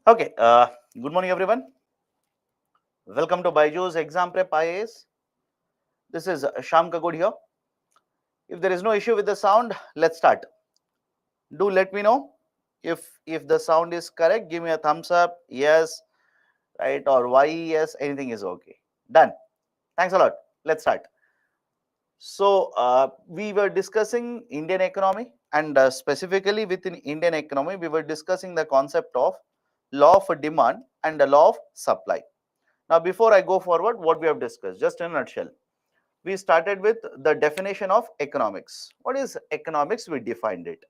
Okay, good morning everyone. Welcome to Byju's Exam Prep IAS. This is Sham Kagod here. If there is no issue with the sound, let's start. Do let me know if the sound is correct. Give me a thumbs up, yes, right, or why yes, anything is okay. Done. Thanks a lot. Let's start. So we were discussing Indian economy, and specifically within Indian economy, we were discussing the concept of law of demand and the law of supply. Now, before I go forward, what we have discussed, just in a nutshell, we started with the definition of economics. What is economics? We defined it.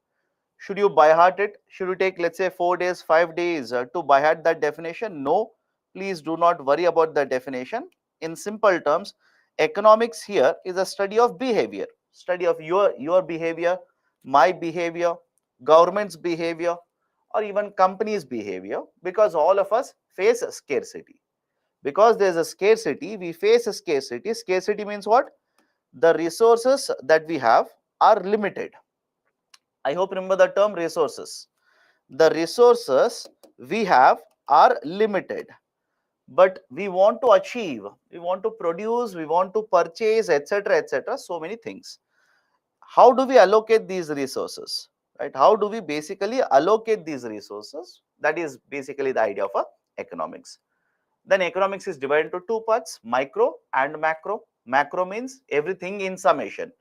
Should you by heart it? Should you take, let's say, 4 days, 5 days to by heart that definition? No, please do not worry about the definition. In simple terms, economics here is a study of behavior, study of your behavior, my behavior, government's behavior, or even companies' behavior, because all of us face scarcity. Because there's a scarcity, we face a scarcity. Scarcity means what? The resources that we have are limited. I hope remember the term resources. The resources we have are limited, but we want to achieve, we want to produce, we want to purchase, etc., etc., so many things. How do we allocate these resources, right? How do we basically allocate these resources? That is basically the idea of economics. Then economics is divided into two parts, micro and macro. Macro means everything in summation,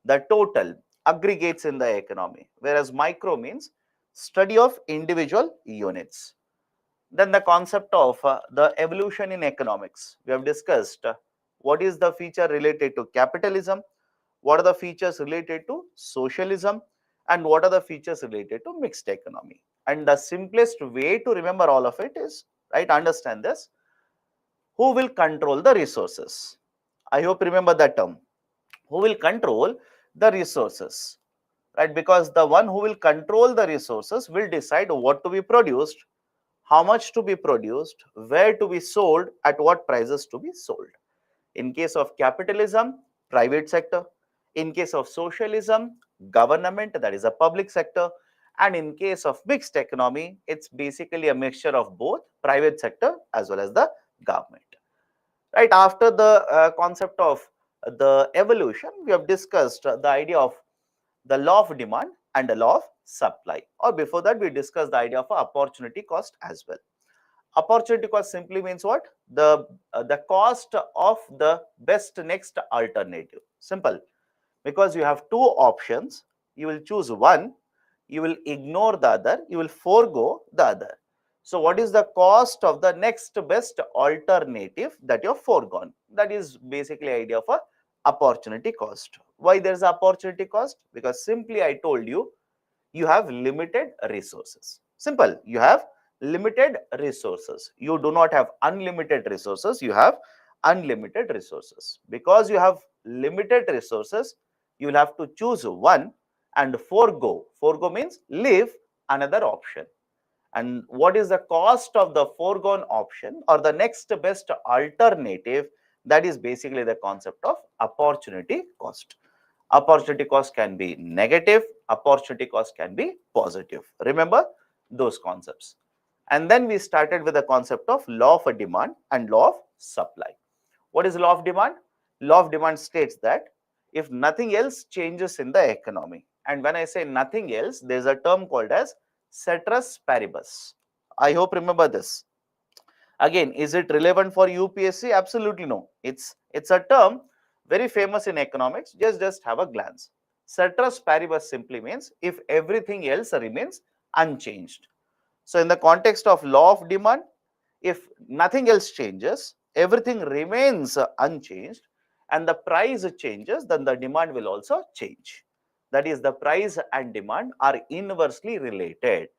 the total aggregates in the economy, whereas micro means study of individual units. Then the concept of the evolution in economics. We have discussed what is the feature related to capitalism, what are the features related to socialism, and what are the features related to mixed economy. And the simplest way to remember all of it is, right, understand this, who will control the resources. I hope remember that term. Who will control the resources, right? Because the one who will control the resources will decide what to be produced, how much to be produced, where to be sold, at what prices to be sold. In case of capitalism, private sector. In case of socialism, government, that is a public sector. And in case of mixed economy, it's basically a mixture of both private sector as well as the government. Right after the concept of the evolution, we have discussed the idea of the law of demand and the law of supply. Or before that, we discussed the idea of opportunity cost as well. Opportunity cost simply means what? The cost of the best next alternative. Simple. Because you have two options, you will choose one, you will ignore the other, you will forego the other. So what is the cost of the next best alternative that you have foregone? That is basically idea of a opportunity cost. Why there is opportunity cost? Because simply I told you, you have limited resources. Simple. You have limited resources. You do not have unlimited resources. You have unlimited resources. Because you have limited resources, you will have to choose one and forego. Forego means leave another option. And what is the cost of the foregone option or the next best alternative? That is basically the concept of opportunity cost. Opportunity cost can be negative, opportunity cost can be positive. Remember those concepts. And then we started with the concept of law of demand and law of supply. What is law of demand? Law of demand states that if nothing else changes in the economy, and when I say nothing else, there's a term called as ceteris paribus. I hope remember this. Again, is it relevant for UPSC? Absolutely no. It's a term very famous in economics. Just have a glance. Ceteris paribus simply means if everything else remains unchanged. So in the context of law of demand, if nothing else changes, everything remains unchanged, and the price changes, then the demand will also change. That is, the price and demand are inversely related.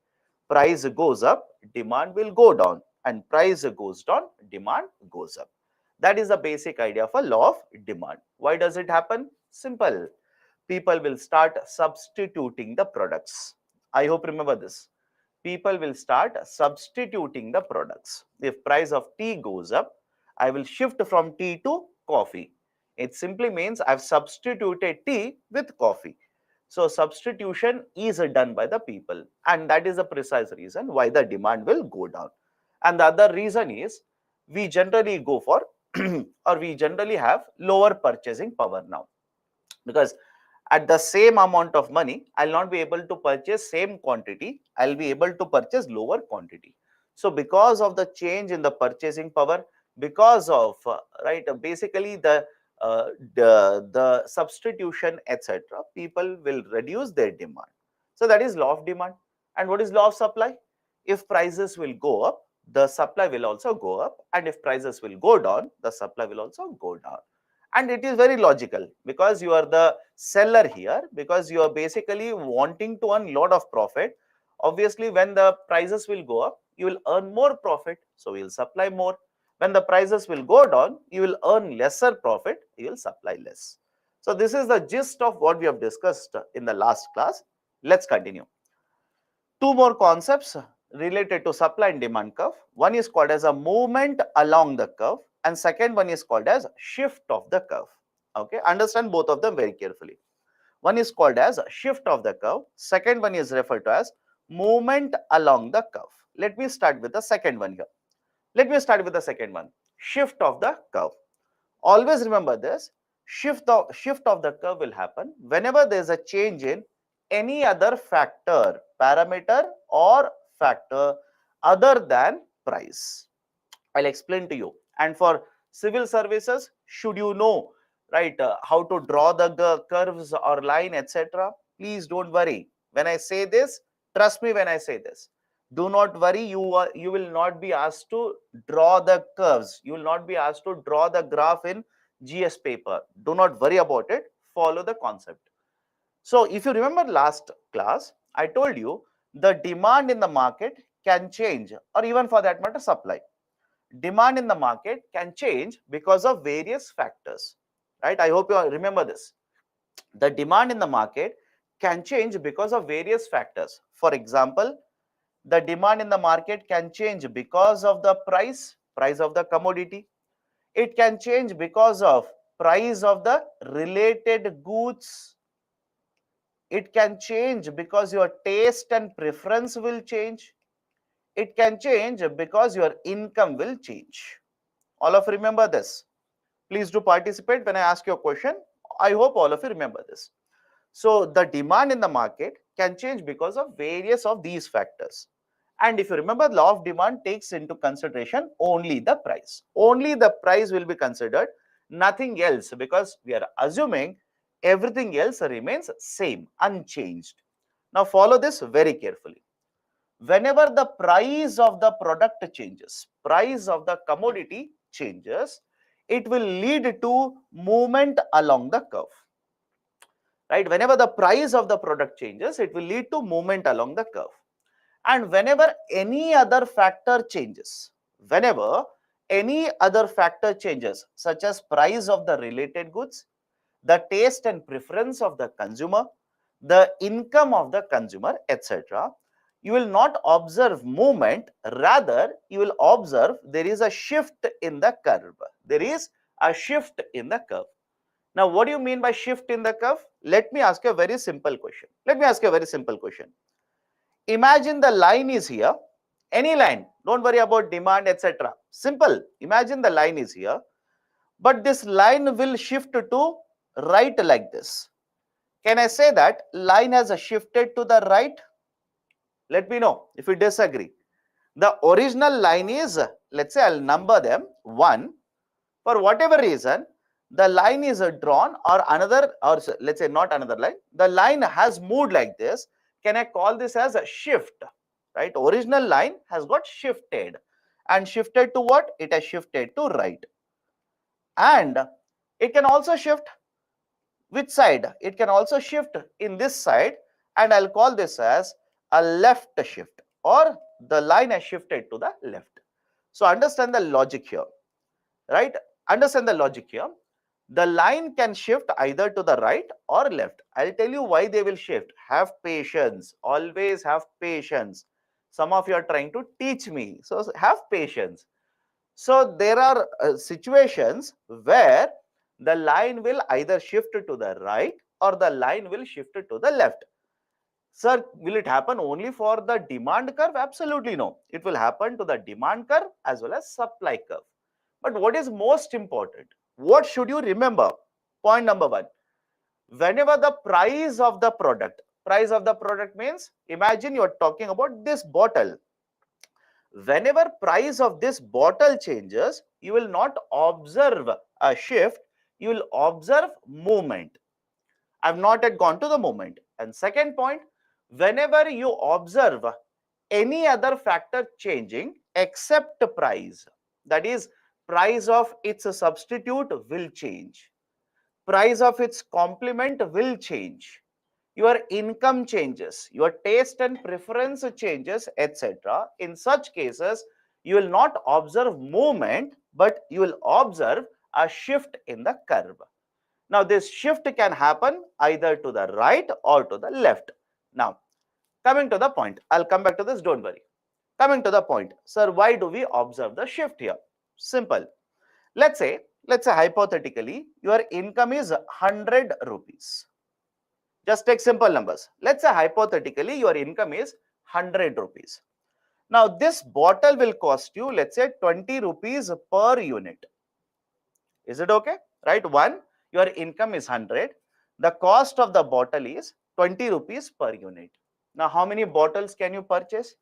Price goes up, demand will go down, and price goes down, demand goes up. That is the basic idea of a law of demand. Why does it happen? Simple. People will start substituting the products. I hope remember this. People will start substituting the products. If price of tea goes up, I will shift from tea to coffee. It simply means I've substituted tea with coffee. So substitution is done by the people, and that is the precise reason why the demand will go down. And the other reason is we generally go for or we generally have lower purchasing power now, because at the same amount of money, I'll not be able to purchase same quantity. I'll be able to purchase lower quantity. So because of the change in the purchasing power, because of basically the substitution, etc., people will reduce their demand. So that is law of demand. And what is law of supply? If prices will go up, the supply will also go up, and if prices will go down, the supply will also go down. And it is very logical, because you are the seller here, because you are basically wanting to earn lot of profit. Obviously, when the prices will go up, you will earn more profit, so you will supply more. When the prices will go down, you will earn lesser profit, you will supply less. So this is the gist of what we have discussed in the last class. Let's continue. Two more concepts related to supply and demand curve. One is called as a movement along the curve, and second one is called as shift of the curve. Okay, understand both of them very carefully. One is called as shift of the curve. Second one is referred to as movement along the curve. Let me start with the second one here. Let me start with the second one. Shift of the curve. Always remember this. Shift of the curve will happen whenever there is a change in any other factor, parameter or factor other than price. I'll explain to you. And for civil services, should you know, right, how to draw the curves or line, etc., please don't worry. When I say this, trust me when I say this. Do not worry, you will not be asked to draw the curves. You will not be asked to draw the graph in GS paper. Do not worry about it. Follow the concept. So if you remember last class, I told you the demand in the market can change, or even for that matter, supply. Demand in the market can change because of various factors, right? I hope you remember this. The demand in the market can change because of various factors. For example, the demand in the market can change because of the price of the commodity. It can change because of price of the related goods. It can change because your taste and preference will change. It can change because your income will change. All of you remember this. Please do participate when I ask you a question. I hope all of you remember this. So the demand in the market can change because of various of these factors. And if you remember, law of demand takes into consideration only the price. Only the price will be considered, nothing else, because we are assuming everything else remains same, unchanged. Now follow this very carefully. Whenever the price of the product changes, price of the commodity changes, it will lead to movement along the curve. Right? Whenever the price of the product changes, it will lead to movement along the curve. And whenever any other factor changes, whenever any other factor changes, such as price of the related goods, the taste and preference of the consumer, the income of the consumer, etc., you will not observe movement, rather you will observe there is a shift in the curve. There is a shift in the curve. Now, what do you mean by shift in the curve? Let me ask you a very simple question. Imagine the line is here, any line, don't worry about demand, etc. Simple. Imagine the line is here, but this line will shift to right like this. Can I say that line has shifted to the right? Let me know if you disagree. The original line is, let's say I'll number them 1. For whatever reason, the line is drawn, or another, or let's say not another line, the line has moved like this. Can I call this as a shift? Right? Original line has got shifted. And shifted to what? It has shifted to right. And it can also shift which side? It can also shift in this side, and I'll call this as a left shift, or the line has shifted to the left. So understand the logic here, right? Understand the logic here. The line can shift either to the right or left. I'll tell you why they will shift. Have patience. Always have patience. Some of you are trying to teach me, so have patience. So there are situations where the line will either shift to the right or the line will shift to the left. Sir, will it happen only for the demand curve? Absolutely no. It will happen to the demand curve as well as supply curve. But what is most important? What should you remember? Point number one. Whenever the price of the product means, imagine you are talking about this bottle. Whenever price of this bottle changes, you will not observe a shift, you will observe movement. I've not yet gone to the movement. And second point, whenever you observe any other factor changing except price, that is, price of its substitute will change, price of its complement will change, your income changes, your taste and preference changes, etc. In such cases, you will not observe movement, but you will observe a shift in the curve. Now, this shift can happen either to the right or to the left. Now, coming to the point, I'll come back to this, don't worry. Coming to the point, sir, why do we observe the shift here? Simple. Let's say hypothetically, your income is 100 rupees. Just take simple numbers. Let's say hypothetically, your income is 100 rupees. Now, this bottle will cost you, let's say 20 rupees per unit. Is it okay? Right? One, your income is 100. The cost of the bottle is 20 rupees per unit. Now, how many bottles can you purchase?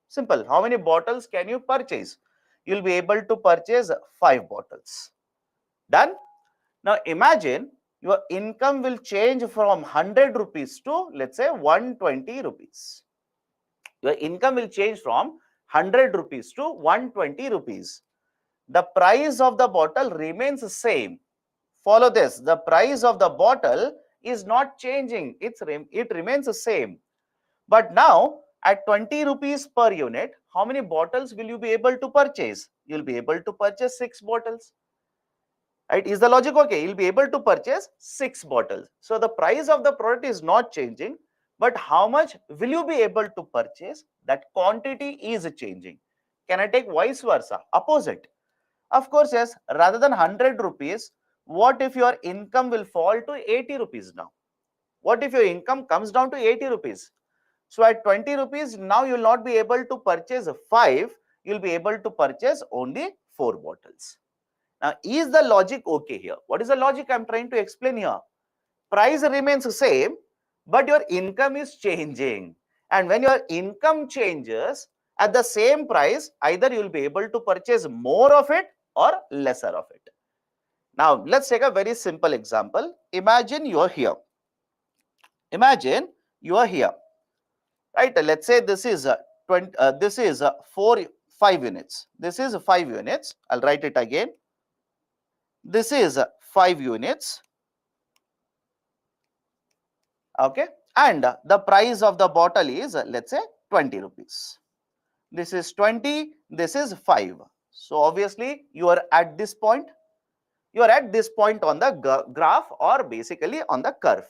Simple. How many bottles can you purchase? You'll be able to purchase 5 bottles. Done? Now, imagine your income will change from 100 rupees to, let's say, 120 rupees. Your income will change from 100 rupees to 120 rupees. The price of the bottle remains the same. Follow this. The price of the bottle is not changing. It remains the same. But now, at 20 rupees per unit, how many bottles will you be able to purchase? You'll be able to purchase 6 bottles. Right? Is the logic okay? You'll be able to purchase 6 bottles. So the price of the product is not changing, but how much will you be able to purchase? That quantity is changing. Can I take vice versa? Opposite. Of course, yes. Rather than 100 rupees, what if your income will fall to 80 rupees now? What if your income comes down to 80 rupees? So at 20 rupees, now you will not be able to purchase 5. You'll be able to purchase only 4 bottles. Now, is the logic okay here? What is the logic I'm trying to explain here? Price remains the same, but your income is changing. And when your income changes at the same price, either you will be able to purchase more of it or lesser of it. Now, let's take a very simple example. Imagine you are here. Imagine you are here. Right? Let's say this is 5 units. This is 5 units. I'll write it again. This is 5 units. Okay. And the price of the bottle is, let's say, 20 rupees. This is 20. This is 5. So obviously, you are at this point. You are at this point on the graph, or basically on the curve.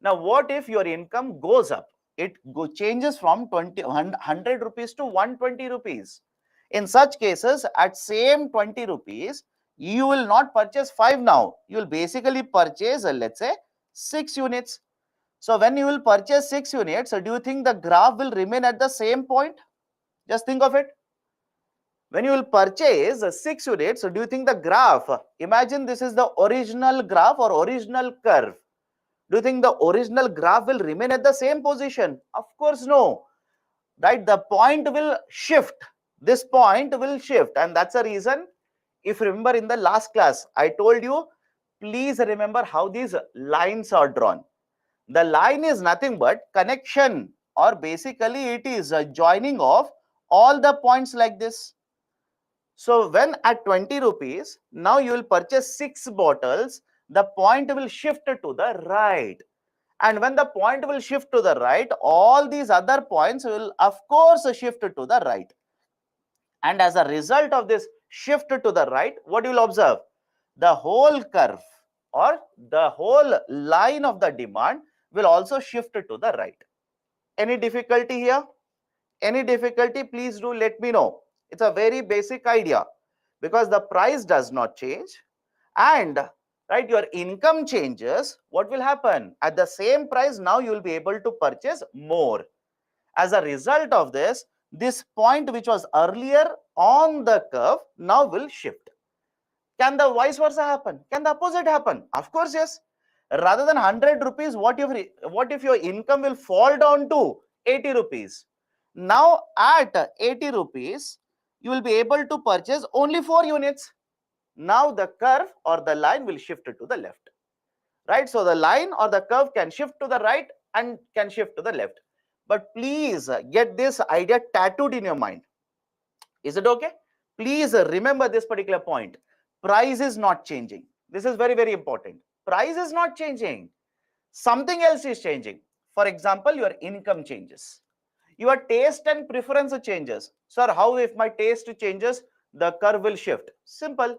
Now, what if your income goes up? It changes from 100 rupees to 120 rupees. In such cases, at same 20 rupees, you will not purchase 5 now. You will basically purchase, let's say, 6 units. So when you will purchase 6 units, do you think the graph will remain at the same point? Just think of it. When you will purchase 6 units, do you think the graph, imagine this is the original graph or original curve. Do you think the original graph will remain at the same position? Of course, no. Right? The point will shift. This point will shift. And that's the reason, if you remember in the last class, I told you, please remember how these lines are drawn. The line is nothing but connection, or basically it is a joining of all the points like this. So when at 20 rupees, now you will purchase 6 bottles, the point will shift to the right. And when the point will shift to the right, all these other points will of course shift to the right. And as a result of this shift to the right, what you will observe? The whole curve or the whole line of the demand will also shift to the right. Any difficulty here? Any difficulty? Please do let me know. It's a very basic idea, because the price does not change and right? Your income changes, what will happen? At the same price, now you will be able to purchase more. As a result of this, this point which was earlier on the curve now will shift. Can the vice versa happen? Can the opposite happen? Of course, yes. Rather than 100 rupees, what if your income will fall down to 80 rupees? Now at 80 rupees, you will be able to purchase only 4 units. Now the curve or the line will shift to the left, right? So the line or the curve can shift to the right and can shift to the left. But please get this idea tattooed in your mind. Is it okay? Please remember this particular point. Price is not changing. This is very, very important. Price is not changing. Something else is changing. For example, your income changes. Your taste and preference changes. Sir, how if my taste changes, the curve will shift? Simple.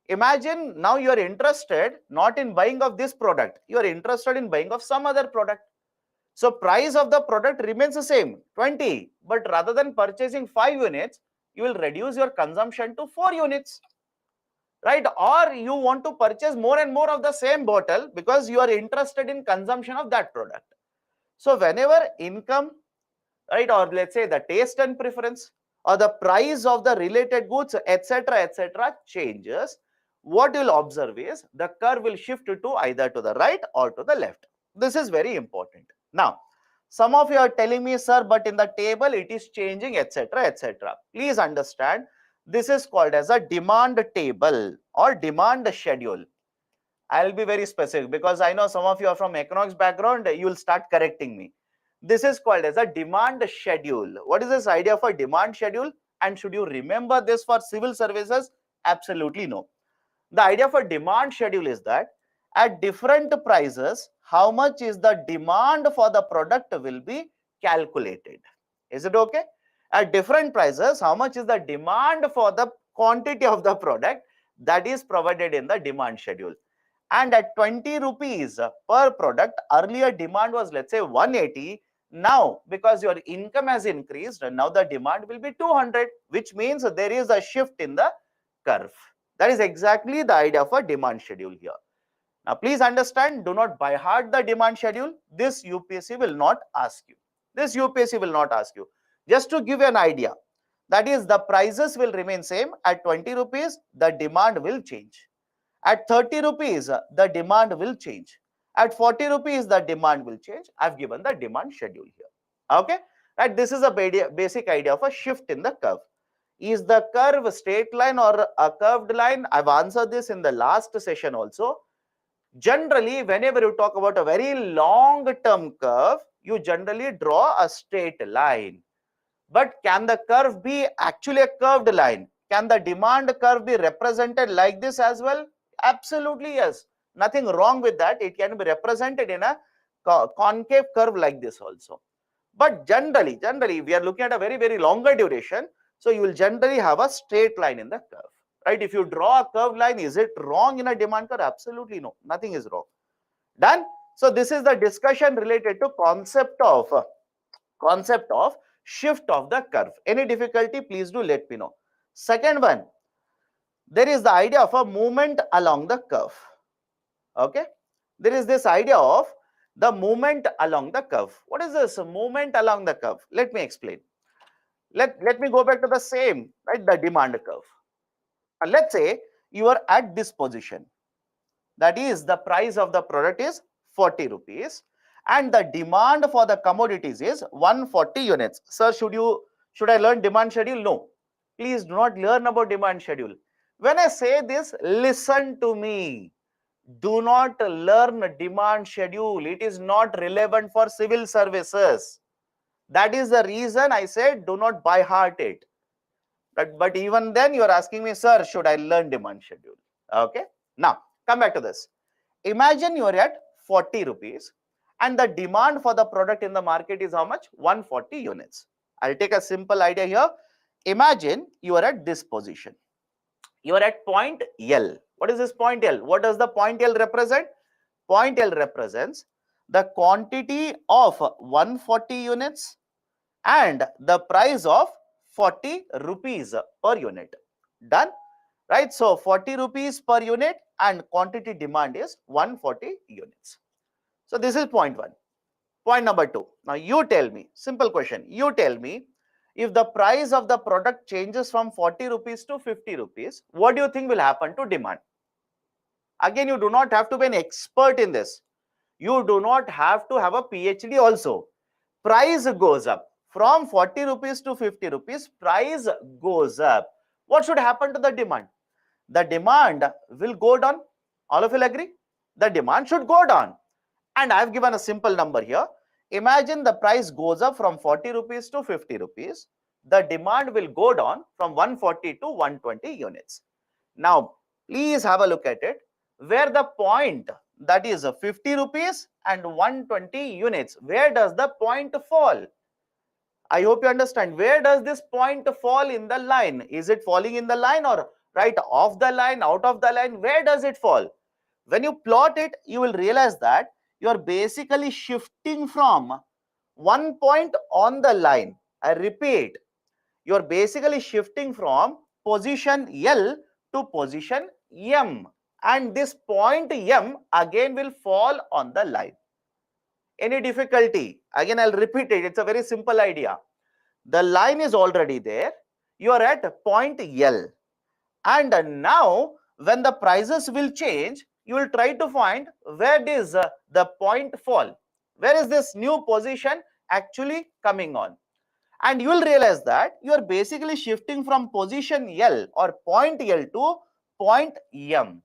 Imagine now you are interested not in buying of this product. You are interested in buying of some other product. So price of the product remains the same, 20. But rather than purchasing 5 units, you will reduce your consumption to 4 units, right? Or you want to purchase more and more of the same bottle because you are interested in consumption of that product. So whenever income, right, or let's say the taste and preference or the price of the related goods, etc., changes, what you'll observe is the curve will shift to either to the right or to the left. This is very important. Now, some of you are telling me, sir, but in the table it is changing, etc. Please understand, this is called as a demand table or demand schedule. I'll be very specific because I know some of you are from economics background, you will start correcting me. This is called as a demand schedule. What is this idea of a demand schedule? And should you remember this for civil services? Absolutely no. The idea of a demand schedule is that at different prices, how much is the demand for the product will be calculated. Is it okay? At different prices, how much is the demand for the quantity of the product that is provided in the demand schedule. And at 20 rupees per product, earlier demand was, let's say, 180. Now, because your income has increased, now the demand will be 200, which means there is a shift in the curve. That is exactly the idea of a demand schedule here. Now, please understand, do not by heart the demand schedule. This UPSC will not ask you. This UPSC will not ask you. Just to give you an idea, that is, the prices will remain same. At 20 rupees, the demand will change. At 30 rupees, the demand will change. At 40 rupees, the demand will change. I've given the demand schedule here. Okay? Right? This is a basic idea of a shift in the curve. Is the curve a straight line or a curved line? I've answered this in the last session also. Generally, whenever you talk about a very long-term curve, you generally draw a straight line. But can the curve be actually a curved line? Can the demand curve be represented like this as well? Absolutely yes. Nothing wrong with that. It can be represented in a concave curve like this also. But generally, we are looking at a very, very longer duration. So you will generally have a straight line in the curve, right? If you draw a curved line, is it wrong in a demand curve? Absolutely no. Nothing is wrong. Done. So this is the discussion related to concept of shift of the curve. Any difficulty, please do let me know. Second one, there is the idea of a movement along the curve. Okay, there is this idea of the movement along the curve. What is this movement along the curve? Let me explain. Let me go back to the same, right, the demand curve. Let's say you are at this position, that is the price of the product is 40 rupees and the demand for the commodities is 140 units. Sir, should I learn demand schedule? No, please do not learn about demand schedule. When I say this, listen to me. Do not learn demand schedule. It is not relevant for civil services. That is the reason I said do not by heart it. But even then you are asking me, sir, should I learn demand schedule? Okay. Now, come back to this. Imagine you are at 40 rupees and the demand for the product in the market is how much? 140 units. I'll take a simple idea here. Imagine you are at this position. You are at point L. What is this point L? What does the point L represent? Point L represents the quantity of 140 units and the price of 40 rupees per unit. Done? right? So 40 rupees per unit and quantity demand is 140 units. So this is point one. Point number two. Now you tell me, simple question. You tell me, if the price of the product changes from 40 rupees to 50 rupees, what do you think will happen to demand? Again, you do not have to be an expert in this. You do not have to have a PhD also. Price goes up from 40 rupees to 50 rupees, price goes up. What should happen to the demand? The demand will go down. All of you agree? The demand should go down. And I've given a simple number here. Imagine the price goes up from 40 rupees to 50 rupees. The demand will go down from 140 to 120 units. Now, please have a look at it. Where the point, that is 50 rupees and 120 units, where does the point fall? I hope you understand. Where does this point fall in the line? Is it falling in the line or right off the line, out of the line? Where does it fall? When you plot it, you will realize that you are basically shifting from one point on the line. I repeat, you are basically shifting from position L to position M, and this point M again will fall on the line. Any difficulty? Again, I'll repeat it. It's a very simple idea. The line is already there. You are at point L, and now when the prices will change, you will try to find where does the point fall. Where is this new position actually coming on? And you will realize that you are basically shifting from position L or point L to point M.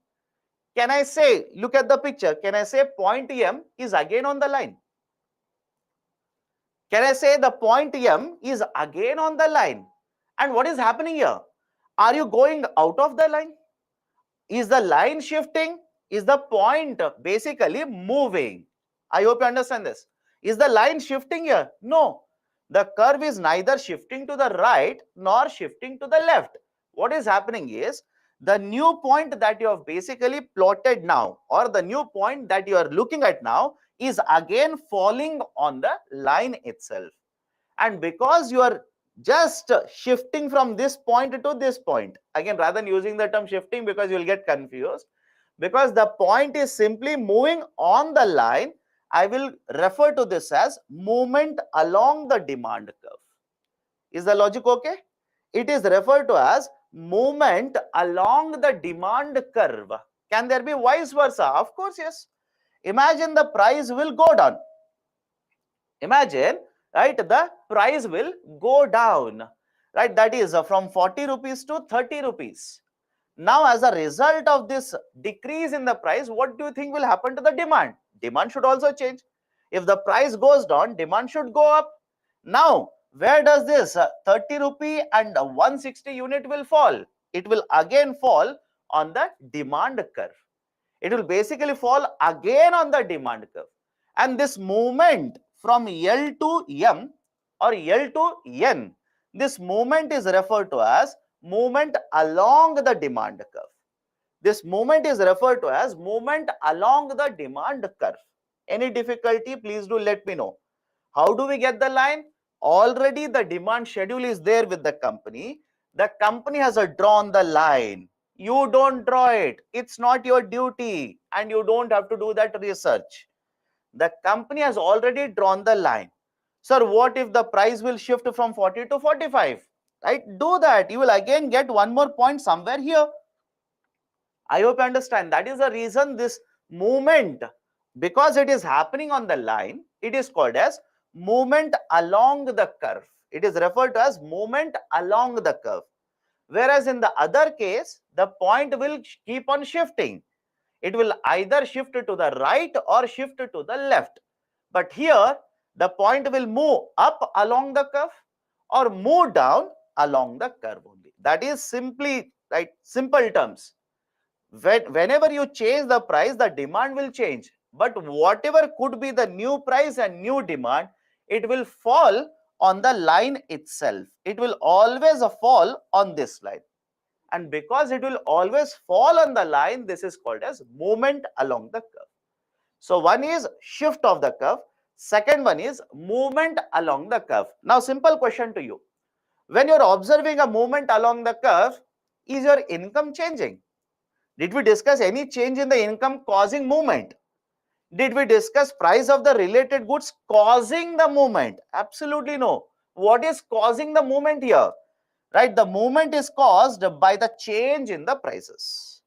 Can I say, look at the picture, can I say point M is again on the line? Can I say the point M is again on the line? And what is happening here? Are you going out of the line? Is the line shifting? Is the point basically moving? I hope you understand this. Is the line shifting here? No. The curve is neither shifting to the right nor shifting to the left. What is happening is the new point that you have basically plotted now, or the new point that you are looking at now, is again falling on the line itself. And because you are just shifting from this point to this point, again, rather than using the term shifting because you will get confused, because the point is simply moving on the line, I will refer to this as movement along the demand curve. Is the logic okay? It is referred to as movement along the demand curve. Can there be vice versa? Of course, yes. Imagine the price will go down. Imagine, right, the price will go down, right? That is from 40 rupees to 30 rupees. Now, as a result of this decrease in the price, what do you think will happen to the demand? Demand should also change. If the price goes down, demand should go up. Now, where does this 30 rupee and 160 unit will fall? It will again fall on the demand curve. It will basically fall again on the demand curve. And this movement from L to M or L to N, this movement is referred to as movement along the demand curve. This movement is referred to as movement along the demand curve. Any difficulty, please do let me know. How do we get the line? Already the demand schedule is there with the company. The company has drawn the line. You don't draw it. It's not your duty, and you don't have to do that research. The company has already drawn the line. Sir, what if the price will shift from 40 to 45? Right? Do that. You will again get one more point somewhere here. I hope you understand. That is the reason this movement, because it is happening on the line, it is called as movement along the curve. It is referred to as movement along the curve. Whereas in the other case, the point will keep on shifting. It will either shift to the right or shift to the left. But here, the point will move up along the curve or move down along the curve only. That is simply, right, simple terms. Whenever you change the price, the demand will change. But whatever could be the new price and new demand, it will fall on the line itself. It will always fall on this line. And because it will always fall on the line, this is called as movement along the curve. So one is shift of the curve. Second one is movement along the curve. Now, simple question to you. When you're observing a movement along the curve, Is your income changing? Did we discuss any change in the income causing movement? Did we discuss price of the related goods causing the movement? Absolutely no. What is causing the movement here? Right, the movement is caused by the change in the prices.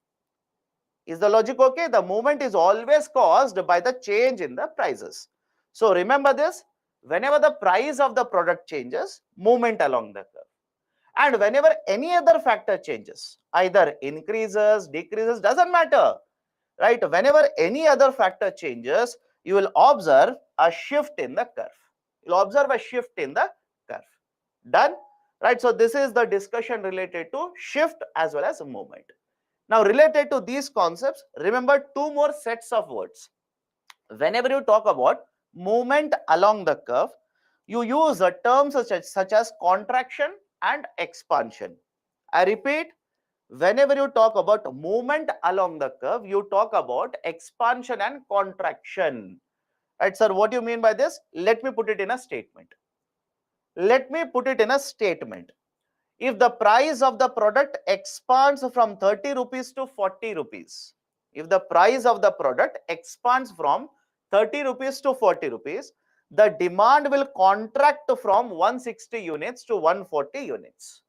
Is the logic okay? The movement is always caused by the change in the prices. So remember this, whenever the price of the product changes, movement along the curve. And whenever any other factor changes, either increases, decreases, doesn't matter, right? Whenever any other factor changes, you will observe a shift in the curve. You'll observe a shift in the curve. Done? Right? So this is the discussion related to shift as well as movement. Now, related to these concepts, remember two more sets of words. Whenever you talk about movement along the curve, you use terms such as contraction and expansion. I repeat, whenever you talk about movement along the curve, you talk about expansion and contraction. Right, sir, what do you mean by this? Let me put it in a statement. Let me put it in a statement. If the price of the product expands from 30 rupees to 40 rupees, if the price of the product expands from 30 rupees to 40 rupees, the demand will contract from 160 units to 140 units.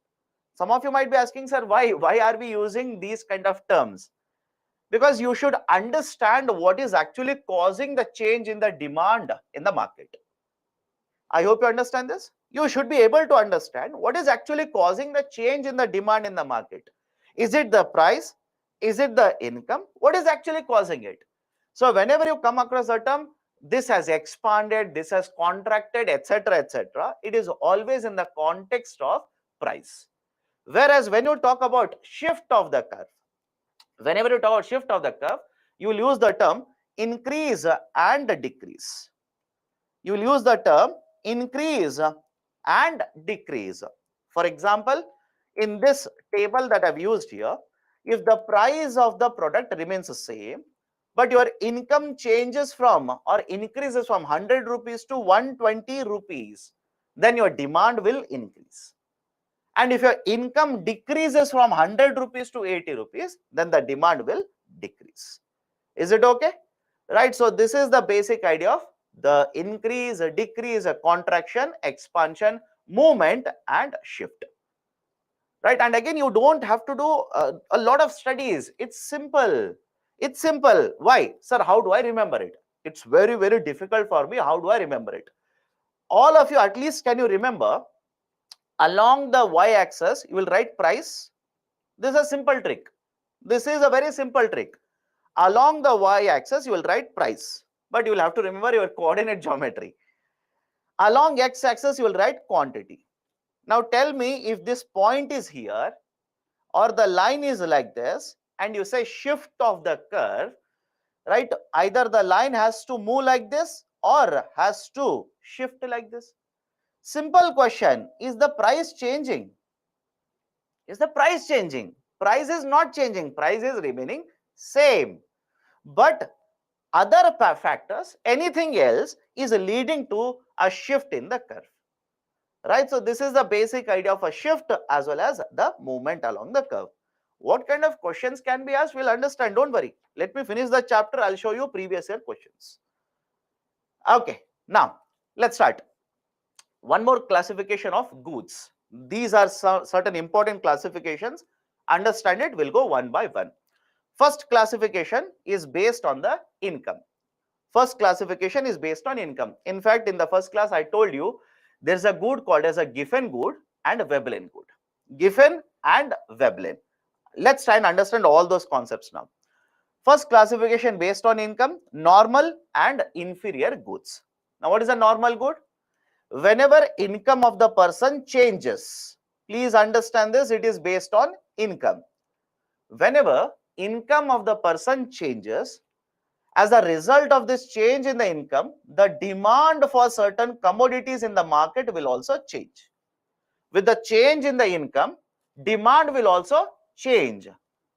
Some of you might be asking, sir, why are we using these kind of terms? Because you should understand what is actually causing the change in the demand in the market. I hope you understand this. You should be able to understand what is actually causing the change in the demand in the market. Is it the price? Is it the income? What is actually causing it? So whenever you come across a term, this has expanded, this has contracted, etc., it is always in the context of price. Whereas when you talk about shift of the curve, whenever you talk about shift of the curve, you will use the term increase and decrease. You will use the term increase and decrease. For example, in this table that I've used here, if the price of the product remains the same, but your income changes from or increases from 100 rupees to 120 rupees, then your demand will increase. And if your income decreases from 100 rupees to 80 rupees, then the demand will decrease. Is it okay? Right. So this is the basic idea of the increase, decrease, contraction, expansion, movement, and shift. Right. And again, you don't have to do a lot of studies. It's simple. It's simple. Why? Sir, how do I remember it? It's very, very difficult for me. How do I remember it? All of you, at least, can you remember? Along the y-axis, you will write price. This is a simple trick. This is a very simple trick. Along the y-axis, you will write price, but you will have to remember your coordinate geometry. Along x-axis, you will write quantity. Now tell me if this point is here or the line is like this and you say shift of the curve, right? Either the line has to move like this or has to shift like this. Simple question, is the price changing? Is the price changing? Price is not changing, price is remaining same. But other factors, anything else is leading to a shift in the curve. Right? So this is the basic idea of a shift as well as the movement along the curve. What kind of questions can be asked? We'll understand. Don't worry. Let me finish the chapter. I'll show you previous year questions. Okay. Now, let's start. One more classification of goods. These are certain important classifications. Understand it. We'll go one by one. First classification is based on the income. First classification is based on income. In fact, in the first class, I told you there's a good called as a Giffen good and a Veblen good. Giffen and Veblen. Let's try and understand all those concepts now. First classification based on income, normal and inferior goods. Now, what is a normal good? Whenever income of the person changes, please understand this, it is based on income. Whenever income of the person changes, as a result of this change in the income, the demand for certain commodities in the market will also change. With the change in the income, demand will also change.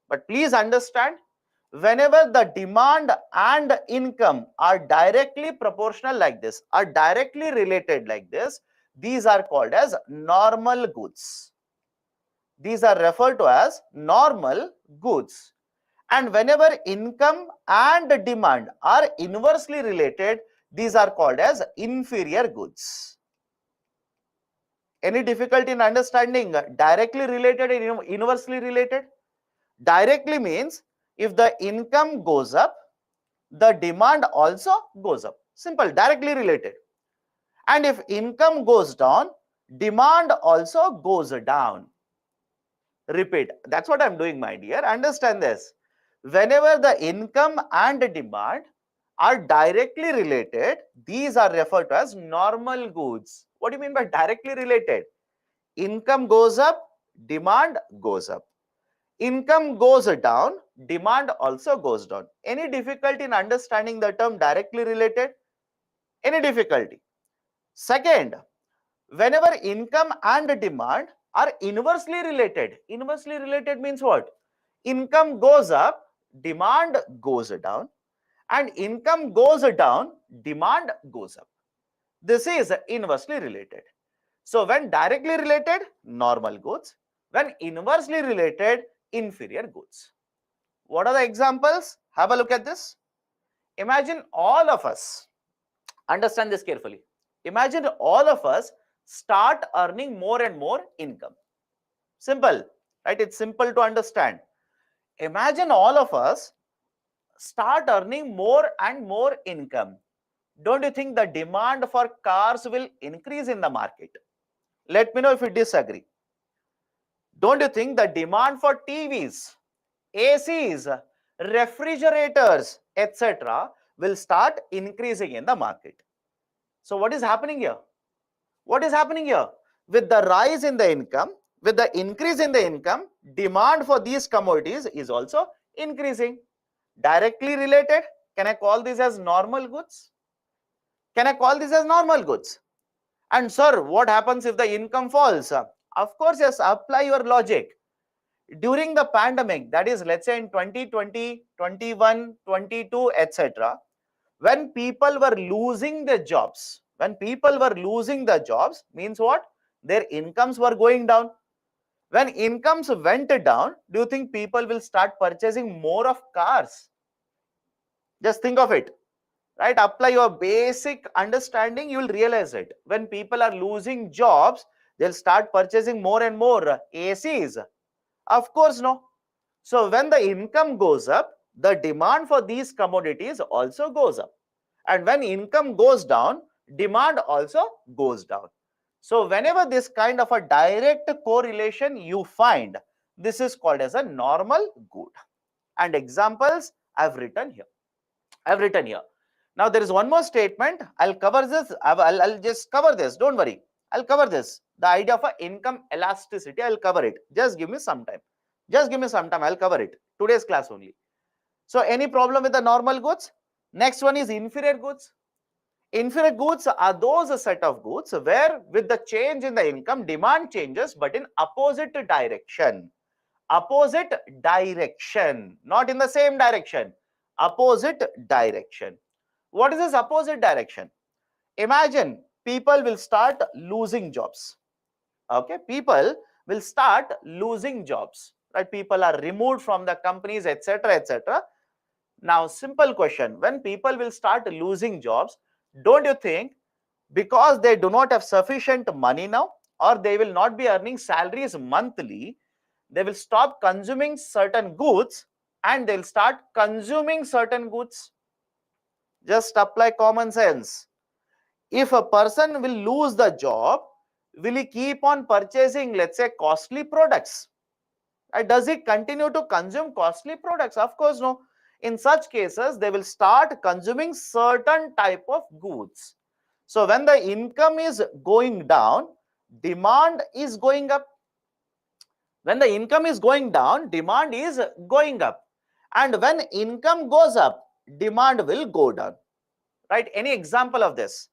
But please understand, whenever the demand and income are directly proportional like this, are directly related like this, these are called as normal goods. these are referred to as normal goods. And whenever income and demand are inversely related, these are called as inferior goods. Any difficulty in understanding directly related and inversely related? Directly means if the income goes up, the demand also goes up. Simple, directly related. And if income goes down, demand also goes down. Repeat. That's what I'm doing, my dear. Understand this. Whenever the income and demand are directly related, these are referred to as normal goods. What do you mean by directly related? Income goes up, demand goes up. Income goes down, demand also goes down. Any difficulty in understanding the term directly related? Any difficulty? Second, whenever income and demand are inversely related. Inversely related means what? Income goes up, demand goes down, and income goes down, demand goes up. This is inversely related. So when directly related, normal goods. When inversely related, inferior goods. What are the examples? Have a look at this. Imagine all of us, understand this carefully. Imagine all of us start earning more and more income. Simple, right? It's simple to understand. Imagine all of us start earning more and more income. Don't you think the demand for cars will increase in the market? Let me know if you disagree. Don't you think the demand for TVs, ACs, refrigerators, etc. will start increasing in the market? So what is happening here? What is happening here? With the rise in the income, with the increase in the income, demand for these commodities is also increasing. Directly related, can I call this as normal goods? Can I call this as normal goods? And sir, what happens if the income falls? Of course, yes, apply your logic. During the pandemic, that is, let's say in 2020, 21, 22, etc., when people were losing their jobs, means what? Their incomes were going down. When incomes went down, do you think people will start purchasing more of cars? Just think of it, right? Apply your basic understanding, you will realize it. When people are losing jobs, they'll start purchasing more and more ACs. Of course, no. So when the income goes up, the demand for these commodities also goes up. And when income goes down, demand also goes down. So whenever this kind of a direct correlation you find, this is called as a normal good. And examples I've written here. Now there is one more statement. I'll cover this. I'll just cover this. Don't worry. I'll cover this. The idea of a income elasticity. I'll cover it. Just give me some time. I'll cover it. Today's class only. So any problem with the normal goods? Next one is inferior goods. Inferior goods are those set of goods where with the change in the income, demand changes but in opposite direction. Opposite direction, not in the same direction. Opposite direction. What is this opposite direction? Imagine people will start losing jobs. Okay, people will start losing jobs. Right? People are removed from the companies, etc., etc. Now, simple question: when people will start losing jobs, don't you think because they do not have sufficient money now, or they will not be earning salaries monthly, they will stop consuming certain goods and they'll start consuming certain goods? Just apply common sense. If a person will lose the job, will he keep on purchasing, let's say, costly products? Does he continue to consume costly products? Of course, no. In such cases, they will start consuming certain type of goods. So when the income is going down, demand is going up. When the income is going down, demand is going up. And when income goes up, demand will go down. Right? Any example of this?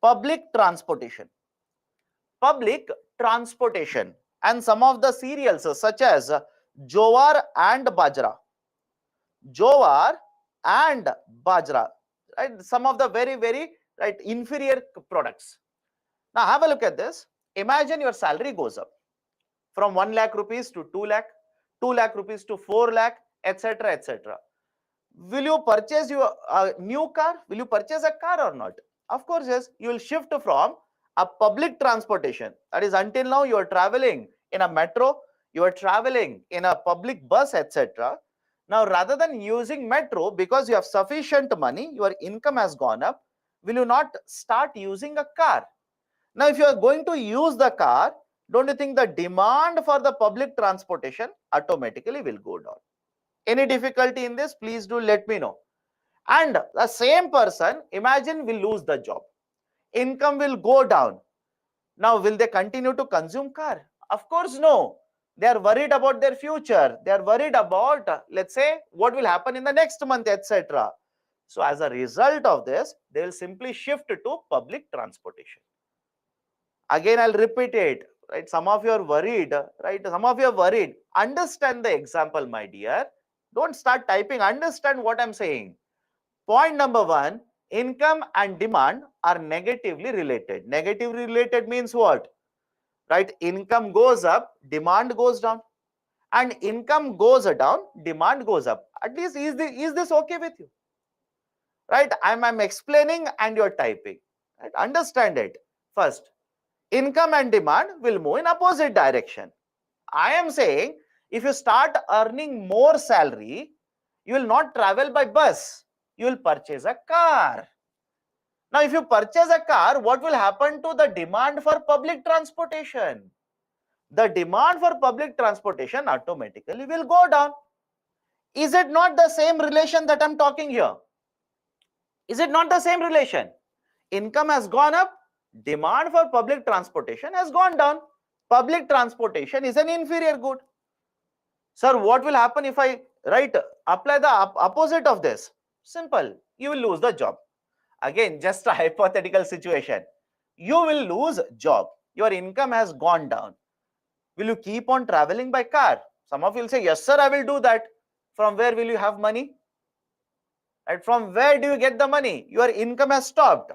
Public transportation. Public transportation and some of the cereals such as jowar and bajra. Jowar and bajra, right? Some of the very, very right inferior products. Now have a look at this. Imagine your salary goes up. from 1 lakh rupees to 2 lakh, 2 lakh rupees to 4 lakh, etc., etc. Will you purchase your new car? Will you purchase a car or not? Of course, yes. You will shift from a public transportation. That is, until now you are traveling in a metro, you are traveling in a public bus, etc. Now, rather than using metro, because you have sufficient money, your income has gone up, will you not start using a car? Now, if you are going to use the car, don't you think the demand for the public transportation automatically will go down? Any difficulty in this? Please do let me know. And the same person, imagine, will lose the job. Income will go down. Now, will they continue to consume car? Of course, no. They are worried about their future. They are worried about, let's say, what will happen in the next month, etc. So, as a result of this, they will simply shift to public transportation. Again, I'll repeat it. Right? Some of you are worried. Right? Some of you are worried. Understand the example, my dear. Don't start typing. Understand what I'm saying. Point number one, income and demand are negatively related. Negatively related means what? Right? Income goes up, demand goes down. And income goes down, demand goes up. At least is this okay with you? Right? I'm explaining and you're typing. Right? Understand it. First, income and demand will move in opposite direction. I am saying if you start earning more salary, you will not travel by bus. You will purchase a car. Now, if you purchase a car, what will happen to the demand for public transportation? The demand for public transportation automatically will go down. Is it not the same relation that I'm talking here? Is it not the same relation? Income has gone up, demand for public transportation has gone down. Public transportation is an inferior good. Sir, what will happen if I apply the opposite of this? Simple, you will lose the job. Again, just a hypothetical situation. You will lose job. Your income has gone down. Will you keep on traveling by car? Some of you will say, yes, sir, I will do that. From where will you have money? Right? From where do you get the money? Your income has stopped.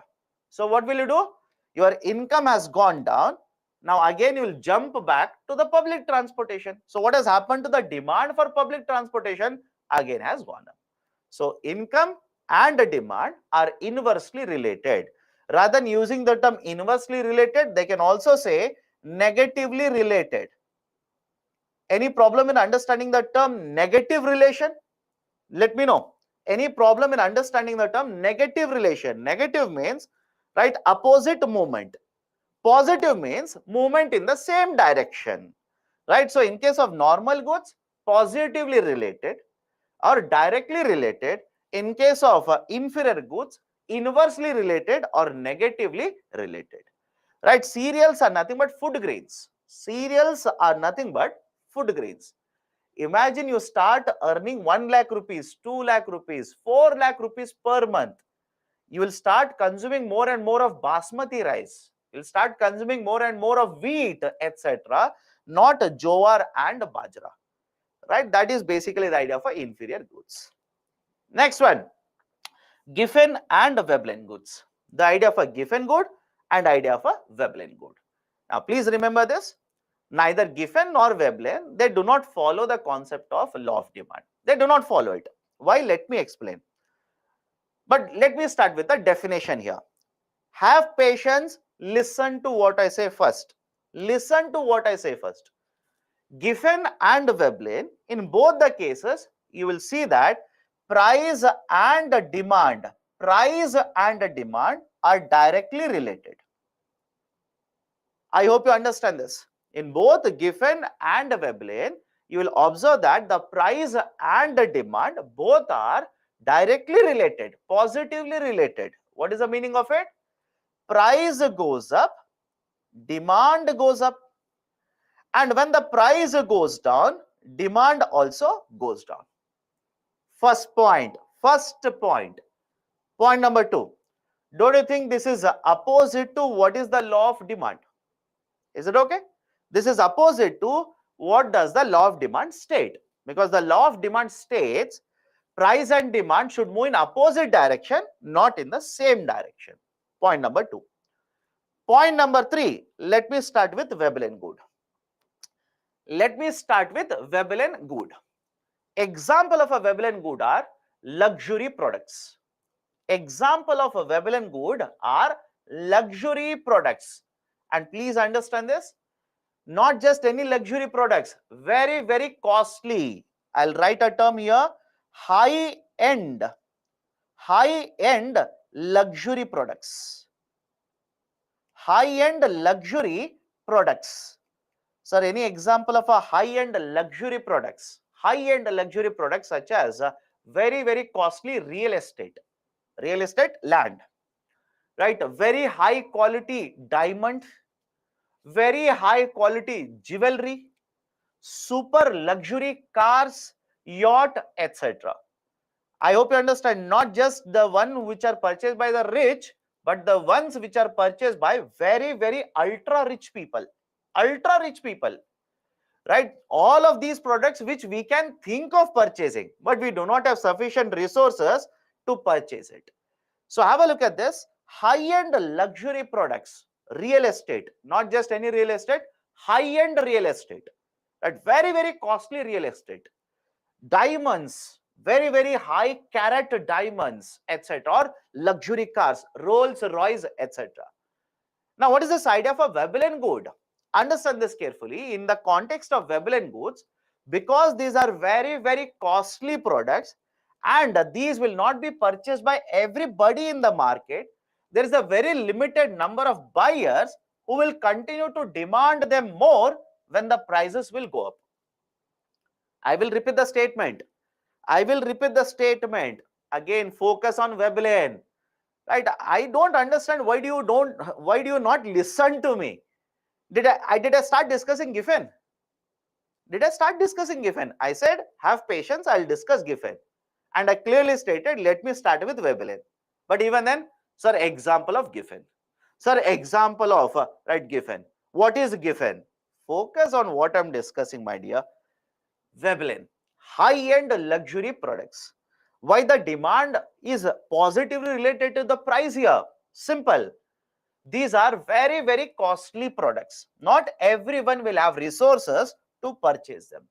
So what will you do? Your income has gone down. Now again, you will jump back to the public transportation. So what has happened to the demand for public transportation? Again has gone up. So income and demand are inversely related. Rather than using the term inversely related, they can also say negatively related. Any problem in understanding the term negative relation? Let me know. Any problem in understanding the term negative relation? Negative means, right, opposite movement. Positive means movement in the same direction. Right? So in case of normal goods, positively related or directly related. In case of inferior goods, inversely related or negatively related. Right? Cereals are nothing but food grains. Cereals are nothing but food grains. Imagine you start earning 1 lakh rupees, 2 lakh rupees, 4 lakh rupees per month. You will start consuming more and more of basmati rice. You will start consuming more and more of wheat, etc. Not jowar and bajra. Right? That is basically the idea for inferior goods. Next one, Giffen and Veblen goods. The idea for Giffen good and idea for Veblen good. Now, please remember this. Neither Giffen nor Veblen, they do not follow the concept of law of demand. They do not follow it. Why? Let me explain. But let me start with the definition here. Have patience. Listen to what I say first. Listen to what I say first. Giffen and Veblen, in both the cases, you will see that price and demand are directly related. I hope you understand this. In both Giffen and Veblen, you will observe that the price and the demand both are directly related, positively related. What is the meaning of it? Price goes up, demand goes up. And when the price goes down, demand also goes down. First point. Point number two. Don't you think this is opposite to what is the law of demand? Is it okay? This is opposite to what does the law of demand state? Because the law of demand states price and demand should move in opposite direction, not in the same direction. Point number two. Point number three. Let me start with Veblen good. Let me start with Veblen good. Example of a Veblen good are luxury products. Example of a Veblen good are luxury products. And please understand this, not just any luxury products, very, very costly. I'll write a term here, high-end luxury products. High-end luxury products. Sir, any example of a high-end luxury products? High-end luxury products such as very, very costly real estate land, right? Very high quality diamond, very high quality jewelry, super luxury cars, yacht, etc. I hope you understand, not just the one which are purchased by the rich, but the ones which are purchased by very, very ultra rich people. Ultra rich people, right? All of these products which we can think of purchasing, but we do not have sufficient resources to purchase it. So have a look at this. High-end luxury products, real estate, not just any real estate, high-end real estate, right? Very, very costly real estate. Diamonds, very, very high carat diamonds, etc. Or luxury cars, Rolls Royce, etc. Now, what is this idea of a Veblen good? Understand this carefully. In the context of Veblen goods, because these are very, very costly products and these will not be purchased by everybody in the market, there is a very limited number of buyers who will continue to demand them more when the prices will go up. I will repeat the statement. Again, focus on Veblen. Right? I don't understand why do you not listen to me? Did I start discussing Giffen? Did I start discussing Giffen? I said, have patience, I'll discuss Giffen. And I clearly stated, let me start with Veblen. But even then, sir, example of Giffen. Sir, example of, right, Giffen. What is Giffen? Focus on what I'm discussing, my dear. Veblen, high-end luxury products. Why the demand is positively related to the price here? Simple. These are very, very costly products. Not everyone will have resources to purchase them.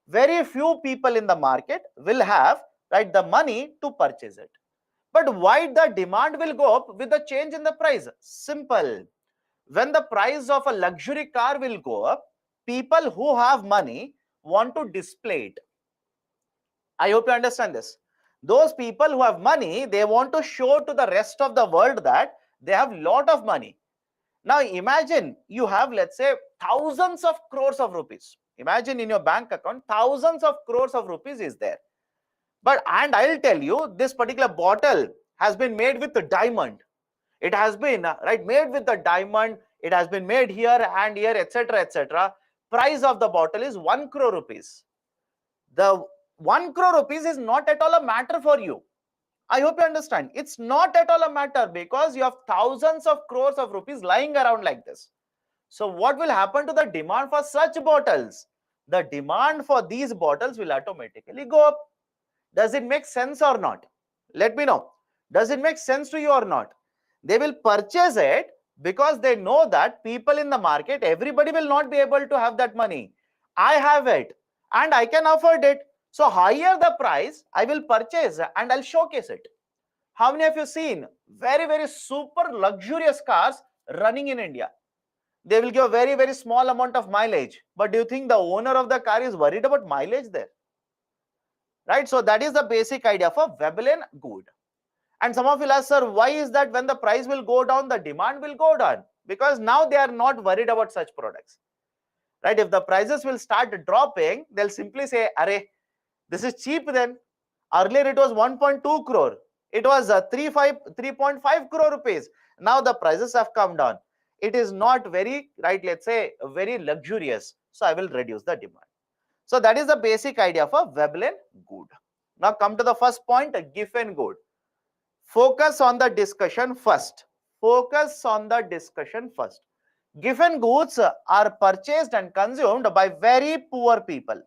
Very few people in the market will have, right, the money to purchase it. But why the demand will go up with the change in the price? Simple. When the price of a luxury car will go up, people who have money want to display it. I hope you understand this. Those people who have money, they want to show to the rest of the world that they have a lot of money. Now imagine you have, let's say, thousands of crores of rupees. Imagine in your bank account, thousands of crores of rupees is there. And I'll tell you, this particular bottle has been made with the diamond. It has been made with the diamond. It has been made here and here, etc., etc. Price of the bottle is 1 crore rupees. The 1 crore rupees is not at all a matter for you. I hope you understand. It's not at all a matter because you have thousands of crores of rupees lying around like this. So what will happen to the demand for such bottles? The demand for these bottles will automatically go up. Does it make sense or not? Let me know. Does it make sense to you or not? They will purchase it because they know that people in the market, everybody will not be able to have that money. I have it and I can afford it. So higher the price, I will purchase and I'll showcase it. How many of you seen very, very super luxurious cars running in India? They will give a very, very small amount of mileage. But do you think the owner of the car is worried about mileage there? Right? So that is the basic idea for Veblen good. And some of you ask, sir, why is that when the price will go down, the demand will go down? Because now they are not worried about such products. Right? If the prices will start dropping, they'll simply say, array, this is cheap then. Earlier it was 1.2 crore. It was 3.5 crore rupees. Now the prices have come down. It is not very, right, let's say, very luxurious. So I will reduce the demand. So that is the basic idea for Veblen good. Now come to the first point, Giffen good. Focus on the discussion first. Focus on the discussion first. Giffen goods are purchased and consumed by very poor people.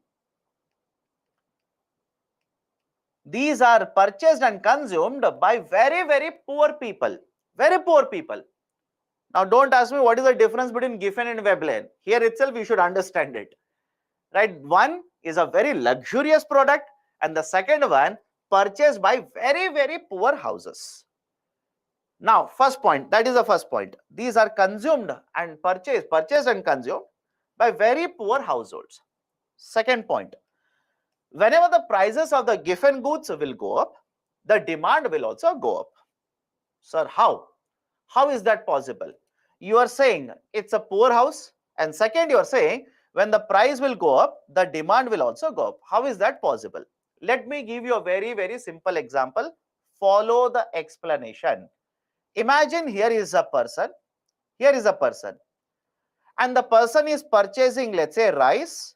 These are purchased and consumed by very, very poor people. Very poor people. Now don't ask me what is the difference between Giffen and Veblen. Here itself you should understand it. right? One is a very luxurious product and the second one purchased by very, very poor houses. Now, first point, that is the first point. These are consumed and purchased and consumed by very poor households. Second point, whenever the prices of the given goods will go up, the demand will also go up. Sir, how? How is that possible? You are saying it's a poor house, and second, you are saying when the price will go up, the demand will also go up. How is that possible? Let me give you a very, very simple example. Follow the explanation. Imagine here is a person, and the person is purchasing, let's say, rice.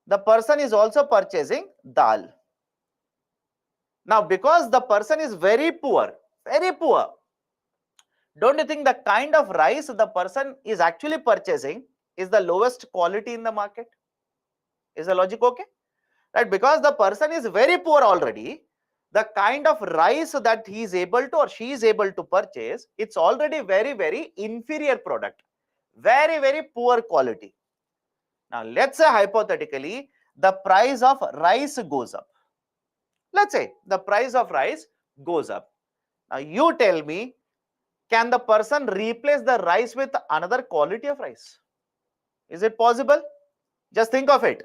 The person is also purchasing dal. Now, because the person is very poor, don't you think the kind of rice the person is actually purchasing is the lowest quality in the market? Is the logic okay? Right? Because the person is very poor already, the kind of rice that he is able to or she is able to purchase, it's already very, very inferior product. Very, very poor quality. Now, let's say hypothetically, the price of rice goes up. Let's say the price of rice goes up. Now, you tell me, can the person replace the rice with another quality of rice? Is it possible? Just think of it.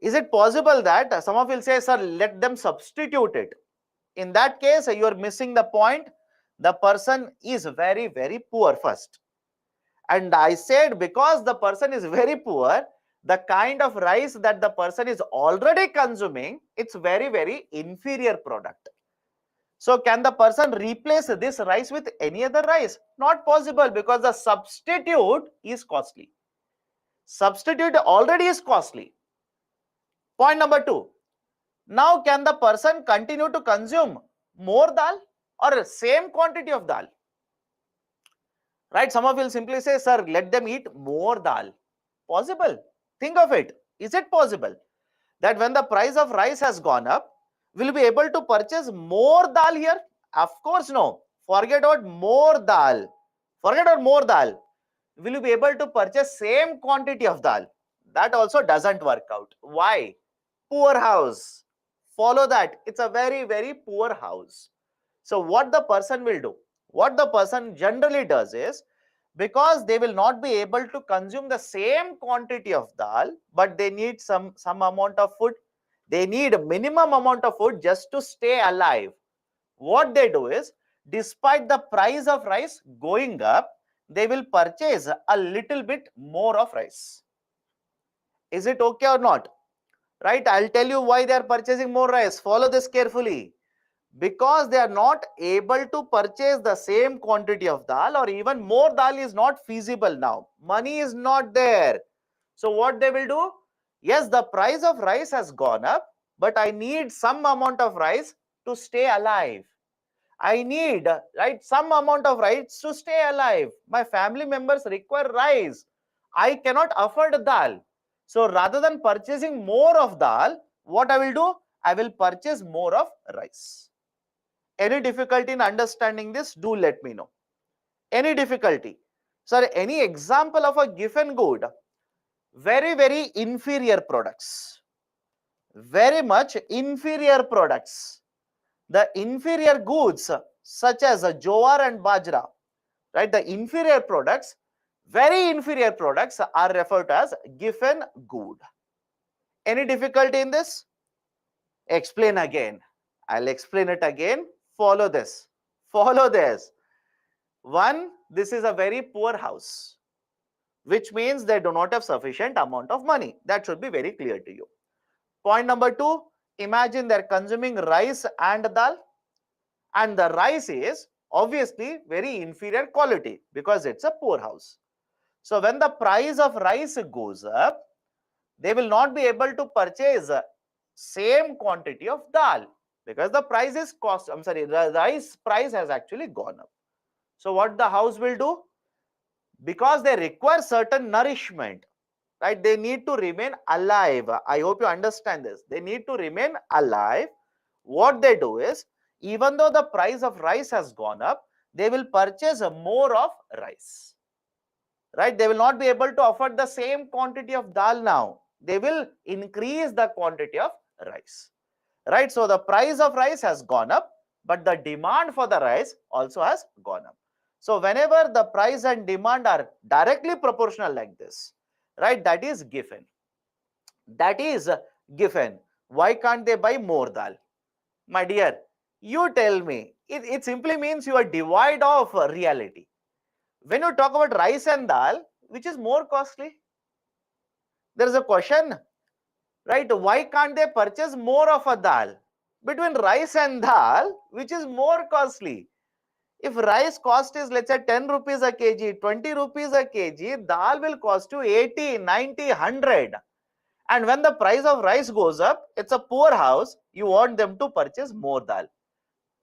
Is it possible that some of you will say, sir, let them substitute it? In that case, you are missing the point. The person is very, very poor first. And I said, because the person is very poor, the kind of rice that the person is already consuming, it's very, very inferior product. So can the person replace this rice with any other rice? Not possible, because the substitute is costly. Substitute already is costly. Point number 2. Now can the person continue to consume more dal or same quantity of dal? Right? Some of you will simply say, sir, let them eat more dal. Possible. Think of it. Is it possible that when the price of rice has gone up, will you be able to purchase more dal here? Of course, no. Forget about more dal. Forget about more dal. Will you be able to purchase same quantity of dal? That also doesn't work out. Why? Poor house. Follow that. It's a very, very poor house. So what the person will do? What the person generally does is, because they will not be able to consume the same quantity of dal, but they need some amount of food. They need a minimum amount of food just to stay alive. What they do is, despite the price of rice going up, they will purchase a little bit more of rice. Is it okay or not? Right? I'll tell you why they are purchasing more rice. Follow this carefully. Because they are not able to purchase the same quantity of dal, or even more dal is not feasible now. Money is not there. So what they will do? Yes, the price of rice has gone up, but I need some amount of rice to stay alive. I need, right, some amount of rice to stay alive. My family members require rice. I cannot afford dal. So rather than purchasing more of dal, what I will do? I will purchase more of rice. Any difficulty in understanding this? Do let me know. Any difficulty? Sir, any example of a given good? Very, very inferior products. Very much inferior products. The inferior goods such as jowar and bajra, right? The inferior products, very inferior products are referred to as given good. Any difficulty in this? Explain again. I'll explain it again. Follow this. Follow this. One, this is a very poor house, which means they do not have sufficient amount of money. That should be very clear to you. Point number 2, imagine they're consuming rice and dal, and the rice is obviously very inferior quality because it's a poor house. So when the price of rice goes up, they will not be able to purchase same quantity of dal because the price is the rice price has actually gone up. So what the house will do? Because they require certain nourishment, right? They need to remain alive. I hope you understand this. They need to remain alive. What they do is, even though the price of rice has gone up, they will purchase more of rice, right? They will not be able to afford the same quantity of dal now. They will increase the quantity of rice, right? So the price of rice has gone up, but the demand for the rice also has gone up. So whenever the price and demand are directly proportional like this, right, that is given. That is given. Why can't they buy more dal? My dear, you tell me. It simply means you are devoid of reality. When you talk about rice and dal, which is more costly? There is a question, right? Why can't they purchase more of a dal? Between rice and dal, which is more costly? If rice cost is, let's say, 10 rupees a kg, 20 rupees a kg, dal will cost you 80, 90, 100. And when the price of rice goes up, it's a poor house, you want them to purchase more dal,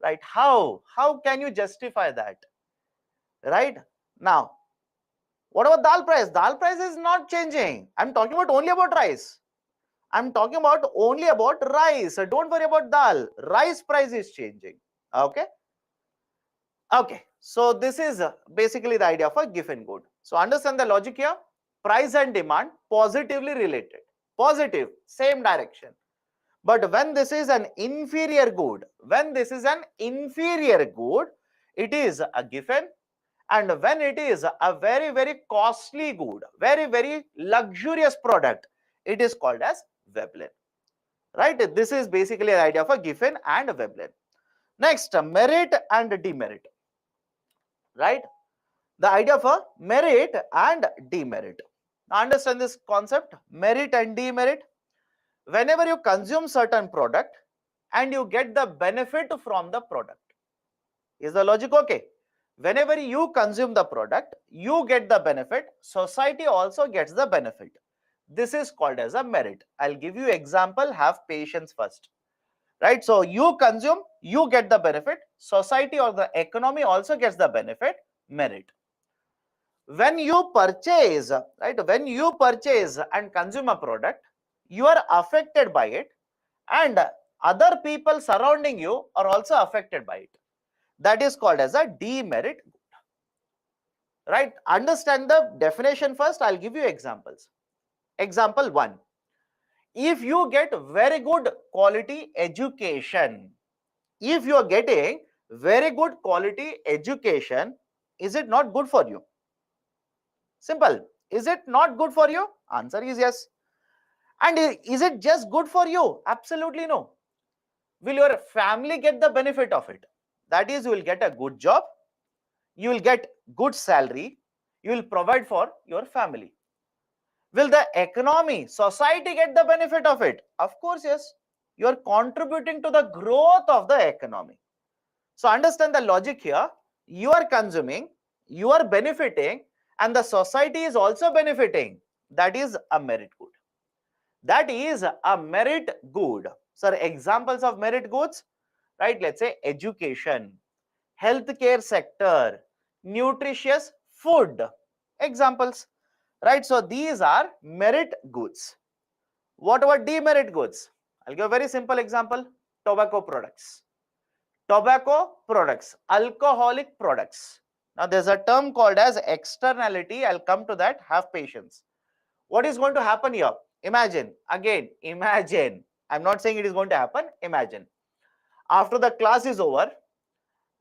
right? How can you justify that, right? Now, what about dal price? Dal price is not changing. I'm talking about only about rice. I'm talking about only about rice. Don't worry about dal. Rice price is changing. Okay. Okay. So this is basically the idea of a given good. So understand the logic here. Price and demand positively related. Positive, same direction. But when this is an inferior good, it is a given. And when it is a very, very costly good, very, very luxurious product, it is called as Veblen. Right? This is basically the idea of a given and a Veblen. Next, merit and demerit. Right? The idea of a merit and demerit. Now understand this concept, merit and demerit. Whenever you consume certain product and you get the benefit from the product. Is the logic okay? Whenever you consume the product, you get the benefit, society also gets the benefit. This is called as a merit. I'll give you example, have patience first. Right? So you consume, you get the benefit, society or the economy also gets the benefit, merit. When you purchase, right? When you purchase and consume a product, you are affected by it and other people surrounding you are also affected by it. That is called as a demerit good. Right? Understand the definition first. I'll give you examples. Example 1. If you get very good quality education, if you are getting very good quality education, is it not good for you? Simple. Is it not good for you? Answer is yes. And is it just good for you? Absolutely no. Will your family get the benefit of it? That is, you will get a good job, you will get good salary, you will provide for your family. Will the economy, society get the benefit of it? Of course, yes. You are contributing to the growth of the economy. So understand the logic here. You are consuming, you are benefiting, and the society is also benefiting. That is a merit good. That is a merit good. So examples of merit goods, right? Let's say education, healthcare sector, nutritious food. Examples, right? So these are merit goods. What about demerit goods? I'll give a very simple example, tobacco products. Tobacco products, alcoholic products. Now there's a term called as externality. I'll come to that, have patience. What is going to happen here? Imagine, again, imagine. I'm not saying it is going to happen, imagine. After the class is over,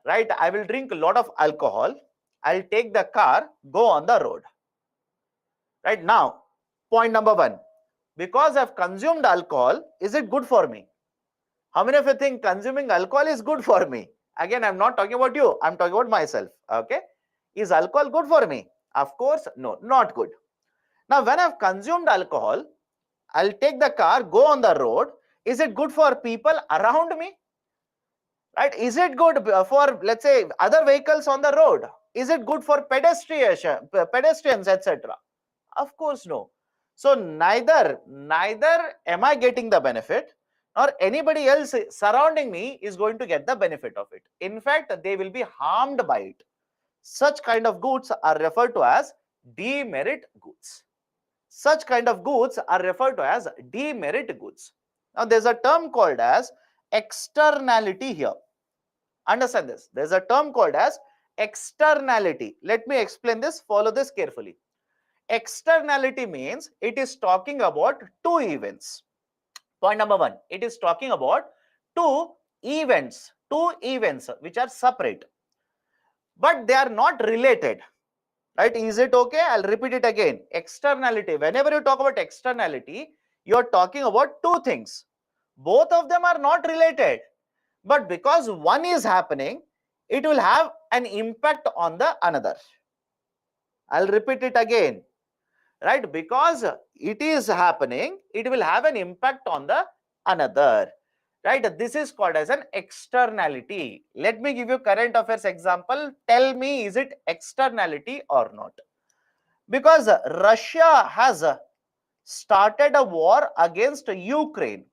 right, I will drink a lot of alcohol. I'll take the car, go on the road. Right now, point number 1. Because I've consumed alcohol, is it good for me? How many of you think consuming alcohol is good for me? Again, I'm not talking about you. I'm talking about myself. Okay. Is alcohol good for me? Of course, no, not good. Now, when I've consumed alcohol, I'll take the car, go on the road. Is it good for people around me? Right? Is it good for, let's say, other vehicles on the road? Is it good for pedestrians, etc.? Of course, no. So neither am I getting the benefit, nor anybody else surrounding me is going to get the benefit of it. In fact, they will be harmed by it. Such kind of goods are referred to as demerit goods. Such kind of goods are referred to as demerit goods. Now, there's a term called as externality here. Understand this. There's a term called as externality. Let me explain this. Follow this carefully. externality means it is talking about two events. Point number one, it is talking about two events which are separate, but they are not related. Right? Is it okay? I'll repeat it again. Externality. Whenever you talk about externality, you're talking about two things. Both of them are not related, but because one is happening, it will have an impact on the another. I'll repeat it again. Right? Because it is happening, it will have an impact on the another. Right? This is called as an externality. Let me give you current affairs example. Tell me, is it externality or not? Because Russia has started a war against Ukraine.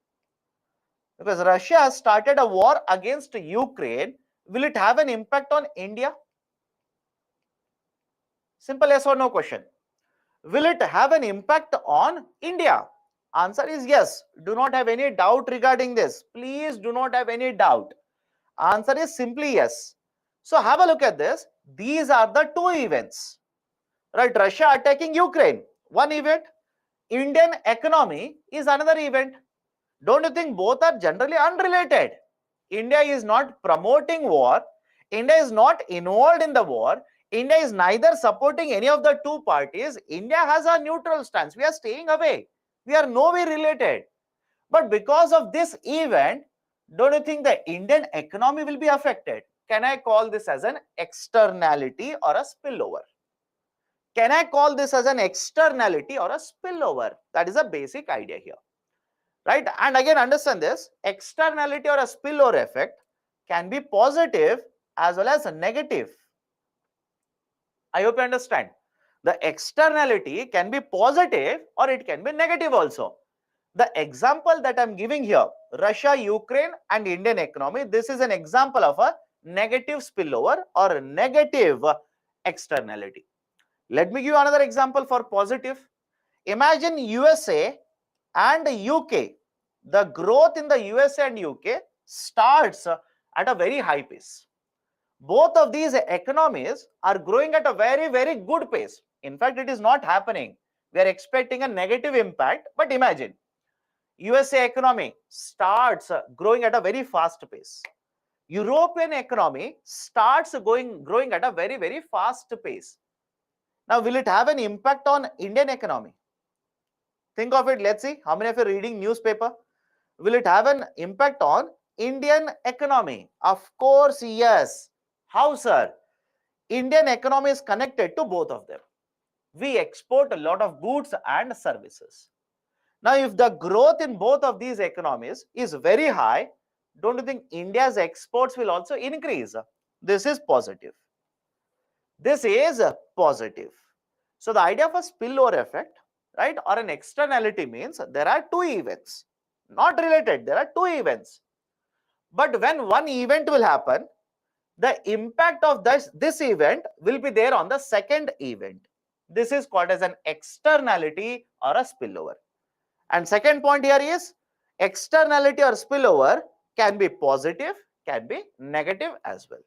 Because Russia has started a war against Ukraine, will it have an impact on India? Simple yes or no question. Will it have an impact on India? Answer is yes. Do not have any doubt regarding this. Please do not have any doubt. Answer is simply yes. So have a look at this. These are the two events. Right? Russia attacking Ukraine, one event. Indian economy is another event. Don't you think both are generally unrelated? India is not promoting war. India is not involved in the war. India is neither supporting any of the two parties. India has a neutral stance. We are staying away. We are nowhere related. But because of this event, don't you think the Indian economy will be affected? Can I call this as an externality or a spillover? Can I call this as an externality or a spillover? That is a basic idea here. Right? And again, understand this, externality or a spillover effect can be positive as well as negative. I hope you understand. The externality can be positive or it can be negative also. The example that I'm giving here, Russia, Ukraine and Indian economy, this is an example of a negative spillover or a negative externality. Let me give you another example for positive. Imagine USA and UK. The growth in the USA and UK starts at a very high pace. Both of these economies are growing at a very, very good pace. In fact, it is not happening. We are expecting a negative impact, but imagine USA economy starts growing at a very fast pace. European economy starts growing at a very, very fast pace. Now, will it have an impact on Indian economy? Think of it. Let's see. How many of you are reading newspaper? Will it have an impact on Indian economy? Of course, yes. How, sir? Indian economy is connected to both of them. We export a lot of goods and services. Now, if the growth in both of these economies is very high, don't you think India's exports will also increase? This is positive. This is positive. So the idea of a spillover effect, right, or an externality means there are two events, not related. There are two events. But when one event will happen, the impact of this event will be there on the second event. This is called as an externality or a spillover. And second point here is externality or spillover can be positive, can be negative as well.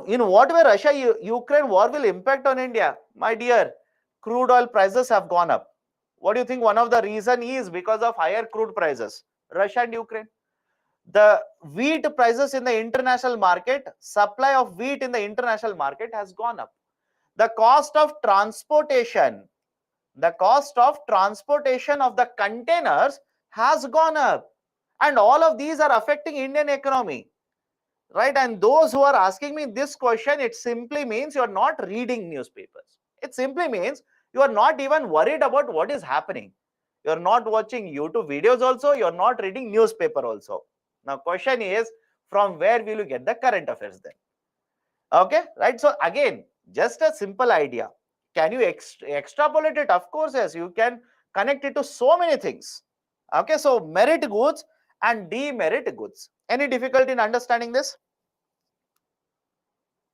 In what way Russia-Ukraine war will impact on India? My dear, crude oil prices have gone up. What do you think one of the reason is? Because of higher crude prices, Russia and Ukraine. The wheat prices in the international market, supply of wheat in the international market has gone up. The cost of transportation of the containers has gone up. And all of these are affecting Indian economy. Right? And those who are asking me this question, it simply means you are not reading newspapers. It simply means you are not even worried about what is happening. You are not watching YouTube videos also. You are not reading newspaper also. Now, question is, from where will you get the current affairs then? Okay, right? So again, just a simple idea. Can you extrapolate it? Of course, yes. You can connect it to so many things. Okay, so merit goods and demerit goods. Any difficulty in understanding this?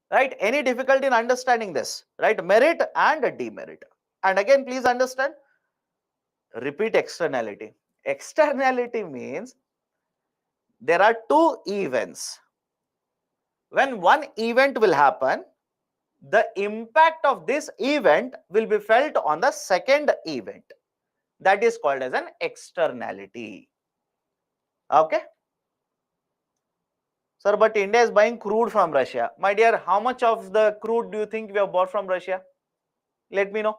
Right? Any difficulty in understanding this? Right? Merit and demerit. And again, please understand. Repeat externality. Externality means there are two events. When one event will happen, the impact of this event will be felt on the second event. That is called as an externality. Okay. Sir, but India is buying crude from Russia. My dear, how much of the crude do you think we have bought from Russia? Let me know.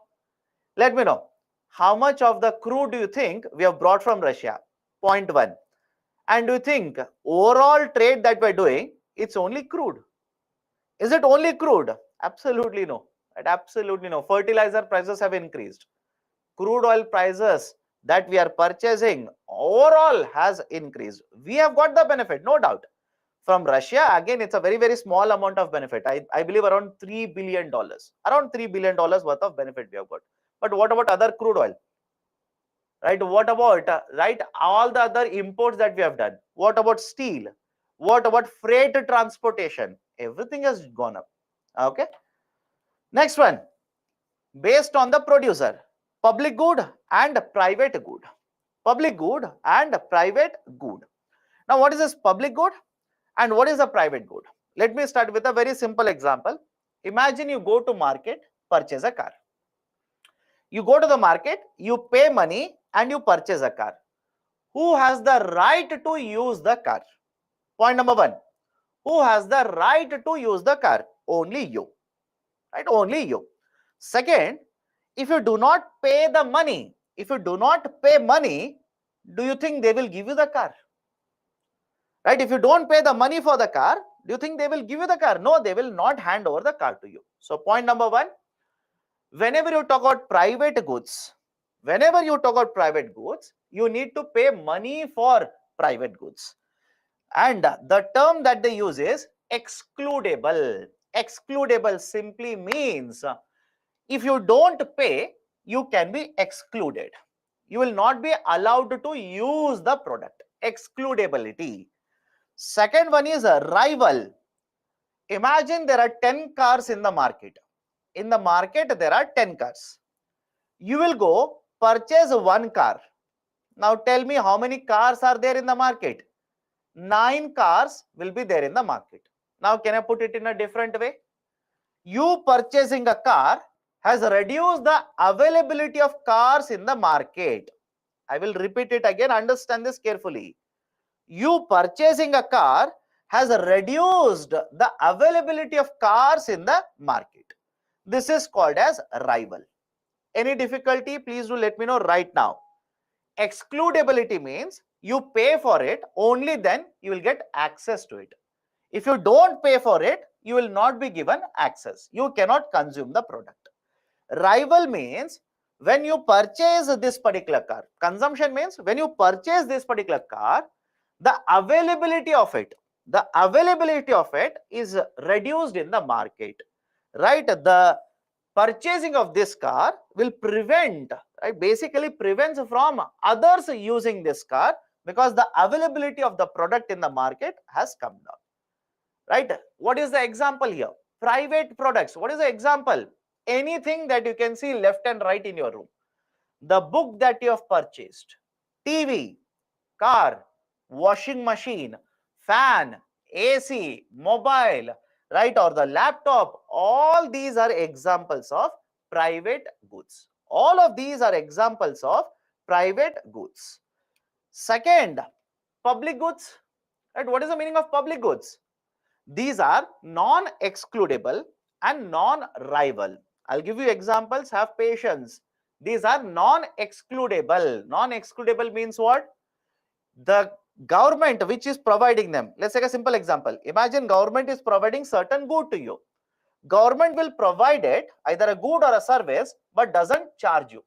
Let me know. How much of the crude do you think we have brought from Russia? Point one. And do you think overall trade that we're doing, it's only crude? Is it only crude? Absolutely no. Absolutely no. Fertilizer prices have increased. Crude oil prices that we are purchasing overall has increased. We have got the benefit, no doubt. From Russia, again, it's a very, very small amount of benefit. I believe around $3 billion. Around $3 billion worth of benefit we have got. But what about other crude oil? Right? What about right, all the other imports that we have done? What about steel? What about freight transportation? Everything has gone up. Okay. Next one, based on the producer, public good and private good. Public good and private good. Now, what is this public good and what is the private good? Let me start with a very simple example. Imagine you go to market, purchase a car. You go to the market, you pay money and you purchase a car. Who has the right to use the car? Point number one. Who has the right to use the car? Only you. Right? Only you. Second, if you do not pay the money, do you think they will give you the car? Right? If you don't pay the money for the car, do you think they will give you the car? No, they will not hand over the car to you. So point number one, whenever you talk about private goods, you need to pay money for private goods. And the term that they use is excludable. Excludable simply means if you don't pay, you can be excluded. You will not be allowed to use the product. Excludability. Second one is a rival. Imagine there are 10 cars in the market. In the market, there are 10 cars. You will go purchase one car. Now tell me how many cars are there in the market? 9 cars will be there in the market. Now, can I put it in a different way? You purchasing a car has reduced the availability of cars in the market. I will repeat it again. Understand this carefully. You purchasing a car has reduced the availability of cars in the market. This is called as rival. Any difficulty? Please do let me know right now. Excludability means you pay for it, only then you will get access to it. If you don't pay for it, you will not be given access. You cannot consume the product. Rival means when you purchase this particular car. Consumption means when you purchase this particular car, the availability of it is reduced in the market. Right? The purchasing of this car will prevent, right, basically prevents from others using this car because the availability of the product in the market has come down. Right? What is the example here? Private products. What is the example? Anything that you can see left and right in your room. The book that you have purchased, TV, car, washing machine, fan, AC, mobile, right, or the laptop, all these are examples of private goods. All of these are examples of private goods. Second, public goods. Right? What is the meaning of public goods? These are non-excludable and non-rival. I'll give you examples. Have patience. These are non-excludable. Non-excludable means what? The government which is providing them. Let's take a simple example. Imagine government is providing certain good to you. Government will provide it, either a good or a service, but doesn't charge you.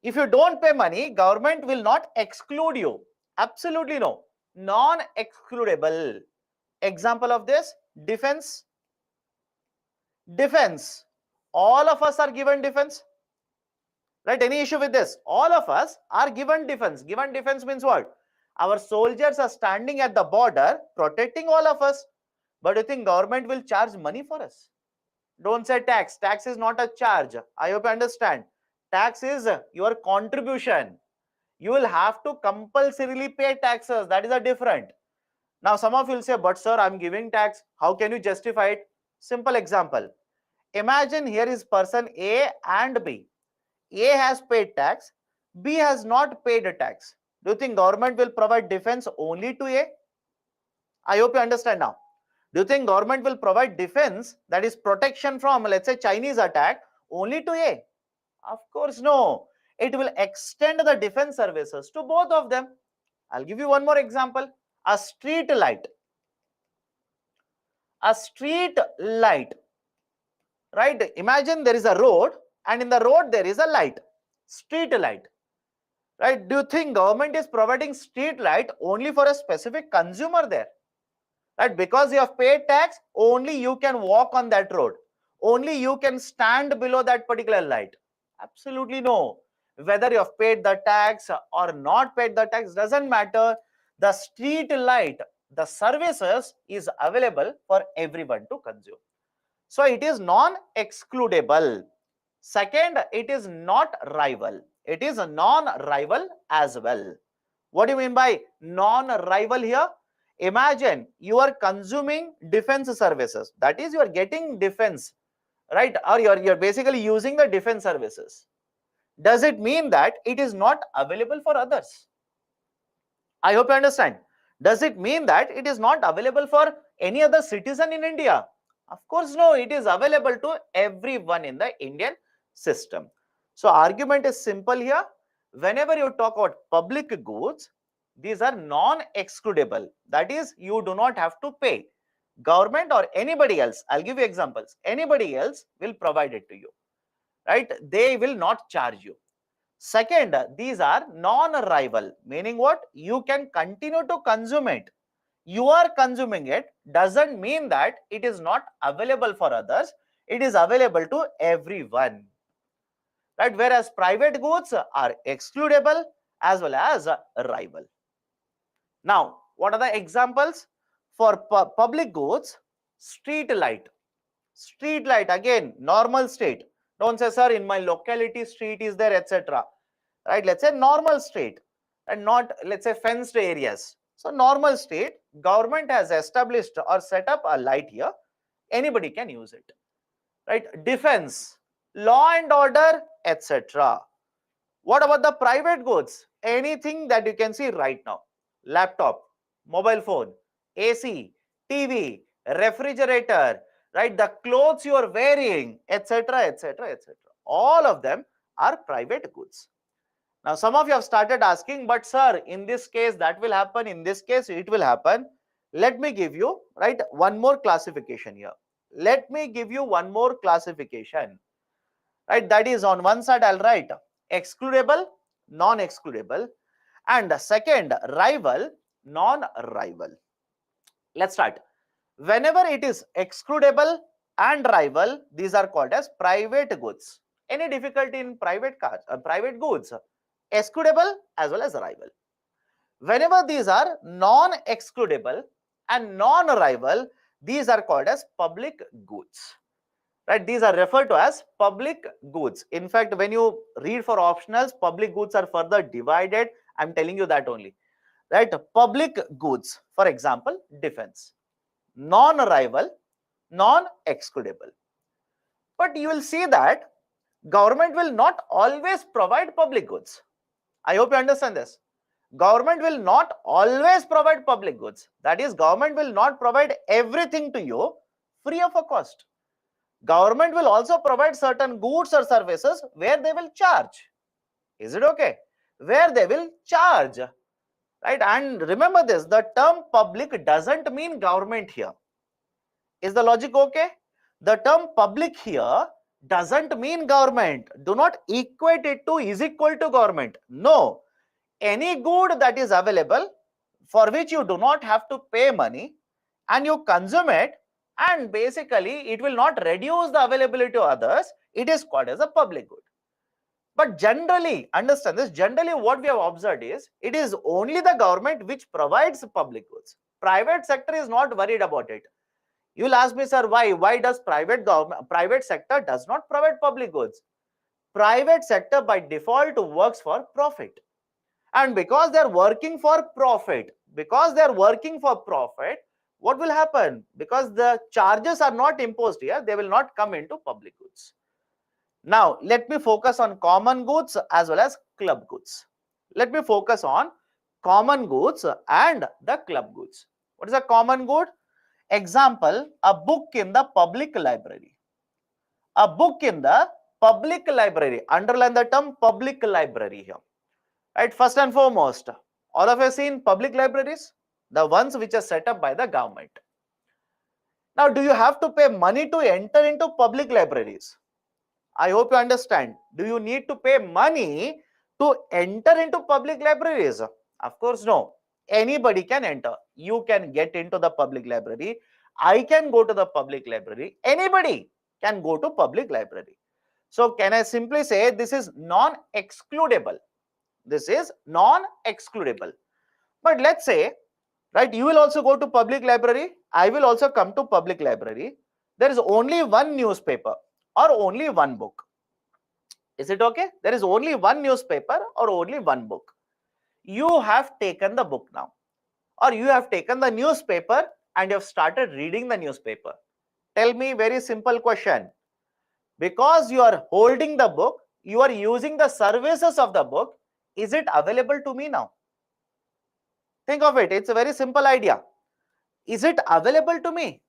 If you don't pay money, government will not exclude you. Absolutely no. Non-excludable. Example of this, defense. Defense. All of us are given defense. Right? Any issue with this? All of us are given defense. Given defense means what? Our soldiers are standing at the border protecting all of us. But you think government will charge money for us? Don't say tax. Tax is not a charge. I hope you understand. Tax is your contribution. You will have to compulsorily pay taxes. That is a different. Now, some of you will say, but sir, I'm giving tax. How can you justify it? Simple example. Imagine here is person A and B. A has paid tax, B has not paid a tax. Do you think government will provide defense only to A? I hope you understand now. Do you think government will provide defense, that is protection from, let's say, Chinese attack only to A? Of course, no. It will extend the defense services to both of them. I'll give you one more example. A street light. A street light, right? Imagine there is a road and in the road there is a light, street light, right? Do you think government is providing street light only for a specific consumer there? Right? Because you have paid tax, only you can walk on that road. Only you can stand below that particular light. Absolutely no. Whether you have paid the tax or not paid the tax doesn't matter. The street light, the services is available for everyone to consume. So it is non-excludable. Second, it is not rival. It is a non-rival as well. What do you mean by non-rival here? Imagine you are consuming defense services. That is, you are getting defense, right? Or you're basically using the defense services. Does it mean that it is not available for others? I hope you understand. Does it mean that it is not available for any other citizen in India? Of course, no. It is available to everyone in the Indian system. So argument is simple here. Whenever you talk about public goods, these are non-excludable. That is, you do not have to pay. Government or anybody else, I'll give you examples. Anybody else will provide it to you, right? They will not charge you. Second, these are non-rival, meaning what? You can continue to consume it. You are consuming it doesn't mean that it is not available for others. It is available to everyone, right? Whereas private goods are excludable as well as rival. Now, what are the examples for public goods? Street light. Street light, again, normal street. Don't say, sir, in my locality street is there, etc. Right? Let's say normal street and not, let's say, fenced areas. So normal street, government has established or set up a light here. Anybody can use it. Right? Defense, law and order, etc. What about the private goods? Anything that you can see right now. Laptop, mobile phone, AC, TV, refrigerator, right? The clothes you are wearing, etc., etc., etc. All of them are private goods. Now, some of you have started asking, but sir, in this case, that will happen. In this case, it will happen. Let me give you, right, one more classification here. Let me give you one more classification, right? That is, on one side, I'll write excludable, non-excludable, and second, rival, non-rival. Let's start. Whenever it is excludable and rival, these are called as private goods. Any difficulty in private goods? Excludable as well as rival. Whenever these are non-excludable and non-rival, these are called as public goods. Right? These are referred to as public goods. In fact, when you read for optionals, public goods are further divided. I'm telling you that only. Right? Public goods, for example, defense. Non-rival, non-excludable. But you will see that government will not always provide public goods. I hope you understand this. Government will not always provide public goods. That is, government will not provide everything to you free of a cost. Government will also provide certain goods or services where they will charge. Is it okay? Where they will charge. Right? And remember this, the term public doesn't mean government here. Is the logic okay? The term public here doesn't mean government. Do not equate it to is equal to government. No. Any good that is available for which you do not have to pay money and you consume it, and basically it will not reduce the availability to others, it is called as a public good. But generally, understand this, generally what we have observed is, it is only the government which provides public goods. Private sector is not worried about it. You will ask me, sir, why? Why does private sector does not provide public goods? Private sector by default works for profit. And because they are working for profit, what will happen? Because the charges are not imposed here, they will not come into public goods. Now, let me focus on common goods as well as club goods. Let me focus on common goods and the club goods. What is a common good? Example, a book in the public library. A book in the public library. Underline the term public library here. Right, first and foremost, all of you have seen public libraries, the ones which are set up by the government. Now, do you have to pay money to enter into public libraries? I hope you understand. Do you need to pay money to enter into public libraries? Of course, no. Anybody can enter. You can get into the public library. I can go to the public library. Anybody can go to public library. So, can I simply say this is non-excludable? This is non-excludable. But let's say, right, you will also go to public library. I will also come to public library. There is only one newspaper or only one book. Is it okay? There is only one newspaper or only one book. You have taken the book now, or you have taken the newspaper and you have started reading the newspaper. Tell me, very simple question. Because you are holding the book, you are using the services of the book. Is it available to me now? Think of it. It's a very simple idea. Is it available to me?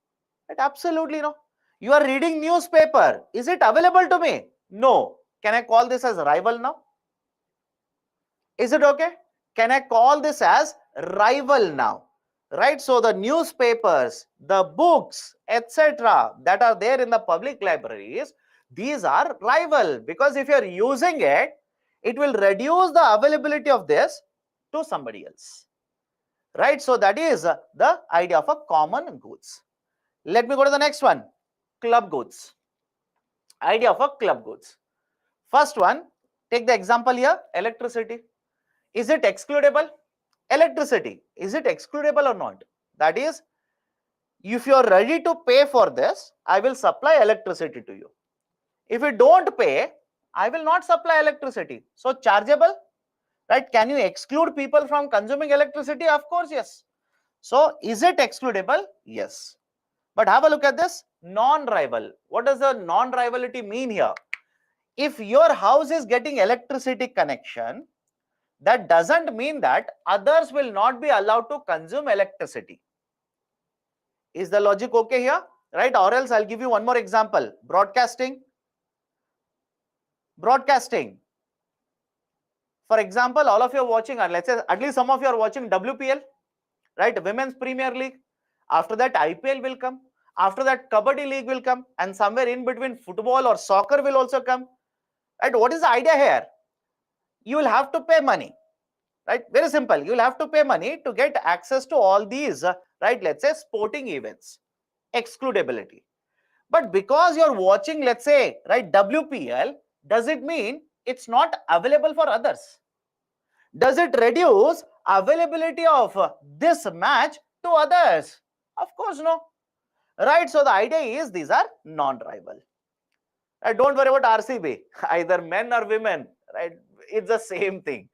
Absolutely no. You are reading newspaper. Is it available to me? No. Can I call this as rival now? Is it okay? Can I call this as rival now? Right? So the newspapers, the books, etc. that are there in the public libraries, these are rival, because if you are using it, it will reduce the availability of this to somebody else. Right? So that is the idea of a common goods. Let me go to the next one. Club goods. Idea of a club goods. First one, take the example here, electricity. Is it excludable? Electricity, is it excludable or not? That is, if you are ready to pay for this, I will supply electricity to you. If you don't pay, I will not supply electricity. So chargeable, right? Can you exclude people from consuming electricity? Of course, yes. So is it excludable? Yes. But have a look at this, non-rival. What does the non-rivality mean here? If your house is getting electricity connection, that doesn't mean that others will not be allowed to consume electricity. Is the logic okay here? Right? Or else I'll give you one more example. Broadcasting. Broadcasting. For example, all of you are watching, or let's say at least some of you are watching WPL, right? Women's Premier League. After that, IPL will come. After that, Kabaddi League will come. And somewhere in between, football or soccer will also come. Right? What is the idea here? You will have to pay money. Right? Very simple. You will have to pay money to get access to all these, right? Let's say sporting events. Excludability. But because you're watching, let's say, right, WPL, does it mean it's not available for others? Does it reduce availability of this match to others? Of course, no. Right? So the idea is these are non-rival. Right? Don't worry about RCB, either men or women. Right? It's the same thing.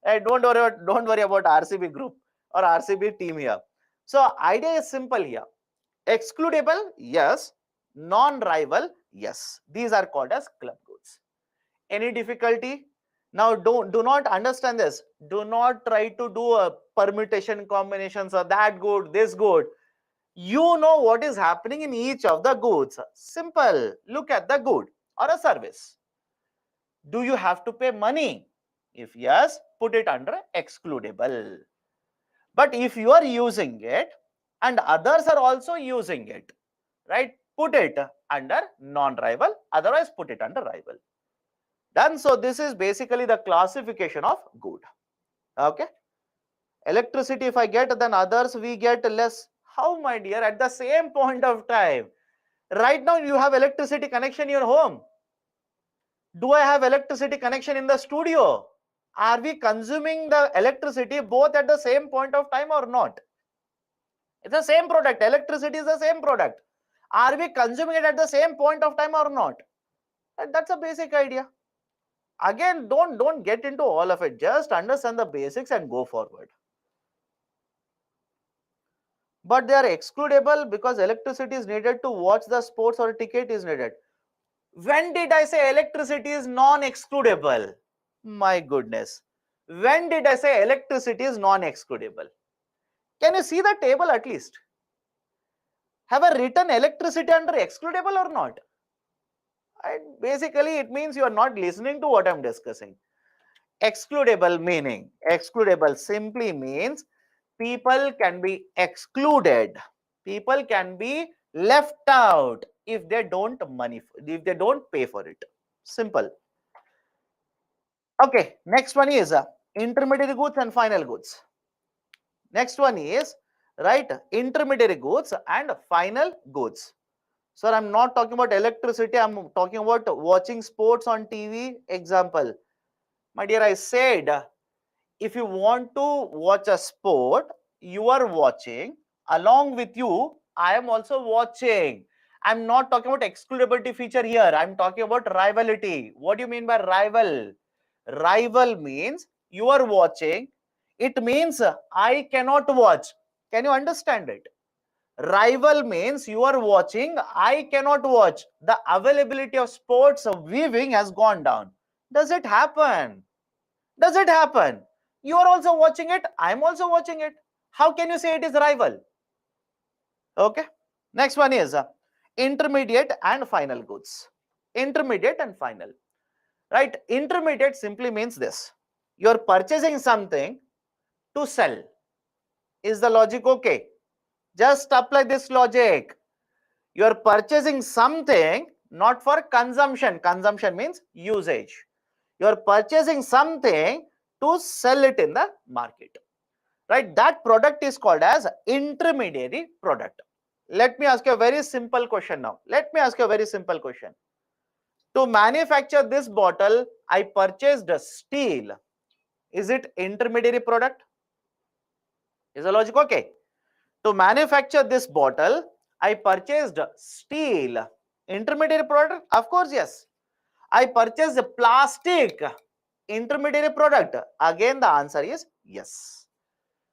Right? Don't worry about RCB group or RCB team here. So idea is simple here. Excludable, yes. Non-rival, yes. These are called as club goods. Any difficulty? Now do not understand this. Do not try to do a permutation combinations of that good, this good. You know what is happening in each of the goods. Simple. Look at the good or a service. Do you have to pay money? If yes, put it under excludable. But if you are using it and others are also using it, right, put it under non-rival, otherwise put it under rival. Done. So this is basically the classification of good. Okay. Electricity if I get, then others we get less. How, my dear? At the same point of time, right now you have electricity connection in your home. Do I have electricity connection in the studio? Are we consuming the electricity both at the same point of time or not? It's the same product. Electricity is the same product. Are we consuming it at the same point of time or not? And that's a basic idea. Again, don't get into all of it. Just understand the basics and go forward. but they are excludable because electricity is needed to watch the sports or ticket is needed. When did I say electricity is non-excludable? My goodness. When did I say electricity is non-excludable? Can you see the table at least? Have I written electricity under excludable or not? And basically, it means you are not listening to what I'm discussing. Excludable meaning. Excludable simply means people can be excluded. People can be left out if they don't pay for it. Simple. Okay, next one is intermediary goods and final goods. Next one is right intermediary goods and final goods. Sir, I'm not talking about electricity. I'm talking about watching sports on TV. Example, my dear, I said if you want to watch a sport, you are watching along with you. I am also watching. I'm not talking about excludability feature here. I'm talking about rivality. What do you mean by rival? Rival means you are watching. It means I cannot watch. Can you understand it? Rival means you are watching, I cannot watch. The availability of sports viewing has gone down. Does it happen? Does it happen? You are also watching it, I am also watching it. How can you say it is rival? Okay. Next one is intermediate and final goods. Intermediate and final. Right? Intermediate simply means this. You are purchasing something to sell. Is the logic okay? Just apply this logic. You are purchasing something not for consumption. Consumption means usage. You are purchasing something to sell it in the market. Right? That product is called as intermediary product. Let me ask you a very simple question now. Let me ask you a very simple question. To manufacture this bottle, I purchased steel. Is it intermediary product? Is the logic okay? To manufacture this bottle, I purchased steel. Intermediary product? Of course, yes. I purchased plastic. Intermediary product? Again, the answer is yes.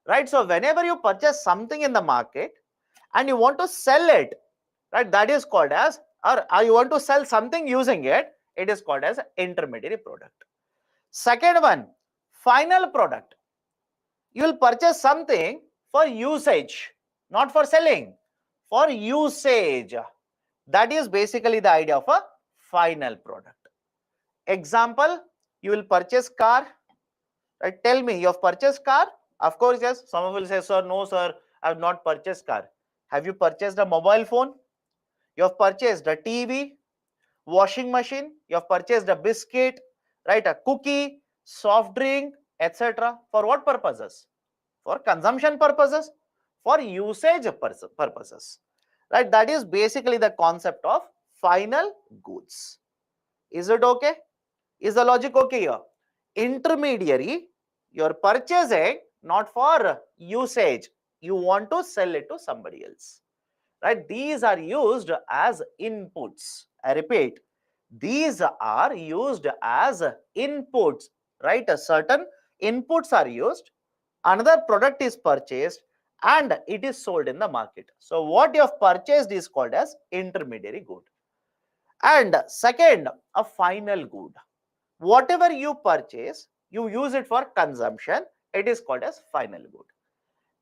Right? So, whenever you purchase something in the market and you want to sell it, right, that is called as, or you want to sell something using it, it is called as intermediary product. Second one, final product. You will purchase something for usage, not for selling, for usage. That is basically the idea of a final product. Example, you will purchase car. Right? Tell me, you have purchased car? Of course, yes. Someone will say, sir, no, sir, I have not purchased car. Have you purchased a mobile phone? You have purchased a TV, washing machine. You have purchased a biscuit, right? A cookie, soft drink, etc. For what purposes? For consumption purposes, for usage purposes, right? That is basically the concept of final goods. Is it okay? Is the logic okay here? Intermediary, you're purchasing not for usage, you want to sell it to somebody else, right? These are used as inputs. I repeat, these are used as inputs, right? A certain inputs are used, another product is purchased, and it is sold in the market. So what you have purchased is called as intermediary good. And second, a final good. Whatever you purchase, you use it for consumption, it is called as final good.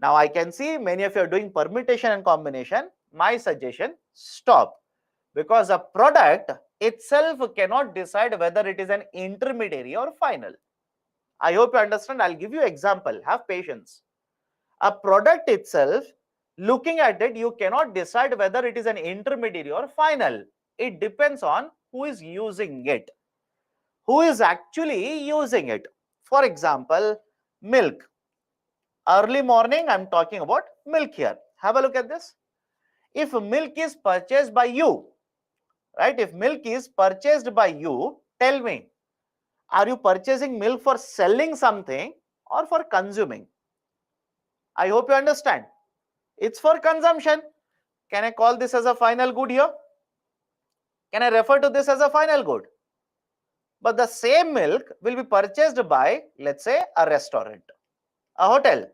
Now I can see many of you are doing permutation and combination. My suggestion, stop, because a product itself cannot decide whether it is an intermediary or final. I hope you understand. I'll give you example. Have patience. A product itself, looking at it, you cannot decide whether it is an intermediary or final. It depends on who is using it, who is actually using it. For example, milk. Early morning, I'm talking about milk here. Have a look at this. If milk is purchased by you, right? If milk is purchased by you, tell me, are you purchasing milk for selling something or for consuming? I hope you understand. It's for consumption. Can I call this as a final good here? Can I refer to this as a final good? But the same milk will be purchased by, let's say, a restaurant, a hotel,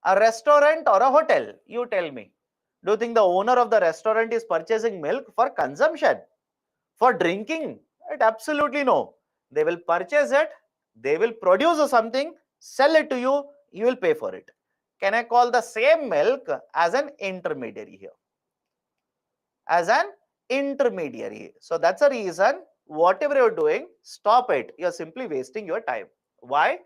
A restaurant or a hotel? You tell me. Do you think the owner of the restaurant is purchasing milk for consumption, for drinking? Right? Absolutely no. They will purchase it, they will produce something, sell it to you, you will pay for it. Can I call the same milk as an intermediary here? As an intermediary. So that's the reason, whatever you're doing, stop it. You're simply wasting your time. Why?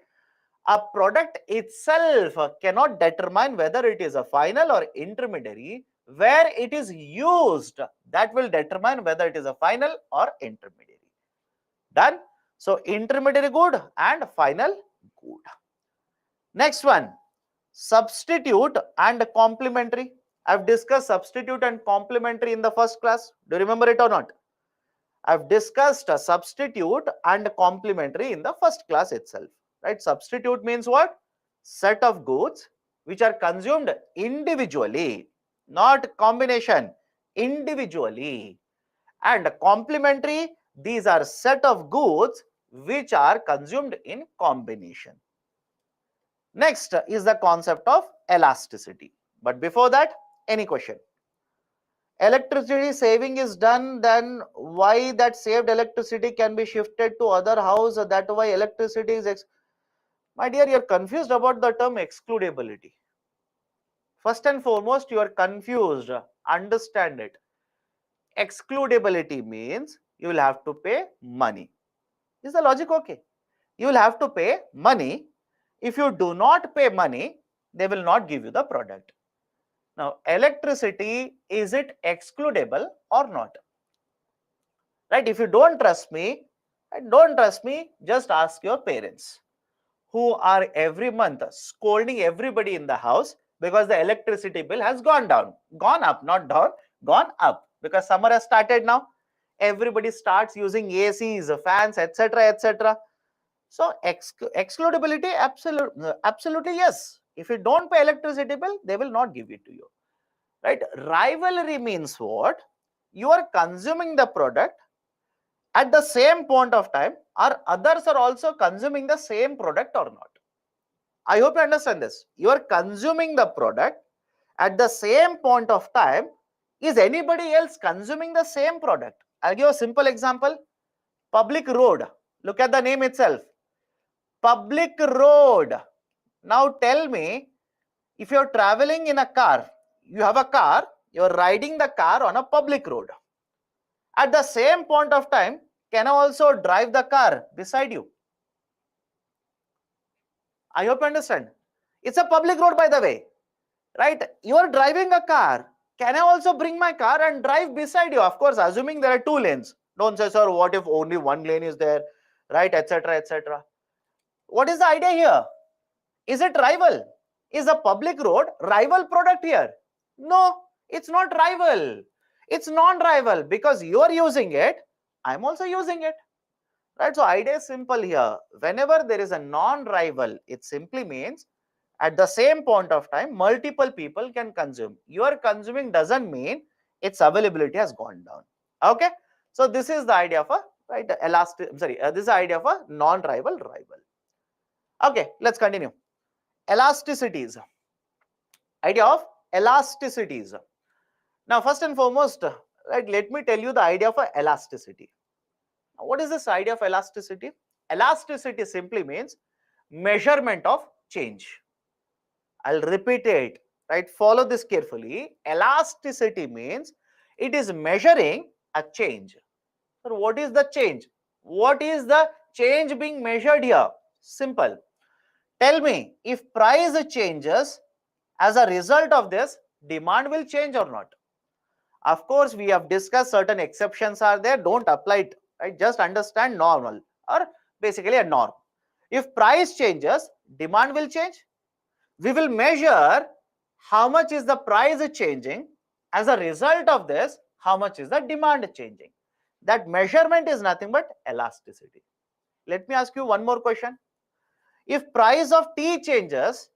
A product itself cannot determine whether it is a final or intermediary. Where it is used, that will determine whether it is a final or intermediary. Done? So intermediary good and final good. Next one, substitute and complementary. I've discussed substitute and complementary in the first class. Do you remember it or not? I've discussed a substitute and complementary in the first class itself. Right? Substitute means what? Set of goods which are consumed individually, not combination, individually. And complementary, these are set of goods which are consumed in combination. Next is the concept of elasticity. But before that, any question? Electricity saving is done, then why that saved electricity can be shifted to other house? That why electricity is my dear, you're confused about the term excludability. First and foremost, you are confused. Understand it. Excludability means you will have to pay money. Is the logic okay? You will have to pay money. If you do not pay money, they will not give you the product. Now, electricity, is it excludable or not? Right? If you don't trust me, just ask your parents, who are every month scolding everybody in the house because the electricity bill has gone up, not down, gone up, because summer has started now. Everybody starts using ACs, fans, etc., etc. So excludability, absolutely yes. If you don't pay electricity bill, they will not give it to you. Right? Rivalry means what? You are consuming the product at the same point of time, or others are also consuming the same product or not. I hope you understand this. You are consuming the product at the same point of time. Is anybody else consuming the same product? I'll give a simple example. Public road. Look at the name itself. Public road. Now tell me, if you're traveling in a car, you have a car, you're riding the car on a public road. At the same point of time, can I also drive the car beside you? I hope you understand. It's a public road, by the way. Right? You are driving a car. Can I also bring my car and drive beside you? Of course, assuming there are two lanes. Don't say, sir, what if only one lane is there? Right? Etc. etc. What is the idea here? Is it rival? Is a public road rival product here? No, it's not rival. It's non-rival, because you are using it, I'm also using it. Right? So idea is simple here. Whenever there is a non-rival, it simply means at the same point of time, multiple people can consume. You are consuming doesn't mean its availability has gone down. Okay? So this is the idea of a this is the idea of a non-rival rival. Okay, let's continue. Elasticities. Idea of elasticities. Now, first and foremost, right, let me tell you the idea of elasticity. Now, what is this idea of elasticity? Elasticity simply means measurement of change. I'll repeat it, right? Follow this carefully. Elasticity means it is measuring a change. So what is the change? What is the change being measured here? Simple. Tell me, if price changes, as a result of this, demand will change or not? Of course, we have discussed certain exceptions are there. Don't apply it, right? Just understand normal, or basically a norm. If price changes, demand will change. We will measure how much is the price changing. As a result of this, how much is the demand changing? That measurement is nothing but elasticity. Let me ask you one more question. If price of tea changes,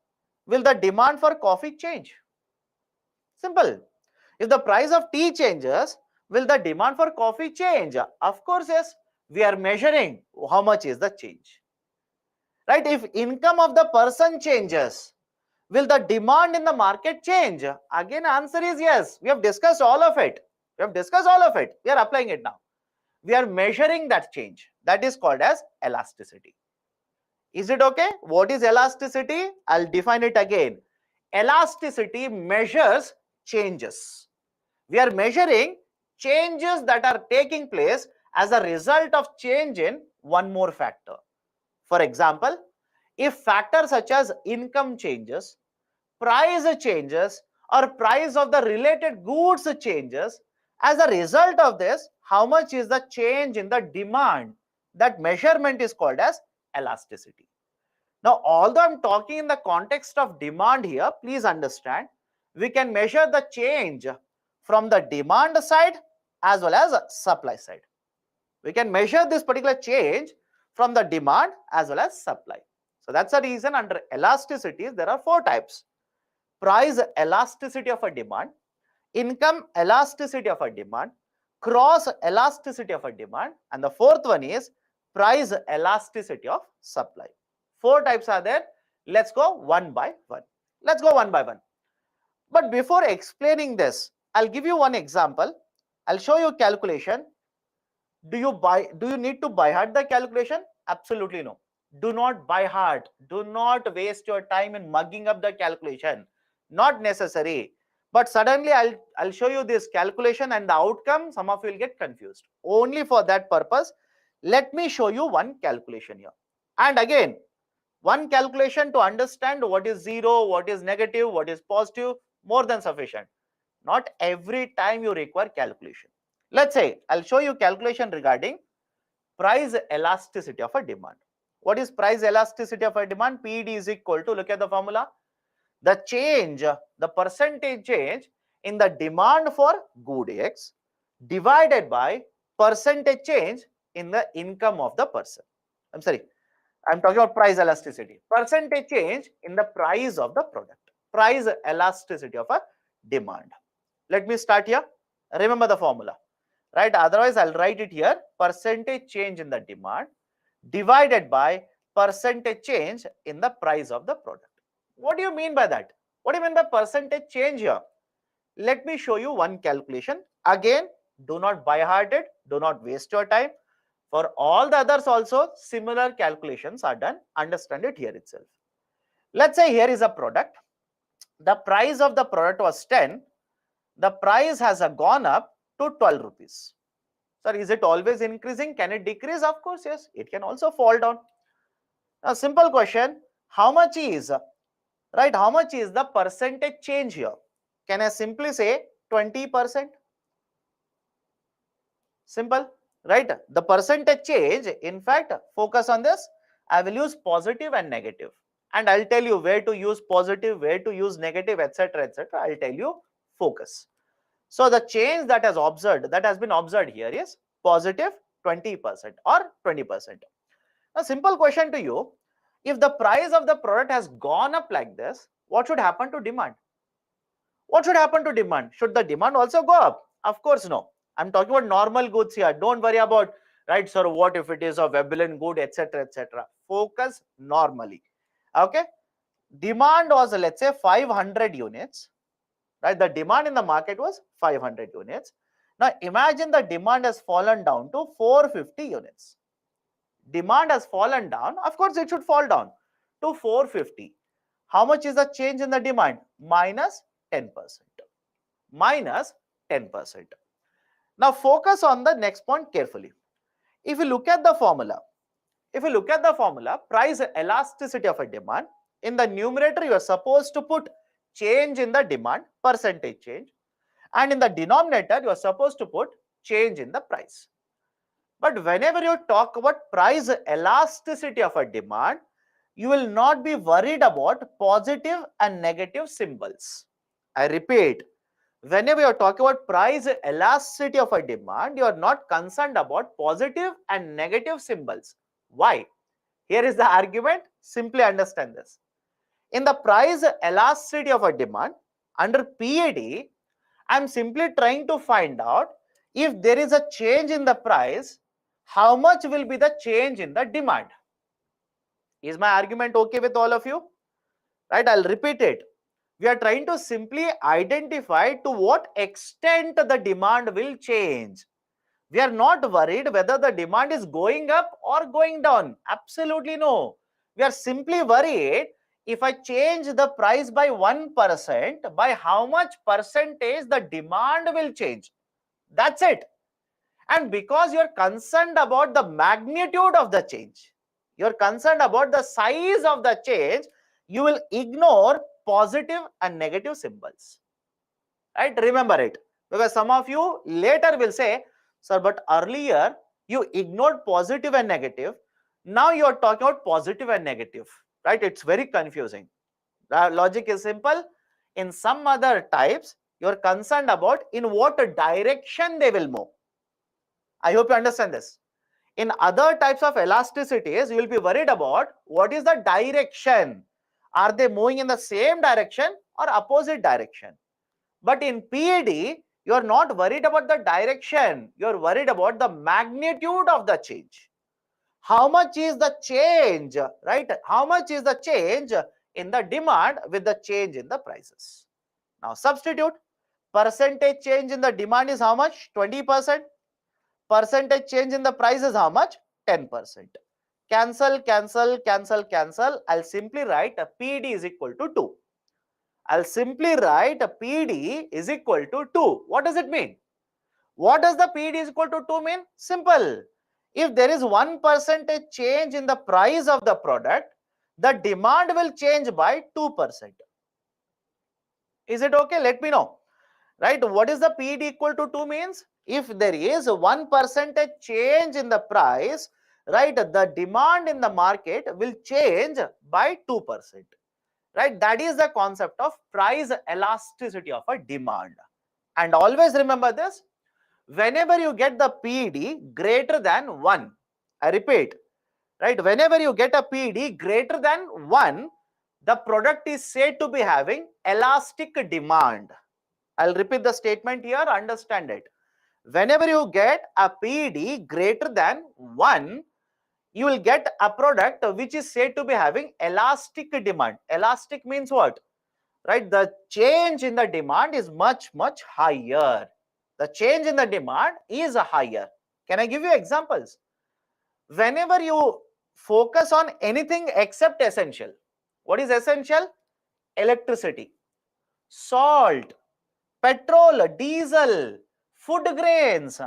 will the demand for coffee change? Simple. If the price of tea changes, will the demand for coffee change? Of course, yes. We are measuring how much is the change. Right? If income of the person changes, Will the demand in the market change? Again, answer is yes. We have discussed all of it. We have discussed all of it. We are applying it now. We are measuring that change. That is called as elasticity. Is it okay? What is elasticity? I'll define it again. Elasticity measures changes. We are measuring changes that are taking place as a result of change in one more factor. For example, if factors such as income changes, price changes, or price of the related goods changes, as a result of this, how much is the change in the demand? That measurement is called as elasticity. Now, although I'm talking in the context of demand here, please understand, we can measure the change from the demand side as well as supply side. We can measure this particular change from the demand as well as supply. So that's the reason under elasticities, there are 4 types. Price elasticity of a demand, income elasticity of a demand, cross elasticity of a demand, and the 4th one is price elasticity of supply. 4 types are there. Let's go one by one. Let's go one by one. But before explaining this, I'll give you one example. I'll show you calculation. Do you need to by heart the calculation? Absolutely no. Do not by heart. Do not waste your time in mugging up the calculation. Not necessary. But suddenly I'll show you this calculation and the outcome, some of you will get confused. Only for that purpose, let me show you one calculation here. And again, one calculation to understand what is zero, what is negative, what is positive, more than sufficient. Not every time you require calculation. Let's say I'll show you calculation regarding price elasticity of a demand. What is price elasticity of a demand? PD is equal to, look at the formula, the change, the percentage change in the demand for good X divided by percentage change in the income of the person. I'm sorry, I'm talking about price elasticity. Percentage change in the price of the product. Price elasticity of a demand. Let me start here. Remember the formula, right? Otherwise, I'll write it here. Percentage change in the demand divided by percentage change in the price of the product. What do you mean by that? What do you mean by percentage change here? Let me show you one calculation. Again, do not by heart it. Do not waste your time. For all the others also, similar calculations are done. Understand it here itself. Let's say here is a product. The price of the product was 10. The price has gone up to 12 rupees. Sir, is it always increasing? Can it decrease? Of course, yes. It can also fall down. Now, simple question. How much is, right? How much is the percentage change here? Can I simply say 20%? Simple, right? The percentage change, in fact, focus on this. I will use positive and negative. And I'll tell you where to use positive, where to use negative, etc., etc. I'll tell you focus. So the change that has been observed here is positive 20% or 20%. Now, simple question to you. If the price of the product has gone up like this, what should happen to demand? What should happen to demand? Should the demand also go up? Of course, no. I'm talking about normal goods here. Don't worry about, right, sir, what if it is a Veblen good, etc., etc. Focus normally. Okay. Demand was, let's say, 500 units. Right? The demand in the market was 500 units. Now, imagine the demand has fallen down to 450 units. Demand has fallen down. Of course, it should fall down to 450. How much is the change in the demand? Minus 10%. Minus 10%. Now, focus on the next point carefully. If you look at the formula, price elasticity of a demand, in the numerator, you are supposed to put change in the demand, percentage change, and in the denominator, you are supposed to put change in the price. But whenever you talk about price elasticity of a demand, you will not be worried about positive and negative symbols. I repeat, whenever you are talking about price elasticity of a demand, you are not concerned about positive and negative symbols. Why? Here is the argument. Simply understand this. In the price elasticity of a demand, under PAD, I am simply trying to find out if there is a change in the price, how much will be the change in the demand. Is my argument okay with all of you? right? I'll repeat it. We are trying to simply identify to what extent the demand will change. We are not worried whether the demand is going up or going down. Absolutely no. We are simply worried if I change the price by 1%, by how much percentage the demand will change. That's it. And because you're concerned about the magnitude of the change, you're concerned about the size of the change, you will ignore positive and negative symbols. Right? Remember it. Because some of you later will say, sir, but earlier you ignored positive and negative. Now you're talking about positive and negative. Right? It's very confusing. The logic is simple. In some other types, you're concerned about in what direction they will move. I hope you understand this. In other types of elasticities, you will be worried about what is the direction. Are they moving in the same direction or opposite direction? But in PED, you are not worried about the direction. You are worried about the magnitude of the change. How much is the change, right? How much is the change in the demand with the change in the prices? Now substitute. Percentage change in the demand is how much? 20%. Percentage change in the price is how much? 10%. Cancel, cancel, cancel, cancel. I'll simply write a PD is equal to 2. I'll simply write a PD is equal to 2. What does it mean? What does the PD is equal to 2 mean? Simple. If there is 1% change in the price of the product, the demand will change by 2%. Is it okay? Let me know. Right? What is the PD equal to 2 means? If there is 1% change in the price, right, the demand in the market will change by 2%. Right? That is the concept of price elasticity of a demand. And always remember this, whenever you get the PD greater than 1, I repeat, right, whenever you get a PD greater than 1, the product is said to be having elastic demand. I'll repeat the statement here, understand it. Whenever you get a PD greater than 1, you will get a product which is said to be having elastic demand. Elastic means what? Right? The change in the demand is much, much higher. The change in the demand is higher. Can I give you examples? Whenever you focus on anything except essential, what is essential? Electricity, salt, petrol, diesel, food grains.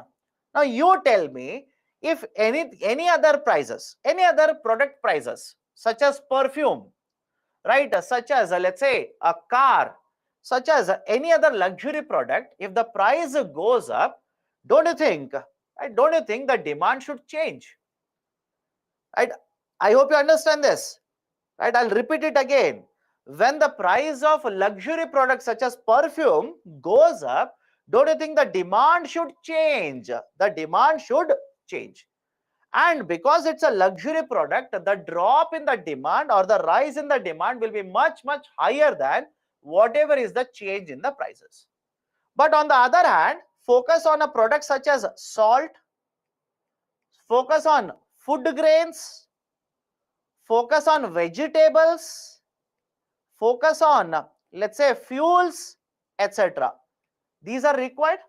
Now you tell me, if any other prices, any other product prices, such as perfume, right, such as let's say a car, such as any other luxury product, if the price goes up, don't you think, right, don't you think the demand should change? Right? I hope you understand this. Right? I'll repeat it again. When the price of luxury products such as perfume goes up, don't you think the demand should change? The demand should change. And because it's a luxury product, the drop in the demand or the rise in the demand will be much, much higher than whatever is the change in the prices. But on the other hand, focus on a product such as salt, focus on food grains, focus on vegetables, focus on, let's say, fuels, etc. These are required.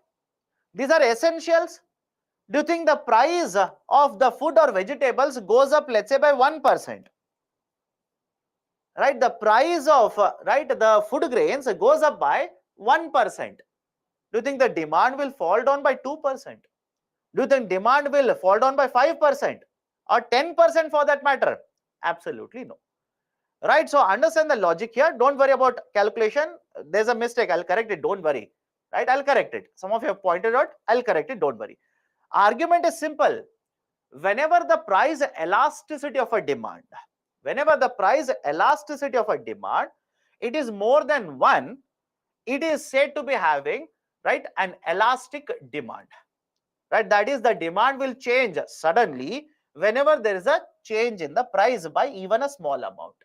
These are essentials. Do you think the price of the food or vegetables goes up, let's say, by 1%? Right? The price of right, the food grains goes up by 1%. Do you think the demand will fall down by 2%? Do you think demand will fall down by 5% or 10% for that matter? Absolutely no. Right? So understand the logic here. Don't worry about calculation. There's a mistake. I'll correct it. Don't worry. Right? I'll correct it. Some of you have pointed out. I'll correct it. Don't worry. Argument is simple. Whenever the price elasticity of a demand, whenever the price elasticity of a demand, it is more than 1, it is said to be having, right, an elastic demand. Right? That is, the demand will change suddenly whenever there is a change in the price by even a small amount.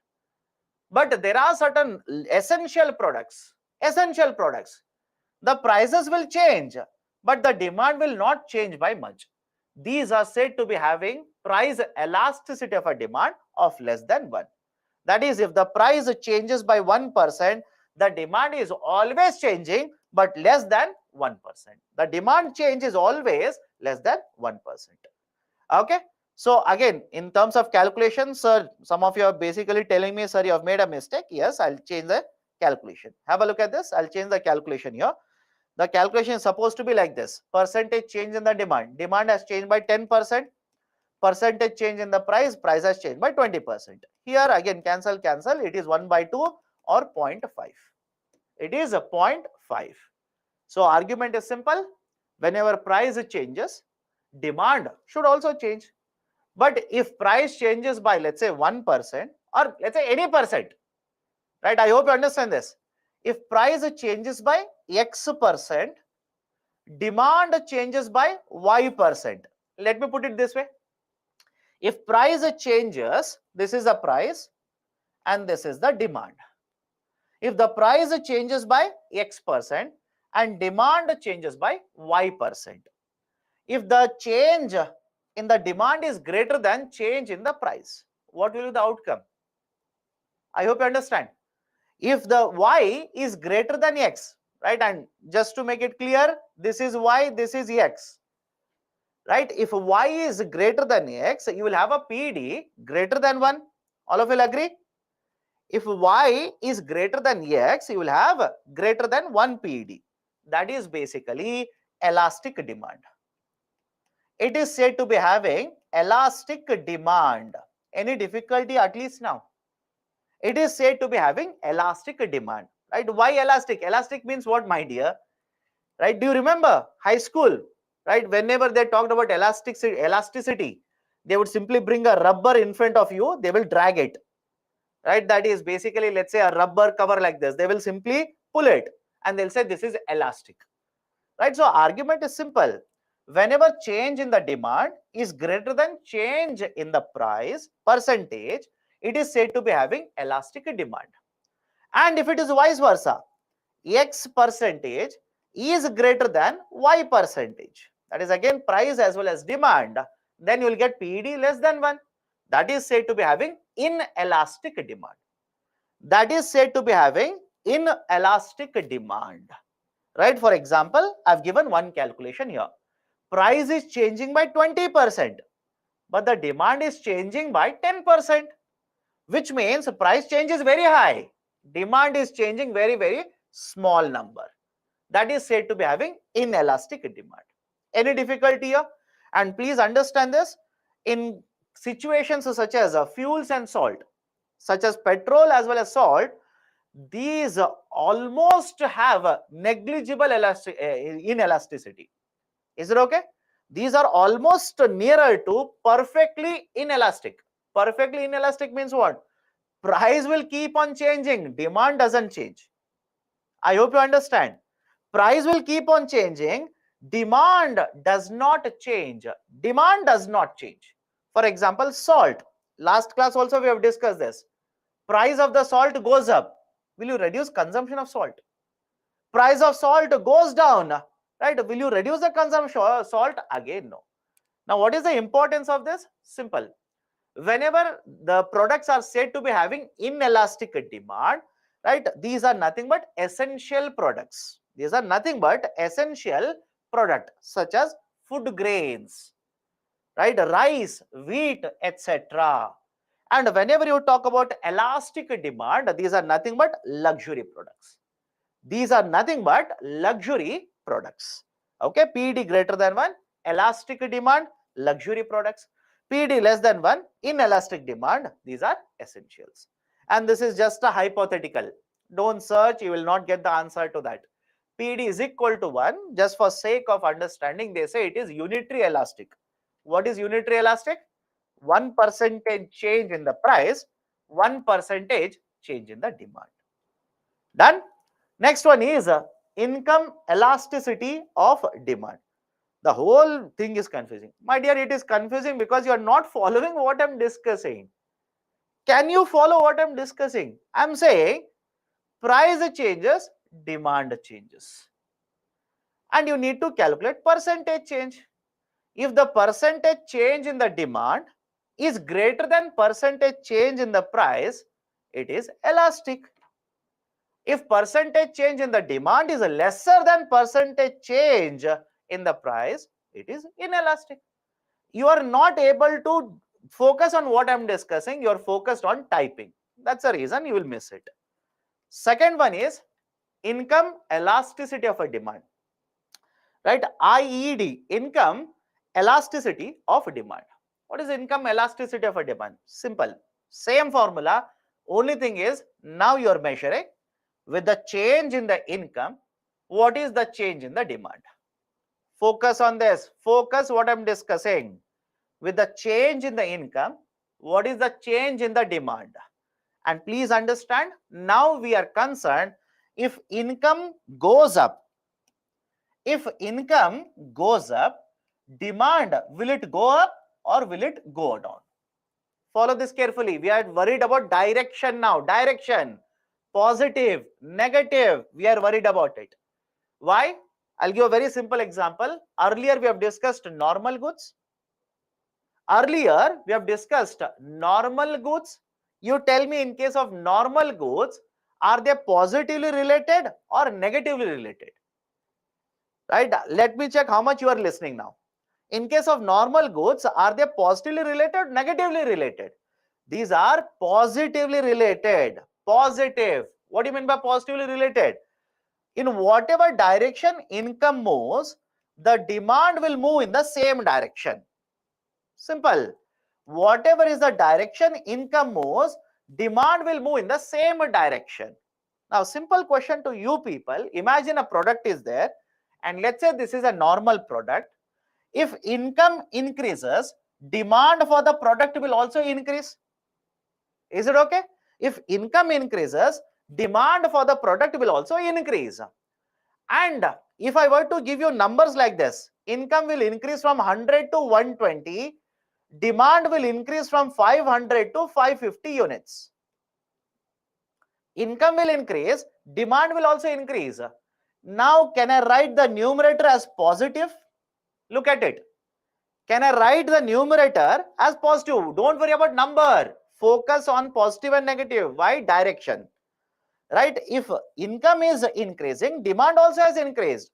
But there are certain essential products. The prices will change, but the demand will not change by much. These are said to be having price elasticity of a demand of less than 1. That is, if the price changes by 1%, the demand is always changing, but less than 1%. The demand change is always less than 1%. Okay. So again, in terms of calculation, sir, some of you are basically telling me, sir, you have made a mistake. Yes, I'll change the calculation. Have a look at this. I'll change the calculation here. The calculation is supposed to be like this. Percentage change in the demand. Demand has changed by 10%. Percentage change in the price. Price has changed by 20%. Here again, cancel, cancel. It is 1 by 2 or 0.5. It is a 0.5. So argument is simple. Whenever price changes, demand should also change. But if price changes by, let's say, 1% or let's say any percent, right? I hope you understand this. If price changes by X%, demand changes by Y%. Let me put it this way. If price changes, this is the price and this is the demand. If the price changes by X% and demand changes by Y%, if the change in the demand is greater than change in the price, what will be the outcome? I hope you understand. If the Y is greater than X, right? And just to make it clear, this is Y, this is X, right? If Y is greater than X, you will have a PD greater than 1. All of you will agree? If Y is greater than X, you will have greater than 1 PD. That is basically elastic demand. It is said to be having elastic demand. Any difficulty at least now? It is said to be having elastic demand, right? Why elastic? Elastic means what, my dear? Right? Do you remember high school? Right? Whenever they talked about elasticity, they would simply bring a rubber in front of you. They will drag it. Right? That is basically, let's say, a rubber cover like this. They will simply pull it and they'll say this is elastic. Right? So argument is simple. Whenever change in the demand is greater than change in the price percentage, it is said to be having elastic demand. And if it is vice versa, X percentage is greater than Y percentage, that is again price as well as demand, then you will get PD less than 1. That is said to be having inelastic demand. That is said to be having inelastic demand. Right? For example, I've given one calculation here. Price is changing by 20%, but the demand is changing by 10%, which means price change is very high. Demand is changing very, very small number. That is said to be having inelastic demand. Any difficulty here? And please understand this, in situations such as fuels and salt, such as petrol as well as salt, these almost have negligible inelasticity. Is it okay? These are almost nearer to perfectly inelastic. Perfectly inelastic means what? Price will keep on changing, demand doesn't change. I hope you understand. Price will keep on changing, demand does not change. Demand does not change. For example, salt. Last class also we have discussed this. Price of the salt goes up. Will you reduce consumption of salt? Price of salt goes down. Right? Will you reduce the consumption of salt? Again, no. Now, what is the importance of this? Simple. Whenever the products are said to be having inelastic demand, right? These are nothing but essential products. These are nothing but essential product such as food grains, right? Rice, wheat, etc. And whenever you talk about elastic demand, these are nothing but luxury products. These are nothing but luxury products. Okay, PD greater than 1, elastic demand, luxury products. PD less than 1, inelastic demand, these are essentials. And this is just a hypothetical. Don't search, you will not get the answer to that. PD is equal to 1, just for sake of understanding, they say it is unitary elastic. What is unitary elastic? 1% change in the price, 1% change in the demand. Done? Next one is income elasticity of demand. The whole thing is confusing. My dear, it is confusing because you are not following what I'm discussing. Can you follow what I'm discussing? I'm saying price changes, demand changes. And you need to calculate percentage change. If the percentage change in the demand is greater than percentage change in the price, it is elastic. If percentage change in the demand is lesser than percentage change in the price, it is inelastic. You are not able to focus on what I'm discussing, you are focused on typing. That's the reason you will miss it. Second one is income elasticity of a demand. Right? IED, income elasticity of demand. What is income elasticity of a demand? Simple. Same formula. Only thing is now you are measuring with the change in the income. What is the change in the demand? Focus on this. Focus what I'm discussing. With the change in the income, what is the change in the demand? And please understand, now we are concerned if income goes up. If income goes up, demand, will it go up or will it go down? Follow this carefully. We are worried about direction now. Direction. Positive, negative. We are worried about it. Why? I'll give a very simple example. Earlier we have discussed normal goods. Earlier we have discussed normal goods. You tell me, in case of normal goods, are they positively related or negatively related? Right? Let me check how much you are listening now. In case of normal goods, are they positively related, negatively related? These are positively related. Positive. What do you mean by positively related? In whatever direction income moves, the demand will move in the same direction. Simple. Whatever is the direction income moves, demand will move in the same direction. Now, simple question to you people. Imagine a product is there, and let's say this is a normal product. If income increases, demand for the product will also increase. Is it okay? If income increases, demand for the product will also increase. And if I were to give you numbers like this, income will increase from 100 to 120, demand will increase from 500 to 550 units. Income will increase, demand will also increase. Now, can I write the numerator as positive? Look at it. Can I write the numerator as positive? Don't worry about number. Focus on positive and negative. Why? Direction. Right? If income is increasing, demand also has increased.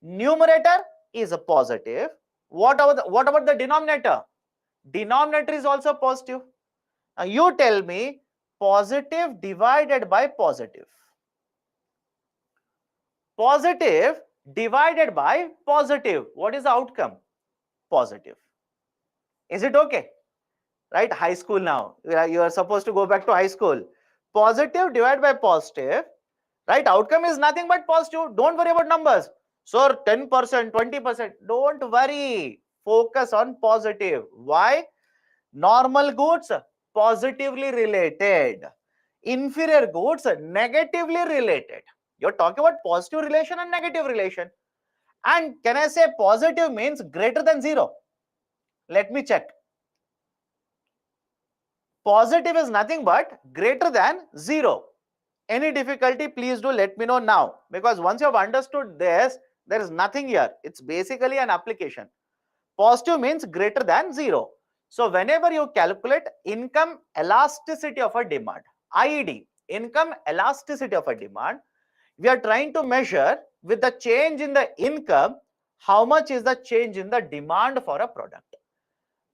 Numerator is a positive. What about the denominator? Denominator is also positive. Now you tell me, positive divided by positive. Positive divided by positive. What is the outcome? Positive. Is it okay? Right? High school now. You are supposed to go back to high school. Positive divided by positive. Right? Outcome is nothing but positive. Don't worry about numbers. So 10%, 20%. Don't worry. Focus on positive. Why? Normal goods positively related. Inferior goods negatively related. You're talking about positive relation and negative relation. And can I say positive means greater than 0? Let me check. Positive is nothing but greater than 0. Any difficulty, please do let me know now. Because once you have understood this, there is nothing here. It's basically an application. Positive means greater than 0. So whenever you calculate income elasticity of a demand, IED, income elasticity of a demand, we are trying to measure with the change in the income, how much is the change in the demand for a product.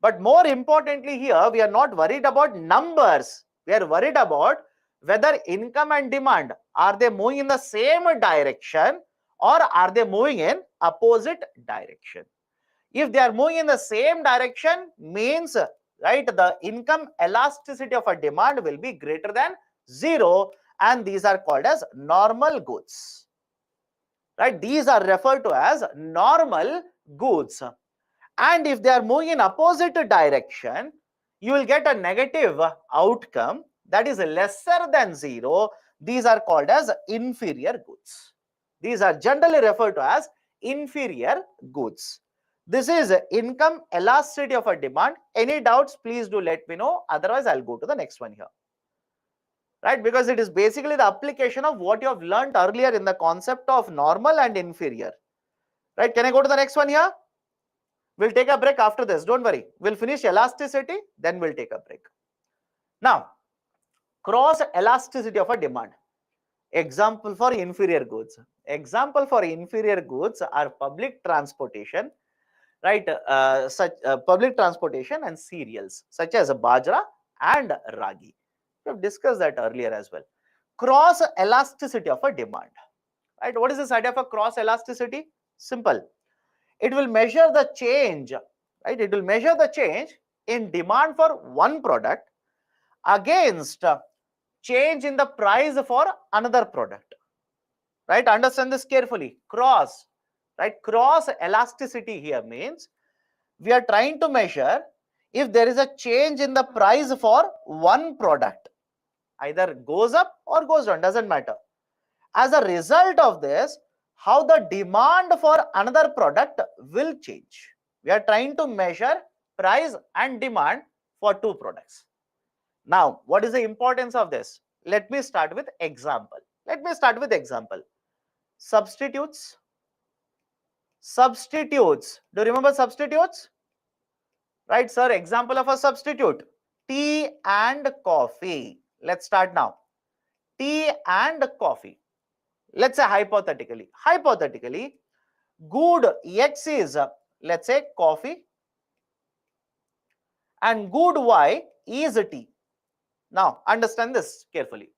But more importantly here, we are not worried about numbers. We are worried about whether income and demand, are they moving in the same direction or are they moving in opposite direction? If they are moving in the same direction, means, right, the income elasticity of a demand will be greater than 0, and these are called as normal goods. Right? These are referred to as normal goods. And if they are moving in opposite direction, you will get a negative outcome that is lesser than 0. These are called as inferior goods. These are generally referred to as inferior goods. This is income elasticity of a demand. Any doubts, please do let me know. Otherwise, I'll go to the next one here. Right? Because it is basically the application of what you have learned earlier in the concept of normal and inferior. Right? Can I go to the next one here? We'll take a break after this. Don't worry. We'll finish elasticity, then we'll take a break. Now, Cross elasticity of a demand. Example for inferior goods. Example for inferior goods are public transportation, right? Public transportation and cereals such as bajra and ragi. We have discussed that earlier as well. Cross elasticity of a demand, right? What is this idea of a cross elasticity? Simple. It will measure the change, right? It will measure the change in demand for one product against change in the price for another product, right? Understand this carefully. Cross, right? Cross elasticity here means we are trying to measure if there is a change in the price for one product, either goes up or goes down, doesn't matter. As a result of this, how the demand for another product will change. We are trying to measure price and demand for two products. Now, what is the importance of this? Let me start with example. Substitutes. Substitutes. Do you remember substitutes? Right, sir? Example of a substitute. Tea and coffee. Let's start now. Tea and coffee. Let's say hypothetically. Good X is, let's say, coffee, and good Y is tea. Now, understand this carefully.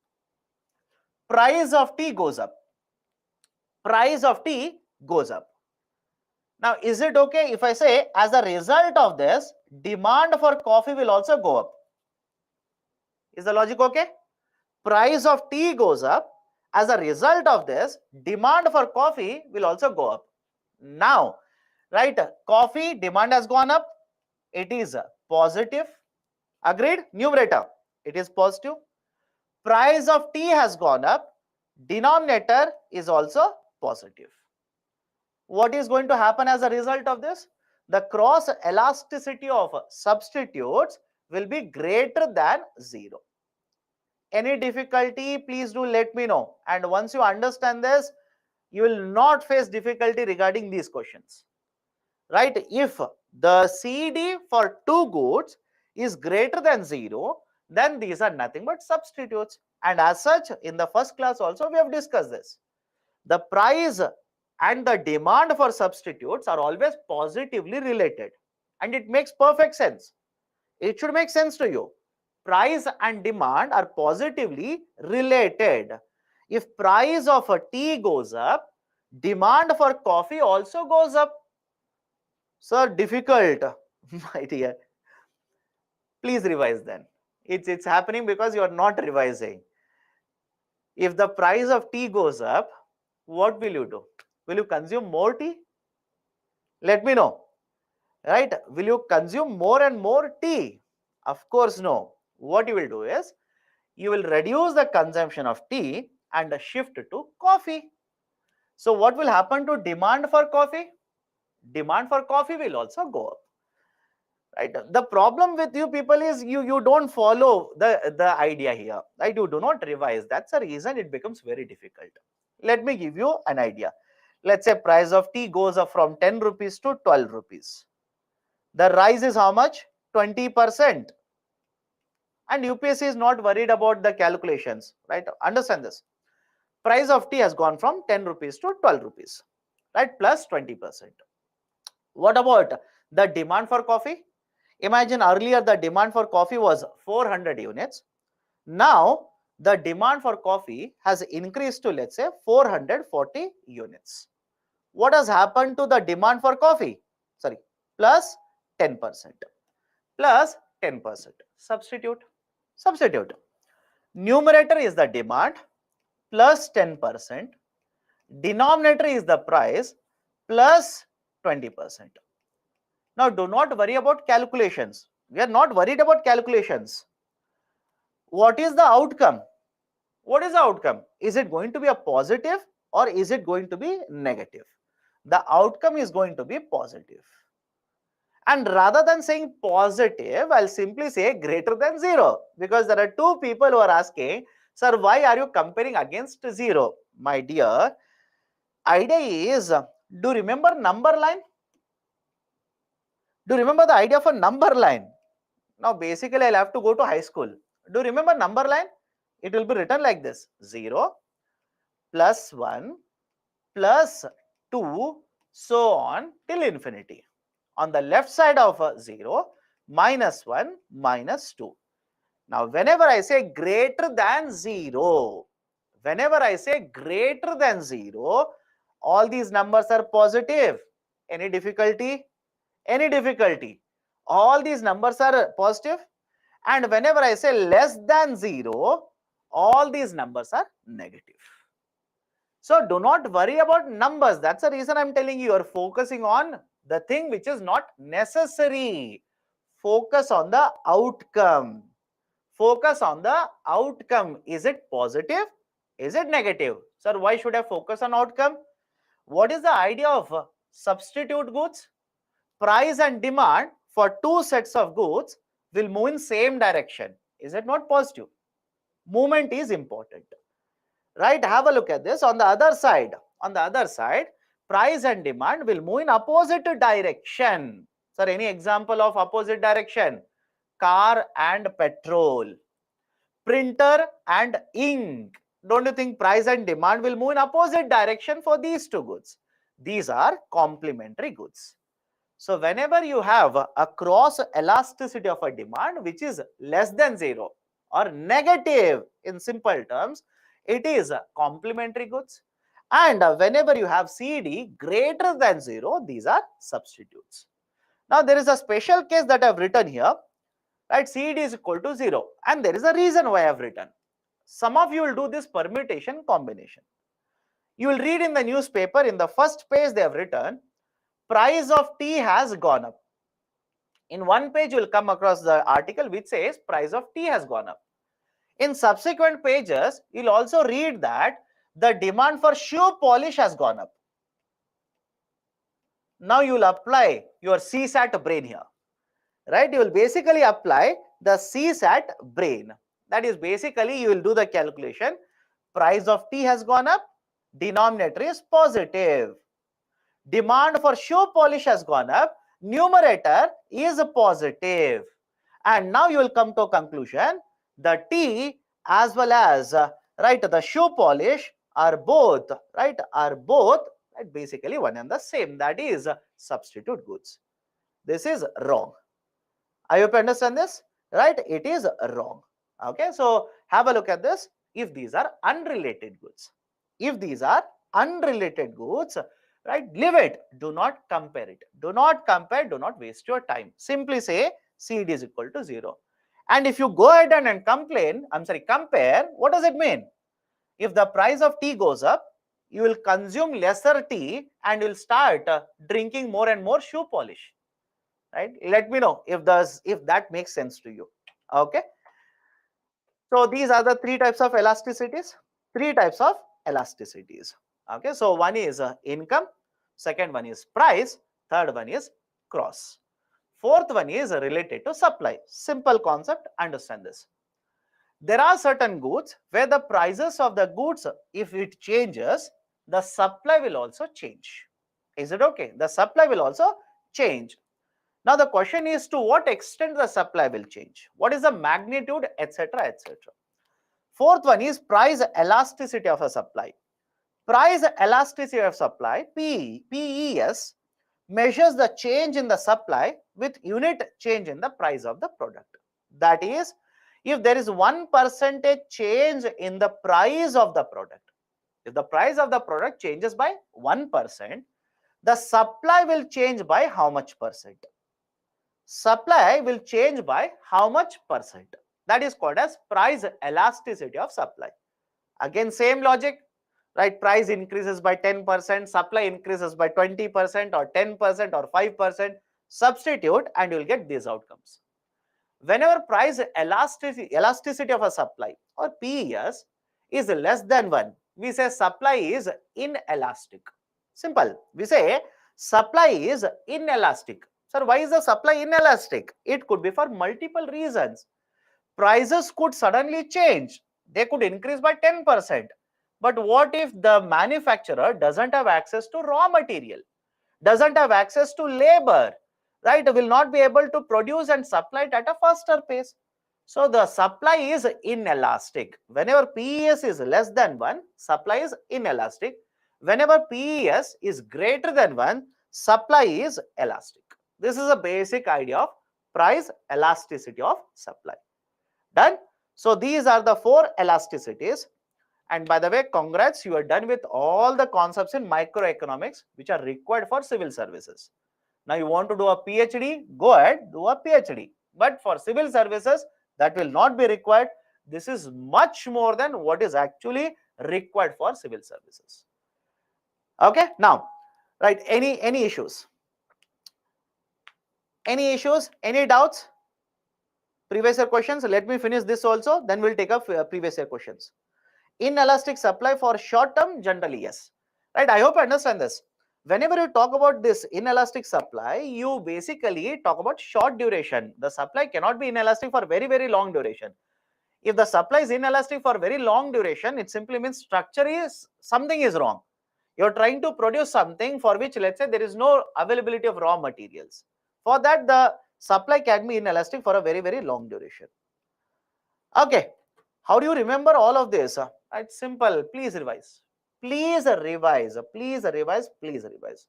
Price of tea goes up. Price of tea goes up. Now, is it okay if I say, as a result of this, demand for coffee will also go up? Is the logic okay? Price of tea goes up. As a result of this, demand for coffee will also go up. Now, right, coffee demand has gone up. It is positive. Agreed? Numerator, it is positive. Price of tea has gone up. Denominator is also positive. What is going to happen as a result of this? The cross elasticity of substitutes will be greater than 0. Any difficulty, please do let me know. And once you understand this, you will not face difficulty regarding these questions. Right? If the CD for two goods is greater than 0, then these are nothing but substitutes. And as such, in the first class also, we have discussed this. The price and the demand for substitutes are always positively related. And it makes perfect sense. It should make sense to you. Price and demand are positively related. If price of a tea goes up, demand for coffee also goes up. Sir, difficult, my dear. Please revise then. It's happening because you are not revising. If the price of tea goes up, what will you do? Will you consume more tea? Let me know. Right? Will you consume more and more tea? Of course, no. What you will do is, you will reduce the consumption of tea and shift to coffee. So what will happen to demand for coffee? Demand for coffee will also go up. Right? The problem with you people is you don't follow the idea here. Right? You do not revise. That's the reason it becomes very difficult. Let me give you an idea. Let's say price of tea goes up from 10 rupees to 12 rupees. The rise is how much? 20%. And UPSC is not worried about the calculations, right? Understand this. Price of tea has gone from 10 rupees to 12 rupees, right? Plus 20%. What about the demand for coffee? Imagine earlier the demand for coffee was 400 units. Now the demand for coffee has increased to, let's say, 440 units. What has happened to the demand for coffee? Sorry, plus 10%. Plus 10%. Substitute. Numerator is the demand plus 10%. Denominator is the price plus 20%. Now, do not worry about calculations. We are not worried about calculations. What is the outcome? What is the outcome? Is it going to be a positive or is it going to be negative? The outcome is going to be positive. And rather than saying positive, I'll simply say greater than 0, because there are two people who are asking, sir, why are you comparing against 0? My dear, idea is, do you remember number line? Do you remember the idea of a number line? Now, basically, I'll have to go to high school. Do you remember number line? it will be written like this: 0 plus 1 plus 2, so on till infinity. On the left side of 0, minus 1 minus 2. Now, whenever I say greater than 0, whenever I say greater than 0, all these numbers are positive. Any difficulty? Any difficulty? All these numbers are positive. And whenever I say less than 0, all these numbers are negative. So do not worry about numbers. That's the reason I'm telling you, you're focusing on the thing which is not necessary. Focus on the outcome. Focus on the outcome. Is it positive? Is it negative? Sir, why should I focus on outcome? What is the idea of substitute goods? Price and demand for two sets of goods will move in same direction. Is it not positive? Movement is important. Right? Have a look at this. On the other side, price and demand will move in opposite direction. Sir, any example of opposite direction? Car and petrol, printer and ink. Don't you think price and demand will move in opposite direction for these two goods? These are complementary goods. So whenever you have a cross elasticity of a demand which is less than 0 or negative, in simple terms, it is complementary goods. And whenever you have CD greater than 0, these are substitutes. Now there is a special case that I have written here, right? CD is equal to 0, and there is a reason why I have written. Some of you will do this permutation combination. You will read in the newspaper, in the first page they have written, price of tea has gone up. In one page you will come across the article which says price of tea has gone up. In subsequent pages you will also read that the demand for shoe polish has gone up. Now you will apply your CSAT brain here, right? You will basically apply the CSAT brain. That is basically you will do the calculation. Price of tea has gone up, denominator is positive. Demand for shoe polish has gone up, numerator is positive. And now you will come to a conclusion. The tea as well as right, the shoe polish are both basically one and the same. That is substitute goods. This is wrong. I hope you understand this, right? It is wrong. Okay, so have a look at this. If these are unrelated goods, right, leave it. Do not compare it. Do not compare. Do not waste your time. Simply say CD is equal to 0. And if you go ahead and compare, what does it mean? If the price of tea goes up, you will consume lesser tea and you will start drinking more and more shoe polish. Right? Let me know if that makes sense to you. Okay. So these are the three types of elasticities. Okay. So one is income, second one is price, third one is cross. Fourth one is related to supply. Simple concept, understand this. There are certain goods where the prices of the goods, if it changes, the supply will also change. Is it okay? The supply will also change. Now the question is to what extent the supply will change? What is the magnitude, etc., etc. Fourth one is price elasticity of a supply. Price elasticity of supply, PES, measures the change in the supply with unit change in the price of the product. That is, if there is 1% change in the price of the product, if the price of the product changes by 1%, the supply will change by how much percent? Supply will change by how much percent? That is called as price elasticity of supply. Again, same logic, right? Price increases by 10%, supply increases by 20% or 10% or 5%. Substitute and you will get these outcomes. Whenever price elasticity of a supply or PES is less than 1, we say supply is inelastic. Simple. We say supply is inelastic. Sir, why is the supply inelastic? It could be for multiple reasons. Prices could suddenly change. They could increase by 10%. But what if the manufacturer doesn't have access to raw material, doesn't have access to labor, right? Will not be able to produce and supply it at a faster pace. So the supply is inelastic. Whenever PES is less than 1, supply is inelastic. Whenever PES is greater than 1, supply is elastic. This is a basic idea of price elasticity of supply. Done? So these are the 4 elasticities. And by the way, congrats, you are done with all the concepts in microeconomics which are required for civil services. Now you want to do a PhD, go ahead, do a PhD. But for civil services, that will not be required. This is much more than what is actually required for civil services. Okay, now, right, any issues? Any issues? Any doubts? Previous year questions, let me finish this also, then we'll take up previous year questions. Inelastic supply for short term, generally yes. Right, I hope you understand this. Whenever you talk about this inelastic supply, you basically talk about short duration. The supply cannot be inelastic for very long duration. If the supply is inelastic for very long duration, it simply means structure is something is wrong. You're trying to produce something for which, let's say, there is no availability of raw materials. For that, the supply can be inelastic for a very long duration. Okay, how do you remember all of this? It's simple. Please revise. Please revise. Please revise. Please revise.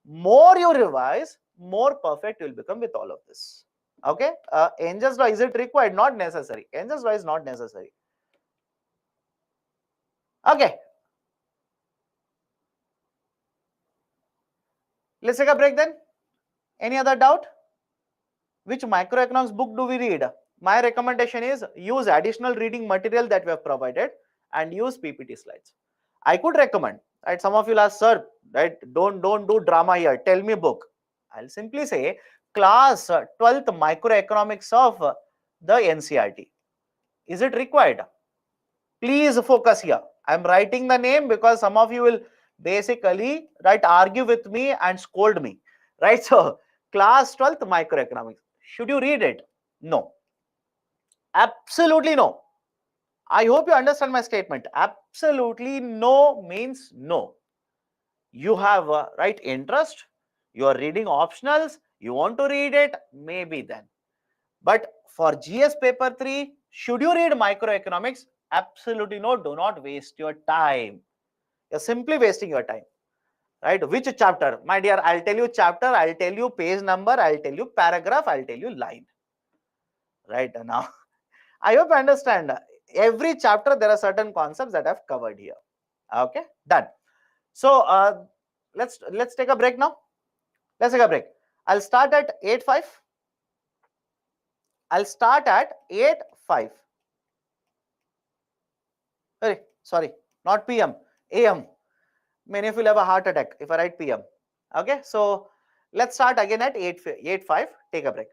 More you revise, more perfect you will become with all of this. Okay. Angels law, is it required? Not necessary. Angels law is not necessary. Okay. Let's take a break then. Any other doubt? Which microeconomics book do we read? My recommendation is use additional reading material that we have provided and use PPT slides. I could recommend, right? Some of you ask, sir, right? Don't do drama here. Tell me book. I'll simply say class 12th microeconomics of the NCERT. Is it required? Please focus here. I'm writing the name because some of you will basically argue with me and scold me, right? So class 12th microeconomics. Should you read it? No. Absolutely no. I hope you understand my statement. Absolutely no means no. You have right interest, you are reading optionals, you want to read it, maybe then. But for GS paper 3, should you read microeconomics? Absolutely no. Do not waste your time. You're simply wasting your time. Right? Which chapter? My dear, I'll tell you chapter, I'll tell you page number, I'll tell you paragraph, I'll tell you line. Right now, I hope you understand. Every chapter, there are certain concepts that I've covered here. Okay, done. So let's take a break now. Let's take a break. I'll start at 8:05. I'll start at 8:05. Sorry, not PM, AM. Many of you will have a heart attack if I write PM. Okay, so let's start again at 8:05. Take a break.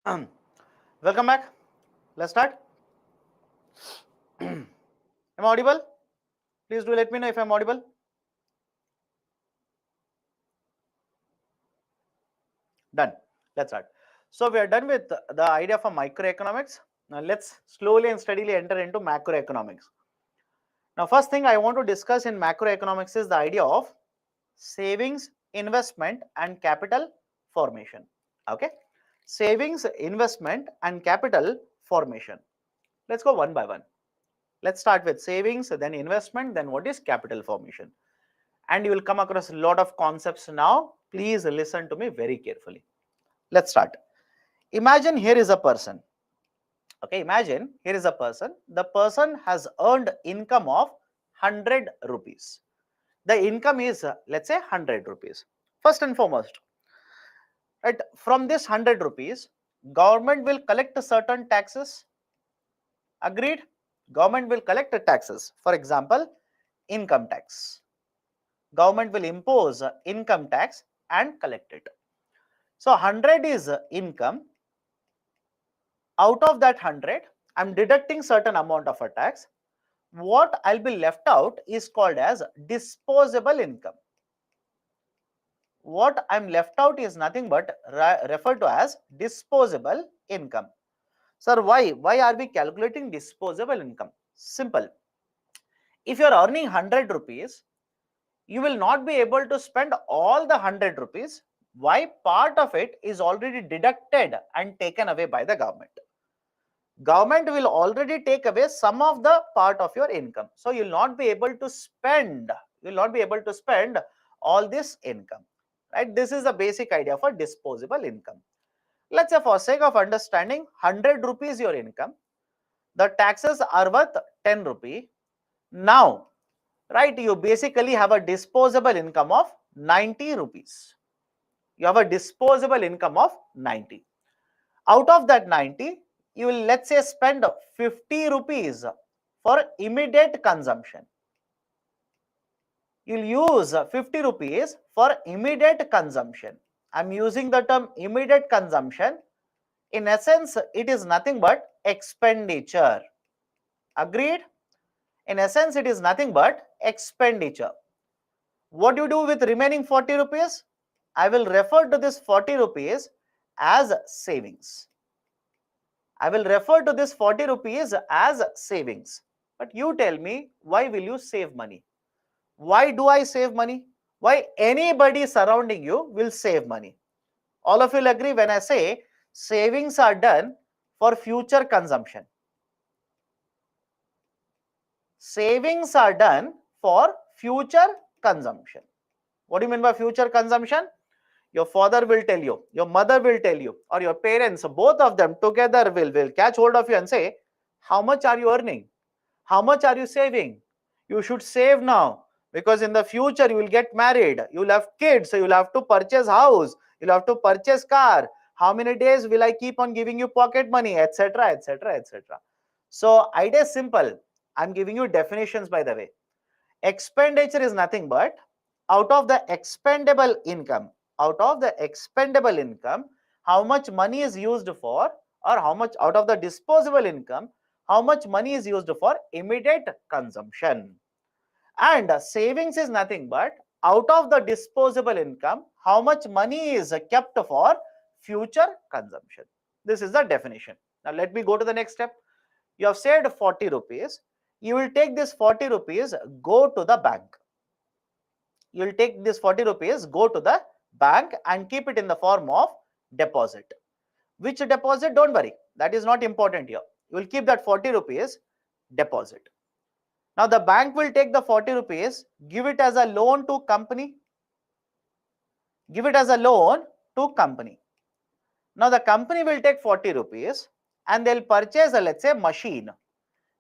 Welcome back. Let's start. Am I audible? Please do let me know if I'm audible. Done. Let's start. So we are done with the idea for microeconomics. Now let's slowly and steadily enter into macroeconomics. Now, first thing I want to discuss in macroeconomics is the idea of savings, investment, and capital formation. Okay, savings, investment, and capital formation. Let's go one by one. Let's start with savings, then investment, then what is capital formation. And you will come across a lot of concepts now. Please listen to me very carefully. Let's start. Imagine here is a person. Okay, imagine here is a person. The person has earned income of 100 rupees. The income is, let's say, 100 rupees. First and foremost, right, from this 100 rupees, government will collect certain taxes. Agreed? Government will collect the taxes. For example, income tax. Government will impose income tax and collect it. So 100 is income. Out of that 100, I'm deducting certain amount of a tax. What I'll be left out is called as disposable income. What I'm left out is nothing but referred to as disposable income. Sir, why are we calculating disposable income? Simple. If you're earning 100 rupees, you will not be able to spend all the 100 rupees. Why? Part of it is already deducted and taken away by the government. Government will already take away some of the part of your income. So you'll not be able to spend, all this income. Right? This is the basic idea for disposable income. Let's say for sake of understanding, 100 rupees your income. The taxes are worth 10 rupee. Now, right, you basically have a disposable income of 90 rupees. You have a disposable income of 90. Out of that 90, you will, let's say, spend 50 rupees for immediate consumption. You'll use 50 rupees for immediate consumption. I'm using the term immediate consumption. In essence, it is nothing but expenditure. Agreed? In essence, it is nothing but expenditure. What do you do with remaining 40 rupees? I will refer to this 40 rupees as savings. I will refer to this 40 rupees as savings. But you tell me, why will you save money? Why do I save money? Why anybody surrounding you will save money? All of you will agree when I say savings are done for future consumption. Savings are done for future consumption. What do you mean by future consumption? Your father will tell you, your mother will tell you, or your parents, both of them together will catch hold of you and say, how much are you earning? How much are you saving? You should save now, because in the future you will get married, you will have kids, so you will have to purchase house, you will have to purchase car. How many days will I keep on giving you pocket money, etc., etc., etc. So idea is simple. I'm giving you definitions, by the way. Expenditure is nothing but out of the expendable income, how much money is used for, or how much out of the disposable income, how much money is used for immediate consumption. And savings is nothing but out of the disposable income, how much money is kept for future consumption. This is the definition. Now let me go to the next step. You have saved 40 rupees. You will take this 40 rupees, go to the bank. You will take this 40 rupees, go to the bank and keep it in the form of deposit. Which deposit? Don't worry. That is not important here. You will keep that 40 rupees deposit. Now the bank will take the 40 rupees, give it as a loan to company. Give it as a loan to company. Now the company will take 40 rupees and they'll purchase, let's say, machine.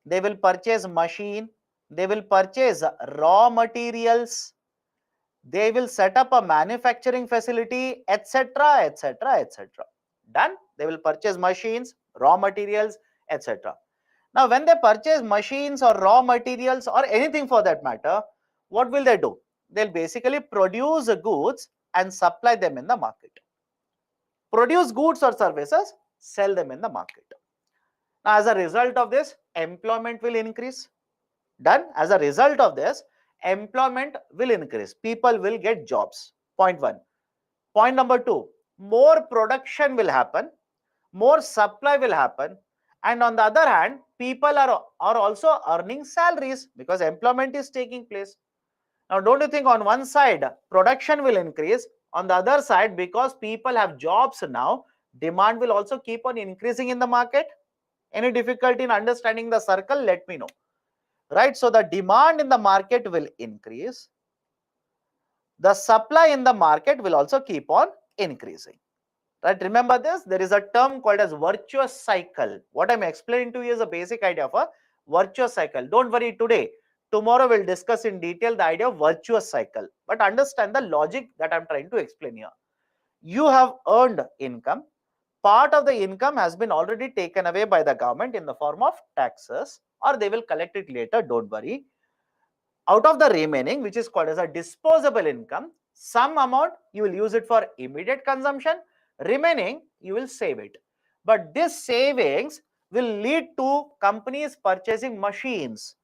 They will purchase machine. They will purchase raw materials. They will set up a manufacturing facility, etc., etc., etc. Done? They will purchase machines, raw materials, etc. Now, when they purchase machines or raw materials or anything for that matter, what will they do? They'll basically produce goods and supply them in the market. Produce goods or services, sell them in the market. Now, as a result of this, employment will increase. Done. As a result of this, employment will increase. People will get jobs. Point one. Point number two, more production will happen, more supply will happen, and on the other hand, people are also earning salaries because employment is taking place. Now, don't you think on one side production will increase, on the other side, because people have jobs now, demand will also keep on increasing in the market? Any difficulty in understanding the circle? Let me know. Right? So the demand in the market will increase. The supply in the market will also keep on increasing. Right? Remember this, there is a term called as virtuous cycle. What I'm explaining to you is a basic idea of a virtuous cycle. Don't worry today. Tomorrow we'll discuss in detail the idea of virtuous cycle. But understand the logic that I'm trying to explain here. You have earned income. Part of the income has been already taken away by the government in the form of taxes, or they will collect it later. Don't worry. Out of the remaining, which is called as a disposable income, some amount you will use it for immediate consumption, remaining you will save it. But this savings will lead to companies purchasing machines,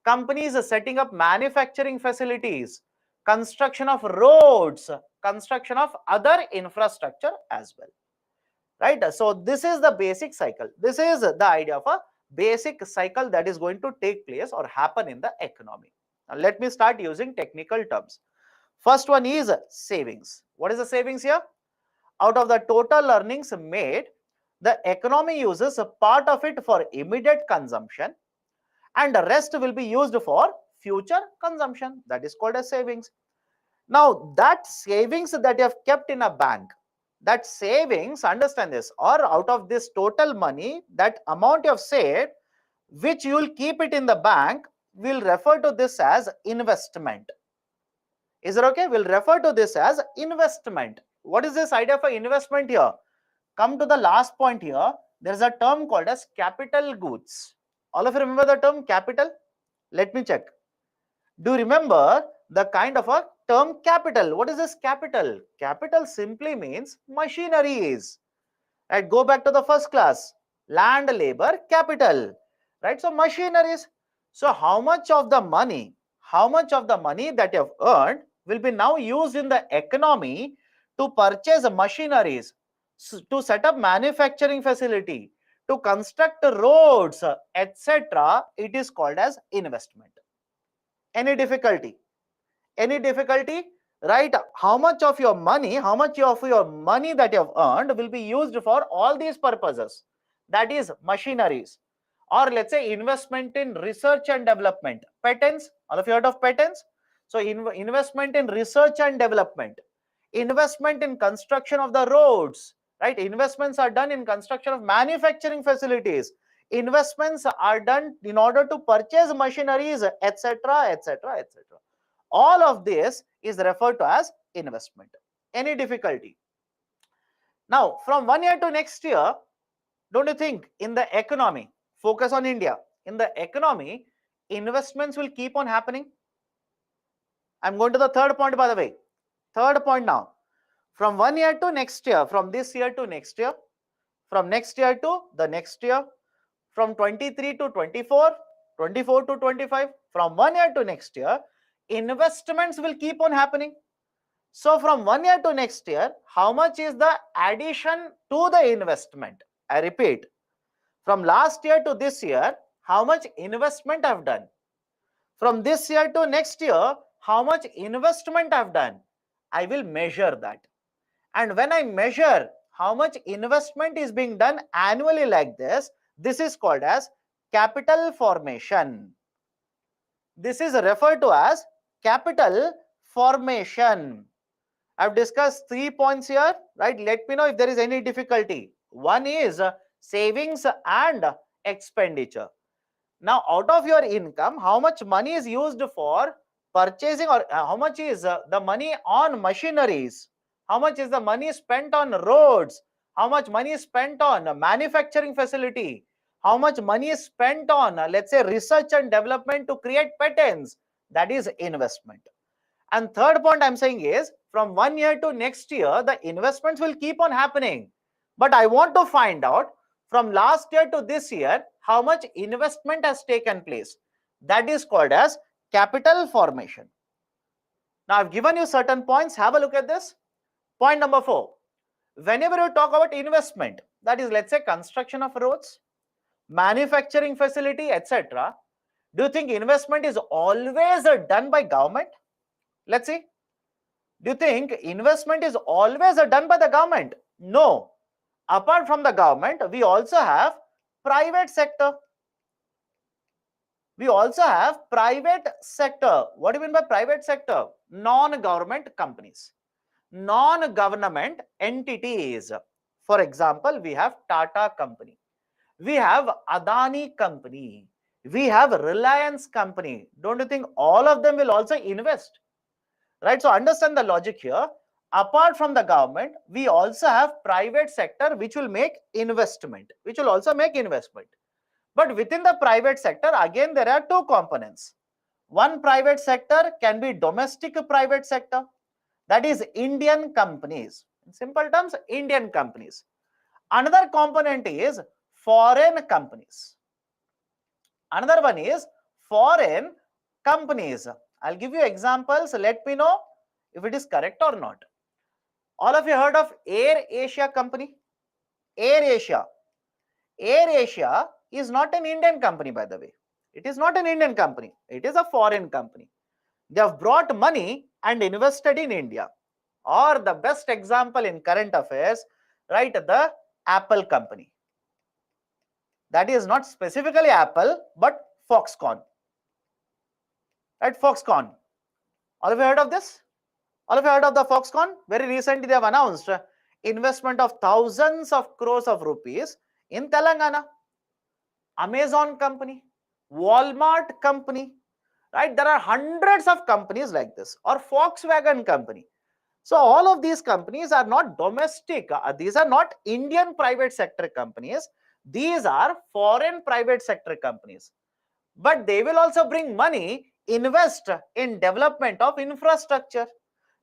companies setting up manufacturing facilities, construction of roads, construction of other infrastructure as well. Right? So this is the basic cycle. This is the idea of a basic cycle that is going to take place or happen in the economy. Now let me start using technical terms. First one is savings. What is the savings here? Out of the total earnings made, the economy uses a part of it for immediate consumption and the rest will be used for future consumption. That is called as savings. Now that savings that you have kept in a bank, that savings, understand this, or out of this total money, that amount you have saved, which you will keep it in the bank, we'll refer to this as investment. Is it okay? We'll refer to this as investment. What is this idea for investment here? Come to the last point here. There is a term called as capital goods. All of you remember the term capital? Let me check. Do you remember the kind of a term capital? What is this capital? Capital simply means machineries. Right? Go back to the first class. Land, labor, capital. Right? So machineries. So how much of the money that you have earned will be now used in the economy to purchase machineries, to set up manufacturing facility, to construct roads, etc. It is called as investment. Any difficulty? Any difficulty? Right? How much of your money that you have earned will be used for all these purposes? That is machineries. Or let's say investment in research and development. Patents. All of you heard of patents? So investment in research and development. Investment in construction of the roads. Right? Investments are done in construction of manufacturing facilities. Investments are done in order to purchase machineries, etc., etc., etc. All of this is referred to as investment. Any difficulty? Now, from 1 year to next year, don't you think in the economy, focus on India, in the economy, investments will keep on happening? I'm going to the third point, by the way. Third point now. From 1 year to next year, from this year to next year, from next year to the next year, from 23 to 24, 24 to 25, from 1 year to next year, investments will keep on happening. So from 1 year to next year, how much is the addition to the investment? I repeat, from last year to this year, how much investment I've done? From this year to next year, how much investment I've done? I will measure that. And when I measure how much investment is being done annually like this is called as capital formation. This is referred to as capital formation. I've discussed 3 points here, right? Let me know if there is any difficulty. One is savings and expenditure. Now, out of your income, how much money is used for purchasing, or how much is the money on machineries? How much is the money spent on roads? How much money is spent on manufacturing facility? How much money is spent on, let's say, research and development to create patents? That is investment. And third point I'm saying is, from 1 year to next year, the investments will keep on happening. But I want to find out from last year to this year how much investment has taken place. That is called as capital formation. Now I've given you certain points. Have a look at this. Point number 4. Whenever you talk about investment, that is, let's say, construction of roads, manufacturing facility, etc., do you think investment is always done by government? Let's see. Do you think investment is always done by the government? No. Apart from the government, we also have private sector. We also have private sector. What do you mean by private sector? Non-government companies, non-government entities. For example, we have Tata company, we have Adani company, we have Reliance company. Don't you think all of them will also invest? Right? So understand the logic here. Apart from the government, we also have private sector which will make investment, which will also make investment. But within the private sector, again, there are two components. One private sector can be domestic private sector, that is Indian companies. In simple terms, Indian companies. Another component is foreign companies. Another one is foreign companies. I'll give you examples. Let me know if it is correct or not. All of you heard of Air Asia company? Air Asia. Air Asia is not an Indian company, by the way. It is not an Indian company. It is a foreign company. They have brought money and invested in India. Or the best example in current affairs, right, the Apple company. That is not specifically Apple, but Foxconn. Right, Foxconn. All of you heard of this? All of you heard of the Foxconn? Very recently they have announced investment of thousands of crores of rupees in Telangana. Amazon company, Walmart company, right? There are hundreds of companies like this, or Volkswagen company. So all of these companies are not domestic. These are not Indian private sector companies. These are foreign private sector companies. But they will also bring money, invest in development of infrastructure.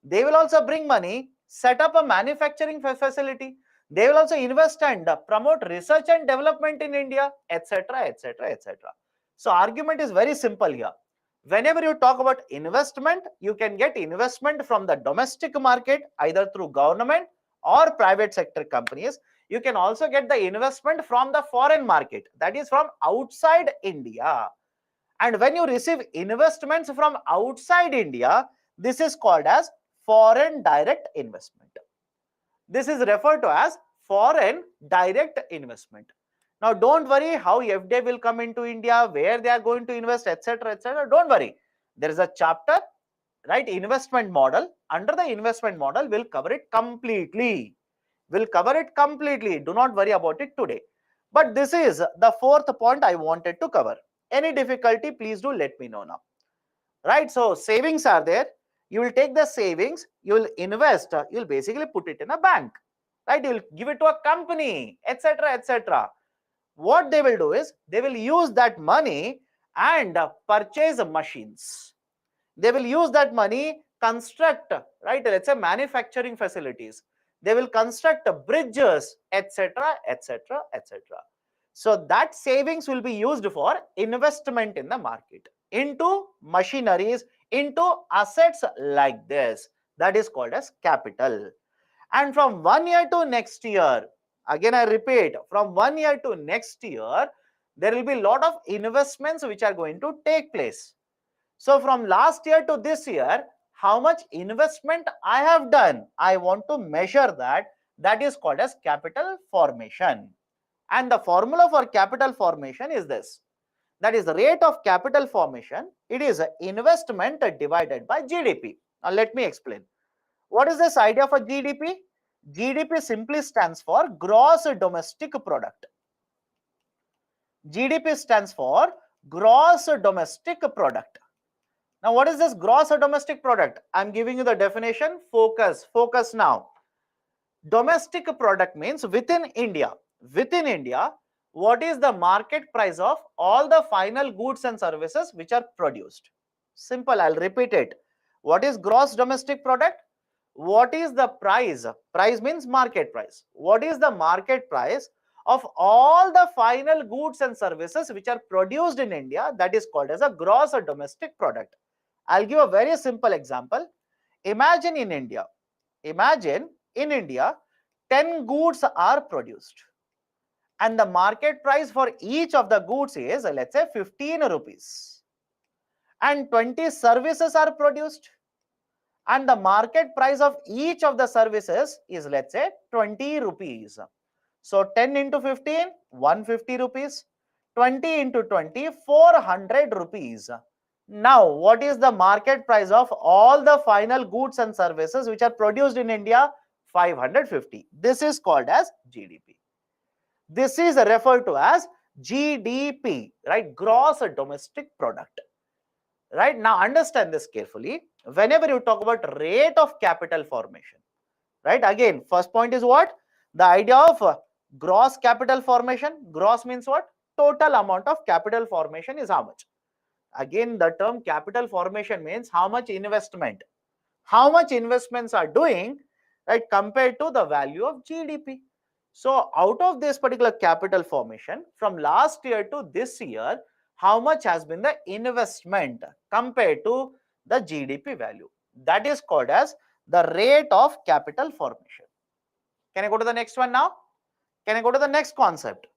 They will also bring money, set up a manufacturing facility. They will also invest and promote research and development in India, etc., etc., etc. So argument is very simple here. Whenever you talk about investment, you can get investment from the domestic market, either through government or private sector companies. You can also get the investment from the foreign market, that is from outside India. And when you receive investments from outside India, this is called as foreign direct investment. This is referred to as foreign direct investment. Now, don't worry how FDI will come into India, where they are going to invest, etc., etc. Don't worry. There is a chapter, right? Investment model. Under the investment model, we'll cover it completely. We'll cover it completely. Do not worry about it today. But this is the fourth point I wanted to cover. Any difficulty, please do let me know now. Right? So savings are there. You will take the savings, you will invest, you will basically put it in a bank. Right? You will give it to a company, etc., etc. What they will do is they will use that money and purchase machines. They will use that money, construct, right, let's say manufacturing facilities. They will construct bridges, etc., etc., etc. So that savings will be used for investment in the market, into machineries, into assets like this. That is called as capital. And from 1 year to next year, again I repeat, from 1 year to next year, there will be a lot of investments which are going to take place. So from last year to this year, how much investment I have done, I want to measure that. That is called as capital formation. And the formula for capital formation is this. That is the rate of capital formation. It is investment divided by GDP. Now let me explain. What is this idea for GDP? GDP simply stands for gross domestic product. GDP stands for gross domestic product. Now, what is this gross domestic product? I'm giving you the definition. Focus now. Domestic product means within India. Within India, what is the market price of all the final goods and services which are produced? Simple, I'll repeat it. What is gross domestic product? what is the price? Price means market price. What is the market price of all the final goods and services which are produced in India? That is called as a gross domestic product. I'll give a very simple example. Imagine in India, 10 goods are produced and the market price for each of the goods is, let's say, 15 rupees, and 20 services are produced and the market price of each of the services is, let's say, 20 rupees. So 10 into 15, 150 rupees. 20 into 20, 400 rupees. Now, what is the market price of all the final goods and services which are produced in India? 550. This is called as GDP. This is referred to as GDP, right? Gross domestic product. Right? Now, understand this carefully. Whenever you talk about rate of capital formation, right? Again, first point is what? The idea of gross capital formation. Gross means what? Total amount of capital formation is how much? Again, the term capital formation means how much investment. How much investments are doing, right, compared to the value of GDP. So, out of this particular capital formation, from last year to this year, how much has been the investment compared to the GDP value? That is called as the rate of capital formation. Can I go to the next one now? Can I go to the next concept?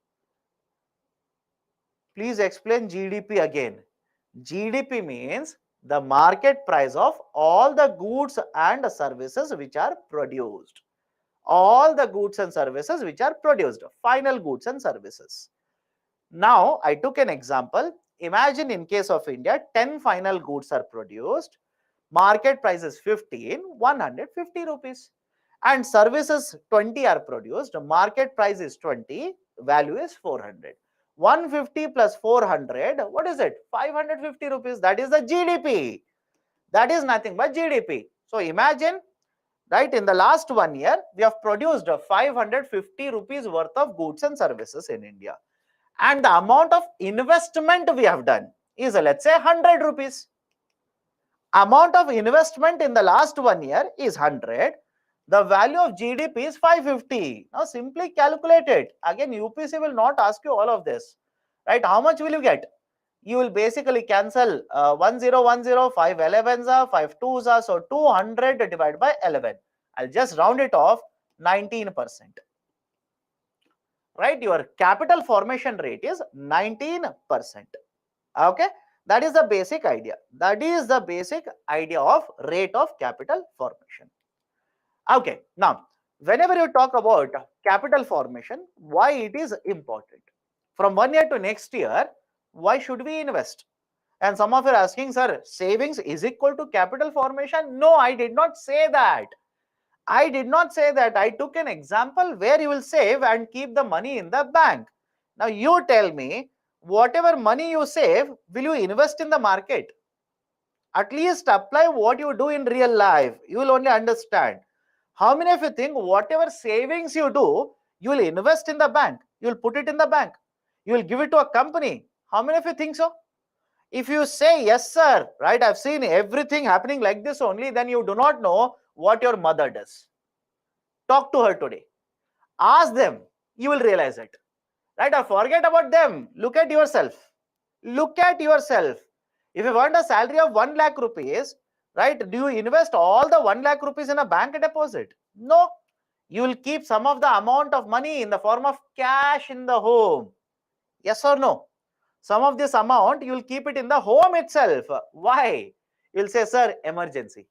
Please explain GDP again. GDP means the market price of all the goods and services which are produced. All the goods and services which are produced, final goods and services. Now, I took an example. Imagine in case of India, 10 final goods are produced. Market price is 15, 150 rupees. And services 20 are produced. Market price is 20, value is 400. 150 plus 400, what is it? 550 rupees. That is the GDP. That is nothing but GDP. So imagine, right, in the last 1 year, we have produced 550 rupees worth of goods and services in India. And the amount of investment we have done is, let's say, 100 rupees. Amount of investment in the last 1 year is 100. The value of GDP is 550. Now simply calculate it. Again, UPC will not ask you all of this, right? How much will you get? You will basically cancel 1010, 5 11s, 5 2s, so 200 divided by 11. I'll just round it off, 19%. Right? Your capital formation rate is 19%. Okay? That is the basic idea. That is the basic idea of rate of capital formation. Okay, now, whenever you talk about capital formation, why it is important? From 1 year to next year, why should we invest? And some of you are asking, sir, savings is equal to capital formation? No, I did not say that. I did not say that. I took an example where you will save and keep the money in the bank. Now, you tell me, whatever money you save, will you invest in the market? At least apply what you do in real life. You will only understand. How many of you think whatever savings you do, you will invest in the bank? You will put it in the bank. You will give it to a company. How many of you think so? If you say, yes, sir, right, I've seen everything happening like this only, then you do not know what your mother does. Talk to her today. Ask them. You will realize it. Right? Or forget about them. Look at yourself. Look at yourself. If you want a salary of 1 lakh rupees, right, do you invest all the 1 lakh rupees in a bank deposit? No. You will keep some of the amount of money in the form of cash in the home. Yes or no? Some of this amount, you will keep it in the home itself. Why? You will say, sir, emergency.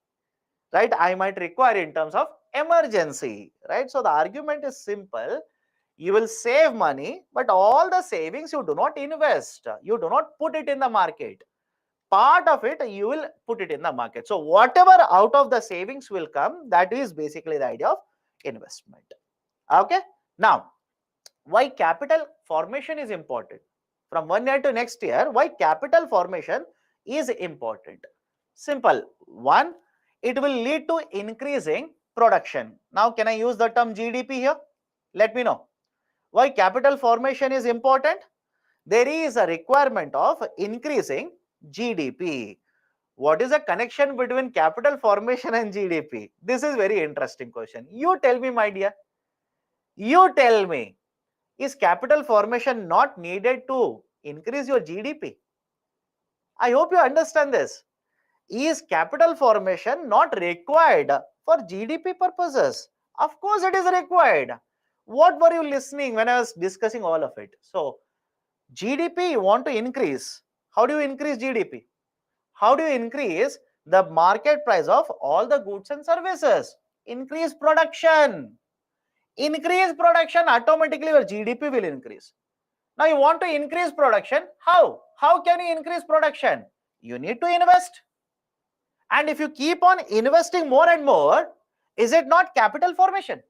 Right? I might require in terms of emergency. Right? So the argument is simple. You will save money, but all the savings you do not invest. You do not put it in the market. Part of it, you will put it in the market. So whatever out of the savings will come, that is basically the idea of investment. Okay. Now, why capital formation is important? From 1 year to next year, why capital formation is important? Simple. One, it will lead to increasing production. Now, can I use the term GDP here? Let me know. Why capital formation is important? There is a requirement of increasing GDP. What is the connection between capital formation and GDP? This is very interesting question. You tell me, my dear. You tell me. Is capital formation not needed to increase your GDP? I hope you understand this. Is capital formation not required for GDP purposes? Of course, it is required. What were you listening when I was discussing all of it? So, GDP you want to increase. How do you increase GDP? How do you increase the market price of all the goods and services? Increase production. Increase production, automatically your GDP will increase. Now you want to increase production. How? How can you increase production? You need to invest. And if you keep on investing more and more, is it not capital formation?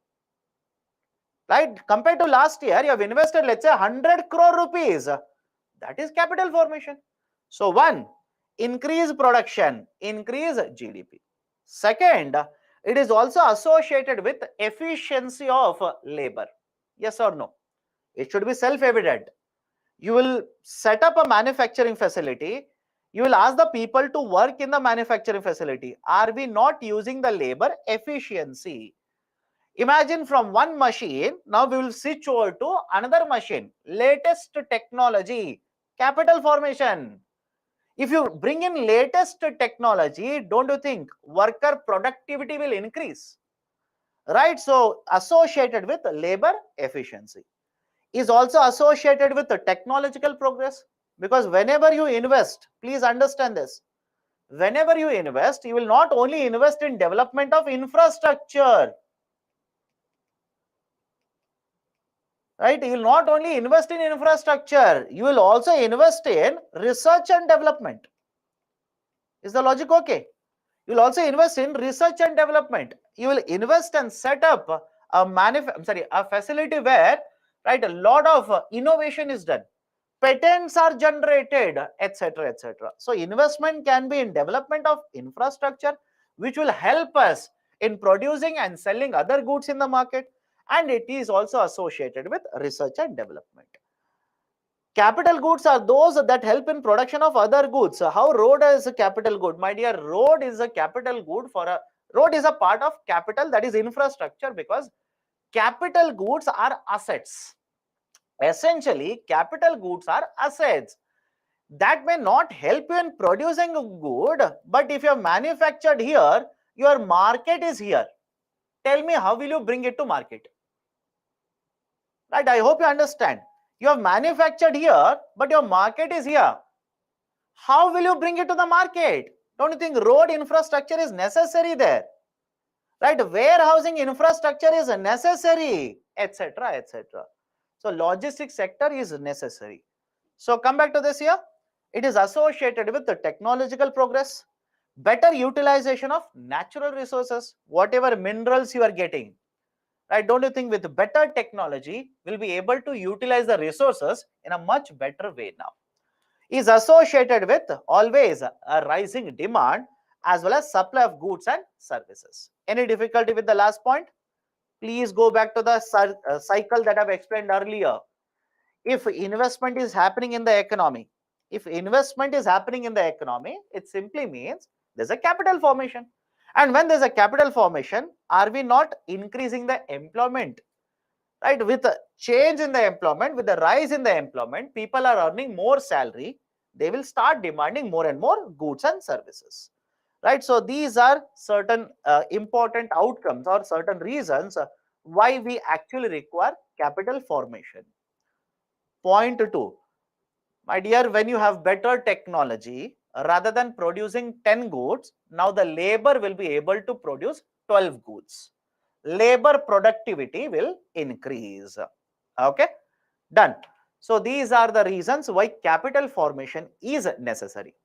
Right? Compared to last year, you have invested, let's say, 100 crore rupees. That is capital formation. So, one, increase production, increase GDP. Second, it is also associated with efficiency of labor. Yes or no? It should be self-evident. You will set up a manufacturing facility. You will ask the people to work in the manufacturing facility. Are we not using the labor efficiency? Imagine from one machine, now we will switch over to another machine. Latest technology, capital formation. If you bring in latest technology, don't you think worker productivity will increase? Right? So, associated with labor efficiency is also associated with the technological progress, because whenever you invest, please understand this, whenever you invest, you will not only invest in development of infrastructure, right? You will not only invest in infrastructure, you will also invest in research and development. Is the logic okay? You will also invest in research and development. You will invest and set up a facility where, right, a lot of innovation is done, patents are generated, etc., etc. So investment can be in development of infrastructure, which will help us in producing and selling other goods in the market, and it is also associated with research and development. Capital goods are those that help in production of other goods. How road is a capital good? My dear, road is a capital good road is a part of capital, that is infrastructure, because capital goods are assets. Essentially, capital goods are assets that may not help you in producing a good, but if you have manufactured here, your market is here. Tell me, how will you bring it to market? Right? I hope you understand. You have manufactured here, but your market is here. How will you bring it to the market? Don't you think road infrastructure is necessary there? Right? Warehousing infrastructure is necessary, etc., etc. So logistics sector is necessary. So come back to this here. It is associated with the technological progress, better utilization of natural resources, whatever minerals you are getting. Right? Don't you think with better technology, we'll be able to utilize the resources in a much better way now? Is associated with always a rising demand as well as supply of goods and services. Any difficulty with the last point? Please go back to the cycle that I've explained earlier. If investment is happening in the economy, it simply means there's a capital formation. And when there's a capital formation, are we not increasing the employment? Right? With a change in the employment, with the rise in the employment, people are earning more salary. They will start demanding more and more goods and services. Right? So these are certain important outcomes or certain reasons why we actually require capital formation. Point 2. My dear, when you have better technology, rather than producing 10 goods, now the labor will be able to produce 12 goods. Labor productivity will increase. Okay, done. So these are the reasons why capital formation is necessary.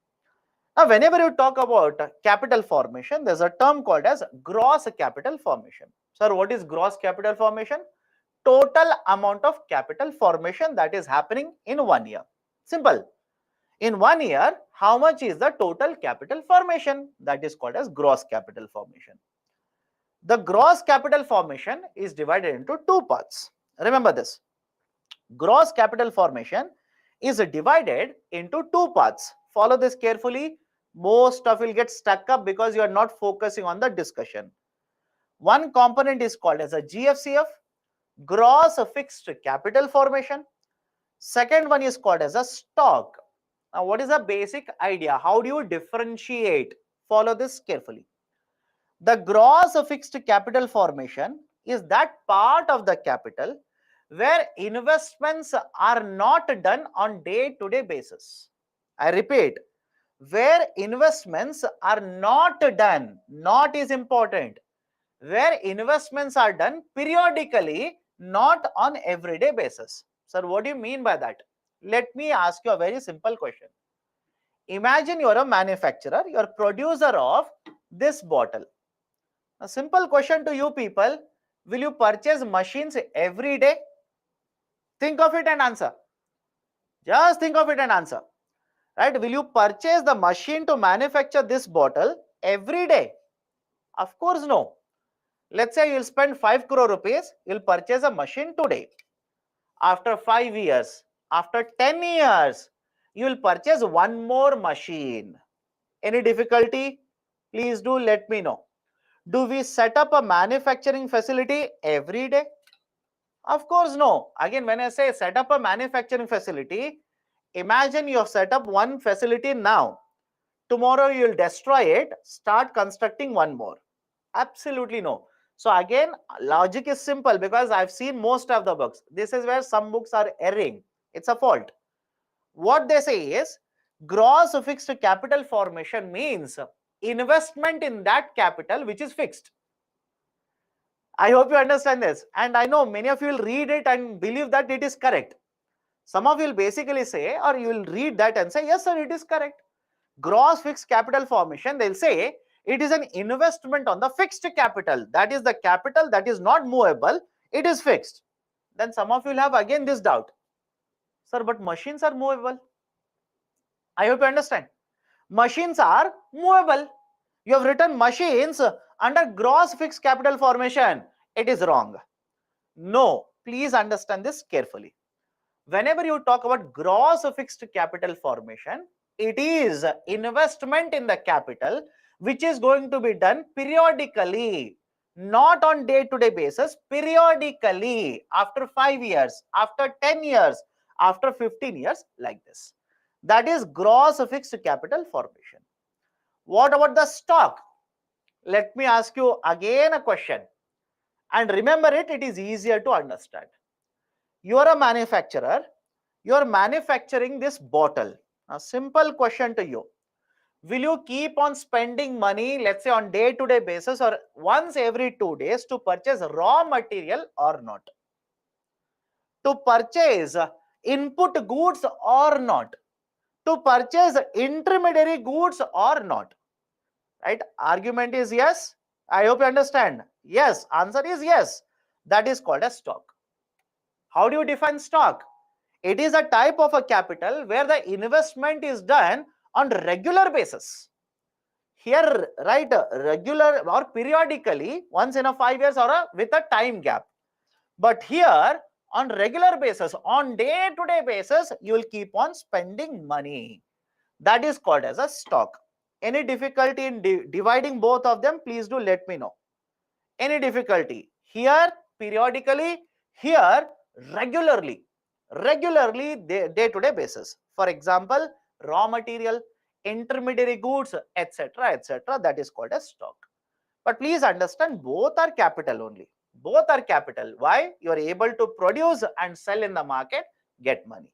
Now, whenever you talk about capital formation, there's a term called as gross capital formation. Sir, what is gross capital formation? Total amount of capital formation that is happening in 1 year. Simple. In 1 year, how much is the total capital formation? That is called as gross capital formation. The gross capital formation is divided into two parts. Remember this. Gross capital formation is divided into two parts. Follow this carefully. Most of you will get stuck up because you are not focusing on the discussion. One component is called as a GFCF, gross fixed capital formation. Second one is called as a stock. Now, what is the basic idea? How do you differentiate? Follow this carefully. The gross fixed capital formation is that part of the capital where investments are not done on day-to-day basis. I repeat, where investments are not done, not is important, where investments are done periodically, not on everyday basis. Sir, what do you mean by that? Let me ask you a very simple question. Imagine you're a manufacturer, you're producer of this bottle. A simple question to you people, will you purchase machines every day? Think of it and answer. Just think of it and answer. Right? Will you purchase the machine to manufacture this bottle every day? Of course, no. Let's say you'll spend 5 crore rupees, you'll purchase a machine today. After 5 years, after 10 years, you will purchase one more machine. Any difficulty? Please do let me know. Do we set up a manufacturing facility every day? Of course, no. Again, when I say set up a manufacturing facility, imagine you have set up one facility now. Tomorrow you will destroy it, start constructing one more. Absolutely no. So again, logic is simple because I've seen most of the books. This is where some books are erring. It's a fault. What they say is gross fixed capital formation means investment in that capital which is fixed. I hope you understand this. And I know many of you will read it and believe that it is correct. Some of you will basically say, or you will read that and say, yes, sir, it is correct. Gross fixed capital formation, they'll say it is an investment on the fixed capital. That is the capital that is not movable. It is fixed. Then some of you will have again this doubt. Sir, but machines are movable. I hope you understand. Machines are movable. You have written machines under gross fixed capital formation. It is wrong. No, please understand this carefully. Whenever you talk about gross fixed capital formation, it is investment in the capital which is going to be done periodically, not on day-to-day basis, periodically, after 5 years, after 10 years, after 15 years, like this. That is gross fixed capital formation. What about the stock? Let me ask you again a question. And remember it, it is easier to understand. You are a manufacturer. You are manufacturing this bottle. A simple question to you. Will you keep on spending money, let's say on day-to-day basis or once every 2 days to purchase raw material or not? To purchase input goods or not? To purchase intermediary goods or not? Right? Argument is yes. I hope you understand. Yes. Answer is yes. That is called a stock. How do you define stock? It is a type of a capital where the investment is done on regular basis. Here, right, regular or periodically, once in a 5 years or with a time gap. But here, on regular basis, on day-to-day basis, you will keep on spending money. That is called as a stock. Any difficulty in dividing both of them, please do let me know. Any difficulty? Here, periodically, here, regularly day-to-day basis. For example, raw material, intermediary goods, etc., etc. That is called as stock. But please understand, both are capital only. Both are capital. Why? You are able to produce and sell in the market, get money.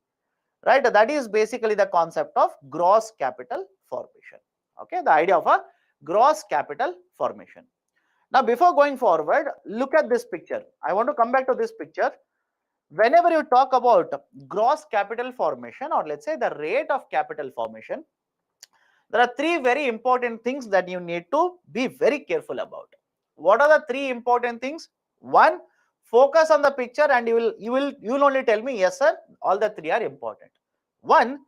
Right? That is basically the concept of gross capital formation. Okay, the idea of a gross capital formation. Now, before going forward, look at this picture. I want to come back to this picture. Whenever you talk about gross capital formation, or let's say the rate of capital formation, there are three very important things that you need to be very careful about. What are the three important things? One, focus on the picture and you will only tell me yes sir, all the three are important. One,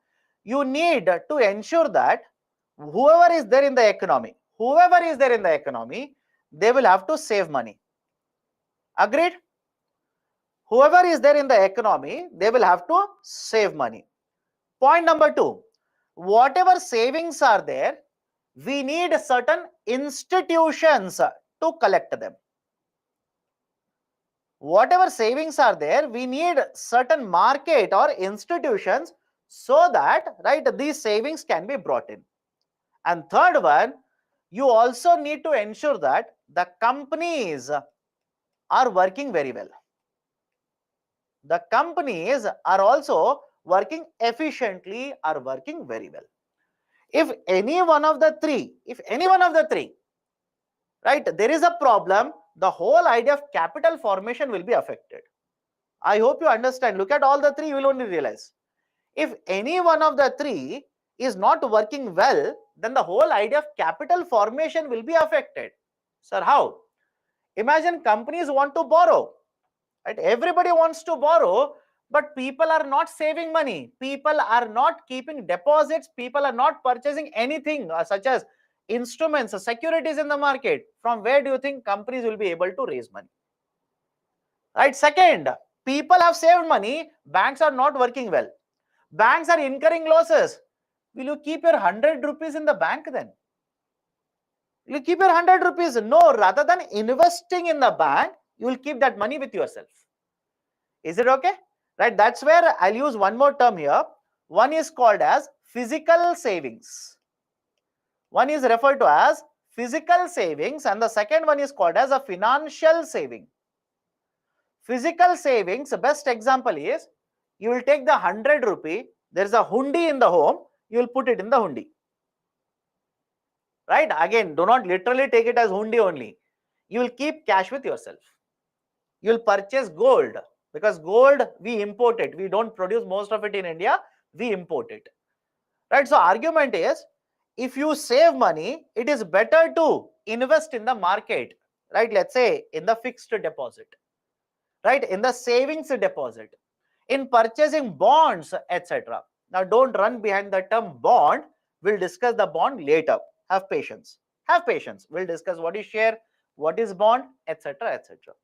you need to ensure that whoever is there in the economy, they will have to save money. Agreed? Whoever is there in the economy, they will have to save money. Point number two, whatever savings are there, we need certain institutions to collect them. Whatever savings are there, we need certain market or institutions so that, right, these savings can be brought in. And third one, you also need to ensure that the companies are working very well. The companies are also working efficiently, are working very well. If any one of the three, right, there is a problem, the whole idea of capital formation will be affected. I hope you understand. Look at all the three, you will only realize. If any one of the three is not working well, then the whole idea of capital formation will be affected. Sir, how? Imagine companies want to borrow, right? Everybody wants to borrow, but people are not saving money. People are not keeping deposits. People are not purchasing anything such as instruments, securities in the market. From where do you think companies will be able to raise money? Right? Second, people have saved money. Banks are not working well. Banks are incurring losses. Will you keep your 100 rupees in the bank then? Will you keep your 100 rupees? No, rather than investing in the bank, you will keep that money with yourself. Is it okay? Right, that's where I'll use one more term here. One is called as physical savings. One is referred to as physical savings, and the second one is called as a financial saving. Physical savings, the best example is, you will take the 100 rupee, there is a hundi in the home, you will put it in the hundi. Right? Again, do not literally take it as hundi only. You will keep cash with yourself. You will purchase gold, because gold we import it. We don't produce most of it in India, we import it. Right? So argument is, if you save money, it is better to invest in the market. Right? Let's say in the fixed deposit. Right? In the savings deposit, in purchasing bonds, etc. Now, don't run behind the term bond. We'll discuss the bond later. Have patience. Have patience. We'll discuss what is share, what is bond, etc., etc.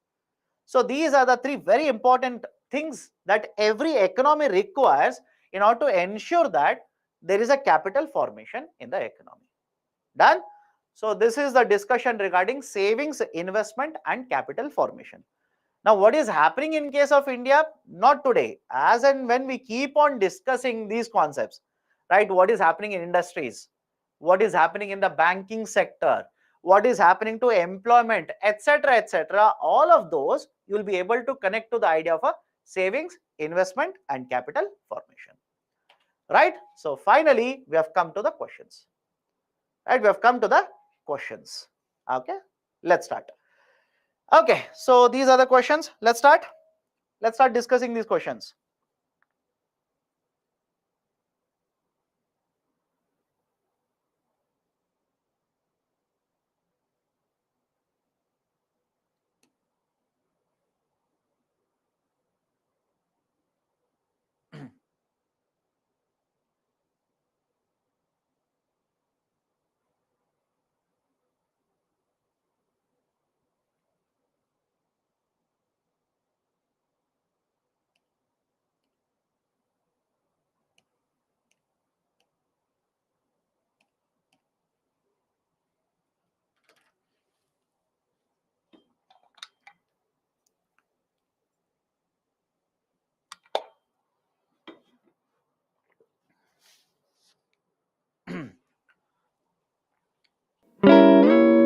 So these are the three very important things that every economy requires in order to ensure that there is a capital formation in the economy. Done? So this is the discussion regarding savings, investment, and capital formation. Now, what is happening in case of India? Not today. As and when we keep on discussing these concepts, right? What is happening in industries? What is happening in the banking sector? What is happening to employment, etc., etc. All of those you will be able to connect to the idea of a savings, investment, and capital formation. Right? So finally, we have come to the questions. Right? We have come to the questions. Okay, let's start. Okay, so these are the questions. Let's start. Let's start discussing these questions.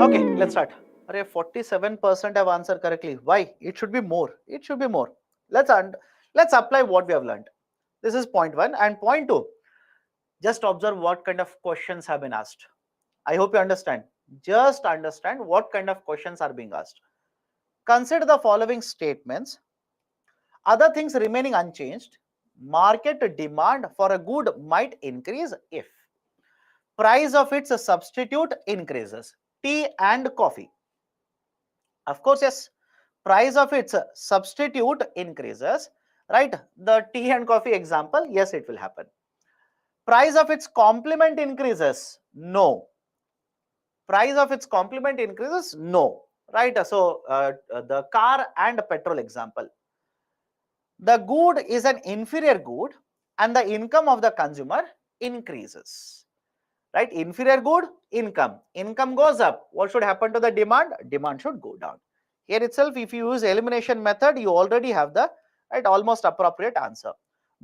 Okay, let's start. 47% have answered correctly. Why? It should be more. It should be more. Let's apply what we have learned. This is point one. And point two, just observe what kind of questions have been asked. I hope you understand. Just understand what kind of questions are being asked. Consider the following statements. Other things remaining unchanged, market demand for a good might increase if price of its substitute increases. Tea and coffee. Of course, yes, price of its substitute increases, right? The tea and coffee example, yes, it will happen. Price of its complement increases, no. Price of its complement increases, no, right? So the car and petrol example, the good is an inferior good and the income of the consumer increases, right? Inferior good, income. Income goes up. What should happen to the demand? Demand should go down. Here itself, if you use elimination method, you already have the right almost appropriate answer.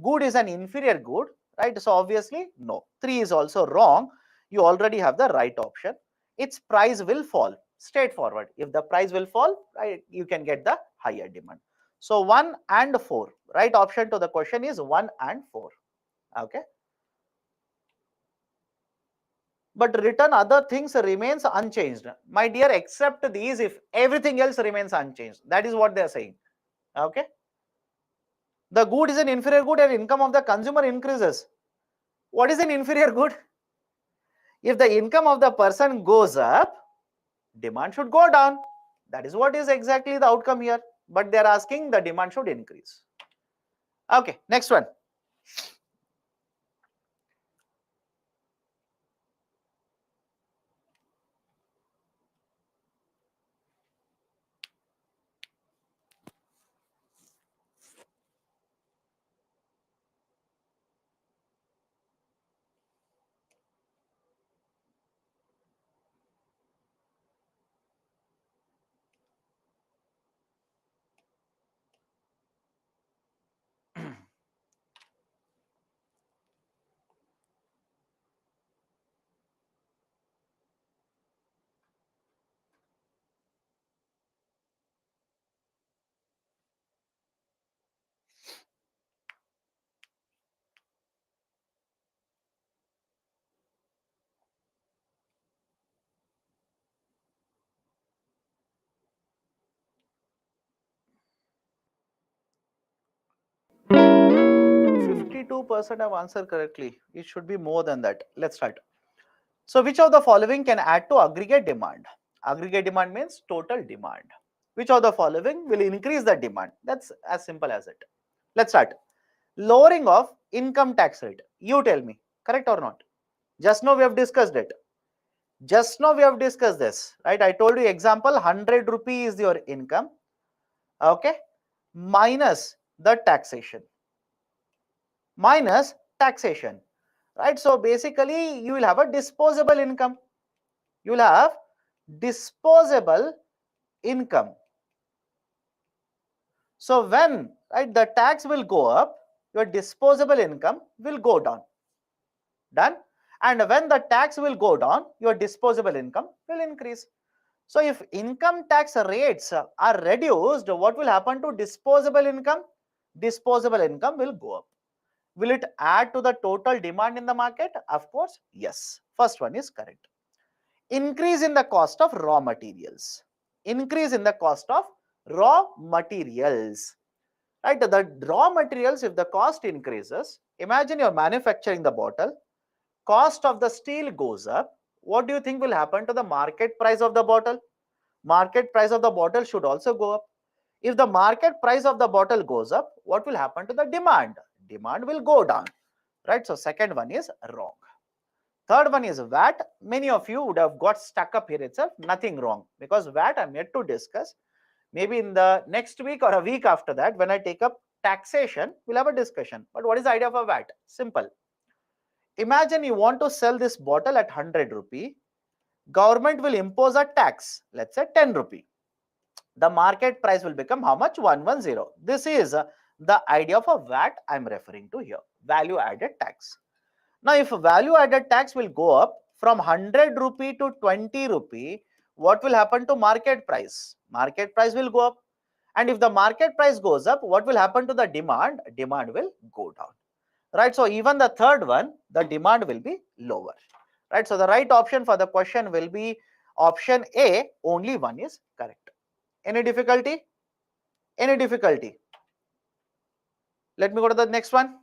Good is an inferior good, right? So obviously, no. 3 is also wrong. You already have the right option. Its price will fall. Straightforward. If the price will fall, right, you can get the higher demand. So 1 and 4. Right option to the question is 1 and 4. Okay. But written other things remains unchanged. My dear, except these, if everything else remains unchanged. That is what they are saying. Okay. The good is an inferior good and income of the consumer increases. What is an inferior good? If the income of the person goes up, demand should go down. That is what is exactly the outcome here. But they are asking the demand should increase. Okay, next one. Hmm. 52% have answered correctly. It should be more than that. Let's start. So which of the following can add to aggregate demand? Aggregate demand means total demand. Which of the following will increase the demand? That's as simple as it. Let's start. Lowering of income tax rate. You tell me, correct or not? Just now we have discussed it. Just now we have discussed this, right? I told you example 100 rupee is your income, okay, minus the taxation. Minus taxation, right? So basically you will have a disposable income. You will have disposable income. So when, right, the tax will go up, your disposable income will go down. Done. And when the tax will go down, your disposable income will increase. So if income tax rates are reduced, what will happen to disposable income? Disposable income will go up. Will it add to the total demand in the market? Of course, yes. First one is correct. Increase in the cost of raw materials. Increase in the cost of raw materials. Right? The raw materials, if the cost increases, imagine you're manufacturing the bottle, cost of the steel goes up. What do you think will happen to the market price of the bottle? Market price of the bottle should also go up. If the market price of the bottle goes up, what will happen to the demand? Demand will go down, right? So second one is wrong. Third one is VAT. Many of you would have got stuck up here itself. Nothing wrong, because VAT I'm yet to discuss. Maybe in the next week or a week after that, when I take up taxation, we'll have a discussion. But what is the idea of a VAT? Simple. Imagine you want to sell this bottle at 100 rupee. Government will impose a tax, let's say 10 rupee. The market price will become how much? 110. This is the idea of a VAT I'm referring to here, value added tax. Now, if value added tax will go up from 100 rupee to 20 rupee, what will happen to market price? Market price will go up. And if the market price goes up, what will happen to the demand? Demand will go down. Right? So even the third one, the demand will be lower. Right? So the right option for the question will be option A, only one is correct. Any difficulty? Any difficulty? Let me go to the next one.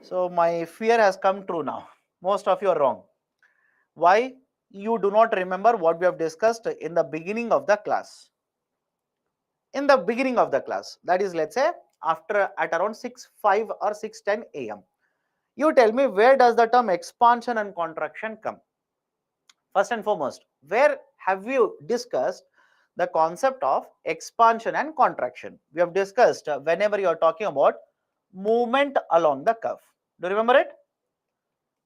So my fear has come true now. Most of you are wrong. Why? You do not remember what we have discussed in the beginning of the class. In the beginning of the class, that is, let's say after at around 6:05 or 6:10 a.m. You tell me, where does the term expansion and contraction come? First and foremost, where have you discussed the concept of expansion and contraction? We have discussed whenever you are talking about movement along the curve. Do you remember it?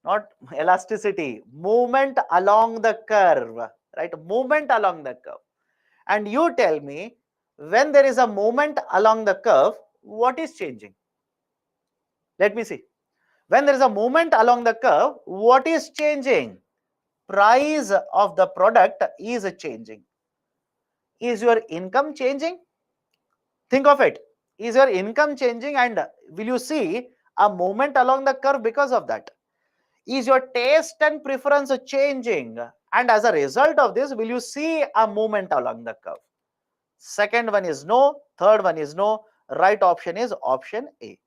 Not elasticity, movement along the curve, right? Movement along the curve. And you tell me, when there is a movement along the curve, what is changing? Let me see. When there is a movement along the curve, what is changing? Price of the product is changing. Is your income changing? Think of it. Is your income changing, and will you see a movement along the curve because of that? Is your taste and preference changing, and as a result of this, will you see a movement along the curve? Second one is no. Third one is no. Right option is option A.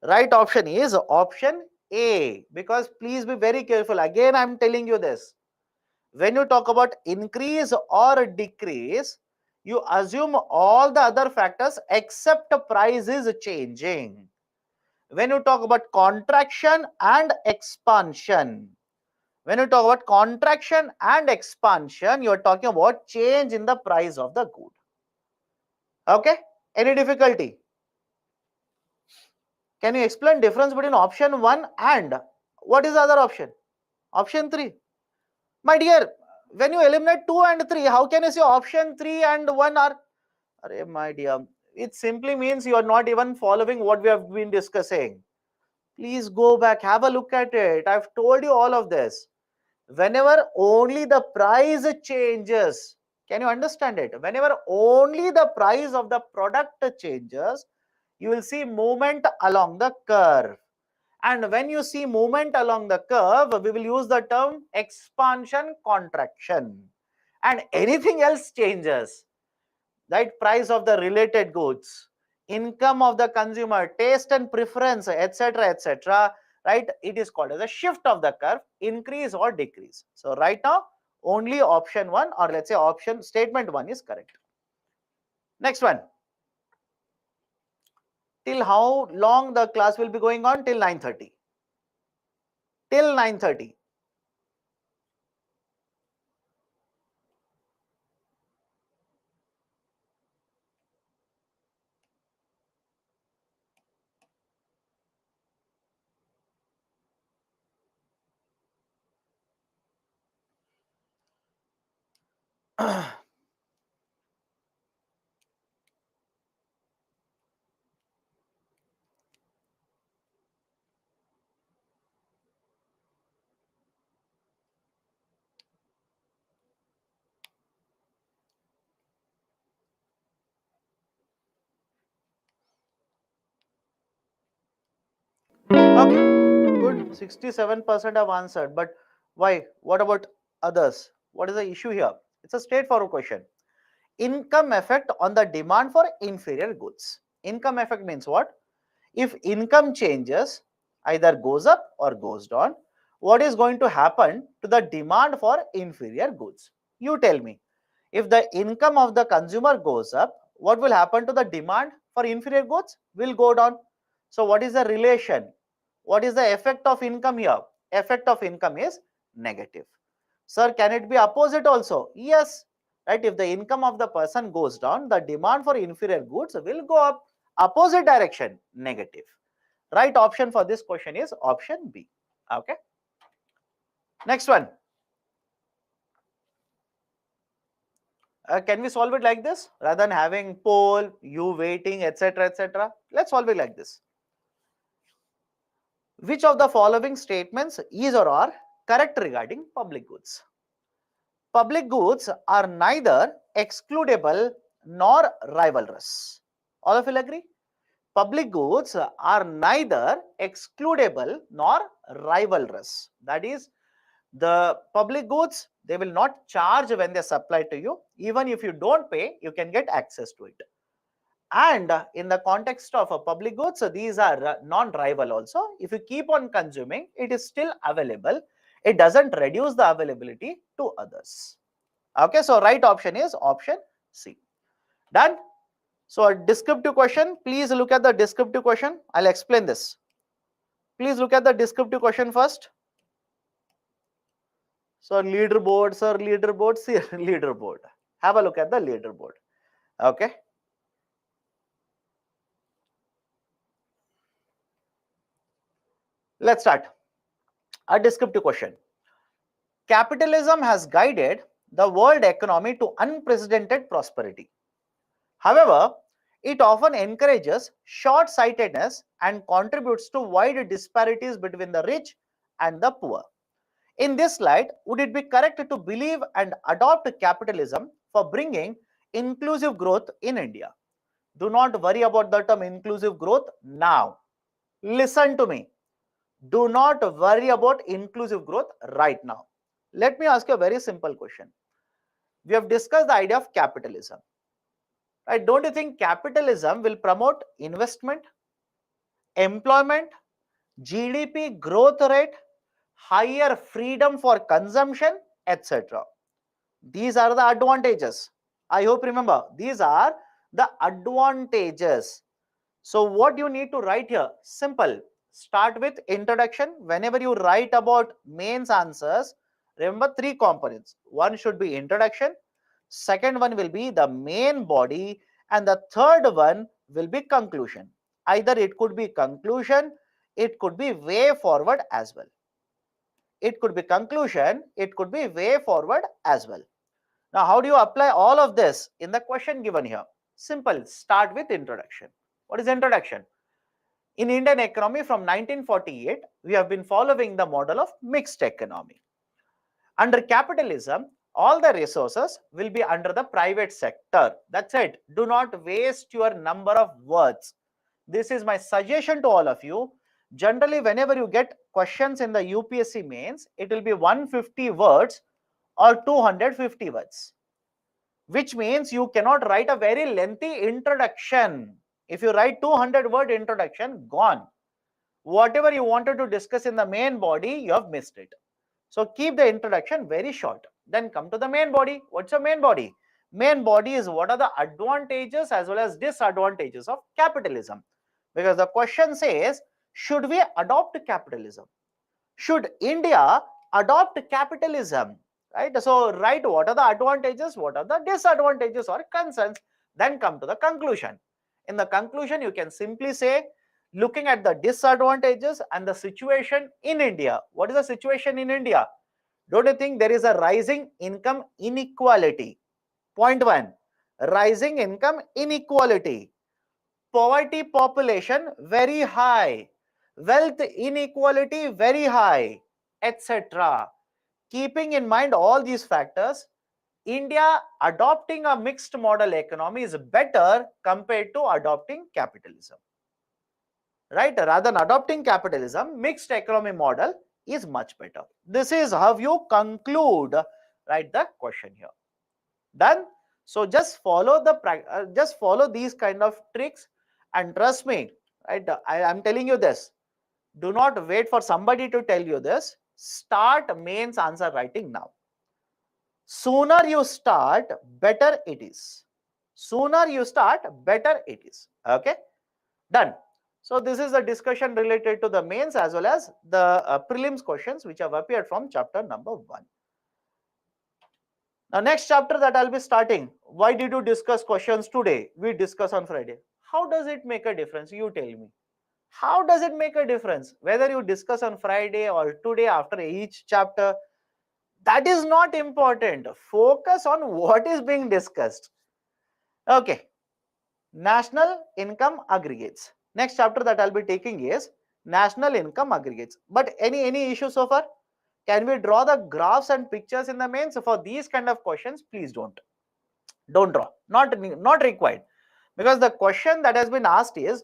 Right option is option A, because please be very careful. Again, I am telling you this. When you talk about increase or decrease, you assume all the other factors except price is changing. When you talk about contraction and expansion, when you talk about contraction and expansion, you are talking about change in the price of the good. Okay? Any difficulty? Can you explain difference between option 1 and what is the other option? Option 3. My dear, when you eliminate 2 and 3, how can you say option 3 and 1 are? Arey, my dear, it simply means you are not even following what we have been discussing. Please go back, have a look at it. I've told you all of this. Whenever only the price changes, can you understand it? Whenever only the price of the product changes, you will see movement along the curve. And when you see movement along the curve, we will use the term expansion contraction. And anything else changes, right? Price of the related goods, income of the consumer, taste and preference, etc., etc., right? It is called as a shift of the curve, increase or decrease. So right now, only option 1, or let's say option statement 1 is correct. Next one. Till how long the class will be going on? Till 9:30. Till 9:30. Okay, good. 67% have answered. But why? What about others? What is the issue here? It's a straightforward question. Income effect on the demand for inferior goods. Income effect means what? If income changes, either goes up or goes down, what is going to happen to the demand for inferior goods? You tell me. If the income of the consumer goes up, what will happen to the demand for inferior goods? Will go down. So what is the relation? What is the effect of income here? Effect of income is negative. Sir, can it be opposite also? Yes. Right? If the income of the person goes down, the demand for inferior goods will go up. Opposite direction, negative. Right option for this question is option B. Okay. Next one. Can we solve it like this rather than having poll, you waiting, etc., etc.? Let's solve it like this. Which of the following statements is or are correct regarding public goods? Public goods are neither excludable nor rivalrous. All of you agree? Public goods are neither excludable nor rivalrous. That is, the public goods, they will not charge when they supply to you. Even if you don't pay, you can get access to it. And in the context of public goods, so these are non-rival also. If you keep on consuming, it is still available. It doesn't reduce the availability to others. Okay, so right option is option C. Done. So a descriptive question, please look at the descriptive question. I'll explain this. Please look at the descriptive question first. So leaderboard, sir, leaderboard, see leaderboard. Have a look at the leaderboard. Okay. Let's start. A descriptive question. Capitalism has guided the world economy to unprecedented prosperity. However, it often encourages short-sightedness and contributes to wide disparities between the rich and the poor. In this light, would it be correct to believe and adopt capitalism for bringing inclusive growth in India? Do not worry about the term inclusive growth now. Listen to me. Do not worry about inclusive growth right now. Let me ask you a very simple question. We have discussed the idea of capitalism. Right? Don't you think capitalism will promote investment, employment, GDP growth rate, higher freedom for consumption, etc.? These are the advantages. I hope remember, these are the advantages. So what you need to write here? Simple. Start with introduction. Whenever you write about mains answers, remember three components. One should be introduction. Second one will be the main body. And the third one will be conclusion. Either it could be conclusion, it could be way forward as well. It could be conclusion, it could be way forward as well. Now, how do you apply all of this in the question given here? Simple. Start with introduction. What is introduction? In Indian economy from 1948, we have been following the model of mixed economy. Under capitalism, all the resources will be under the private sector. That's it. Do not waste your number of words. This is my suggestion to all of you. Generally, whenever you get questions in the UPSC mains, it will be 150 words or 250 words, which means you cannot write a very lengthy introduction. If you write 200-word introduction, gone. Whatever you wanted to discuss in the main body, you have missed it. So keep the introduction very short. Then come to the main body. What's your main body? Main body is what are the advantages as well as disadvantages of capitalism. Because the question says, should we adopt capitalism? Should India adopt capitalism? Right? So write what are the advantages, what are the disadvantages or concerns, then come to the conclusion. In the conclusion, you can simply say, looking at the disadvantages and the situation in India. What is the situation in India? Don't you think there is a rising income inequality? Point one, rising income inequality. Poverty population very high. Wealth inequality very high, etc. Keeping in mind all these factors, India adopting a mixed model economy is better compared to adopting capitalism. Right? Rather than adopting capitalism, mixed economy model is much better. This is how you conclude, right, the question here. Done? So just follow these kind of tricks, and trust me, right? I am telling you this. Do not wait for somebody to tell you this. Start mains answer writing now. Sooner you start, better it is. Sooner you start, better it is. Okay? Done. So this is the discussion related to the mains as well as the prelims questions which have appeared from chapter number 1. Now next chapter that I'll be starting. Why did you discuss questions today? We discuss on Friday. How does it make a difference? You tell me. How does it make a difference? Whether you discuss on Friday or today after each chapter, that is not important. Focus on what is being discussed. Okay. National income aggregates. Next chapter that I'll be taking is national income aggregates. But any issue so far? Can we draw the graphs and pictures in the main? So for these kind of questions, please don't draw. Not required. Because the question that has been asked is,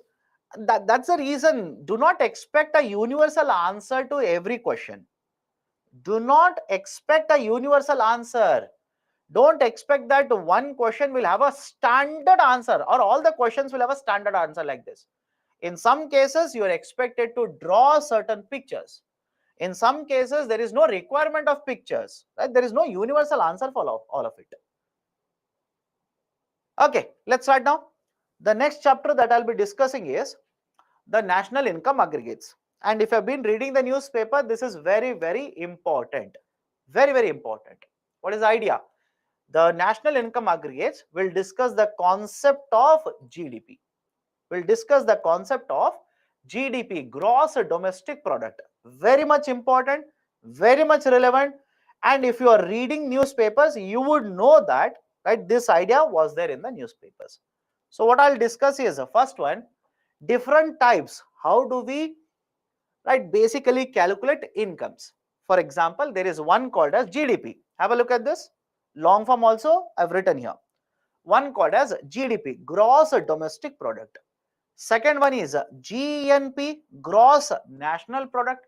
that's the reason. Do not expect a universal answer to every question. Do not expect a universal answer. Don't expect that one question will have a standard answer or all the questions will have a standard answer like this. In some cases, you are expected to draw certain pictures. In some cases, there is no requirement of pictures. Right? There is no universal answer for all of it. Okay, let's start now. The next chapter that I'll be discussing is the national income aggregates. And if you have been reading the newspaper, this is very, very important. Very, very important. What is the idea? The national income aggregates will discuss the concept of GDP. We'll discuss the concept of GDP, gross domestic product. Very much important, very much relevant. And if you are reading newspapers, you would know that, right, this idea was there in the newspapers. So what I'll discuss is the first one, different types. How do we, right, basically calculate incomes? For example, there is one called as GDP. Have a look at this. Long form also I've written here. One called as GDP, gross domestic product. Second one is GNP, gross national product.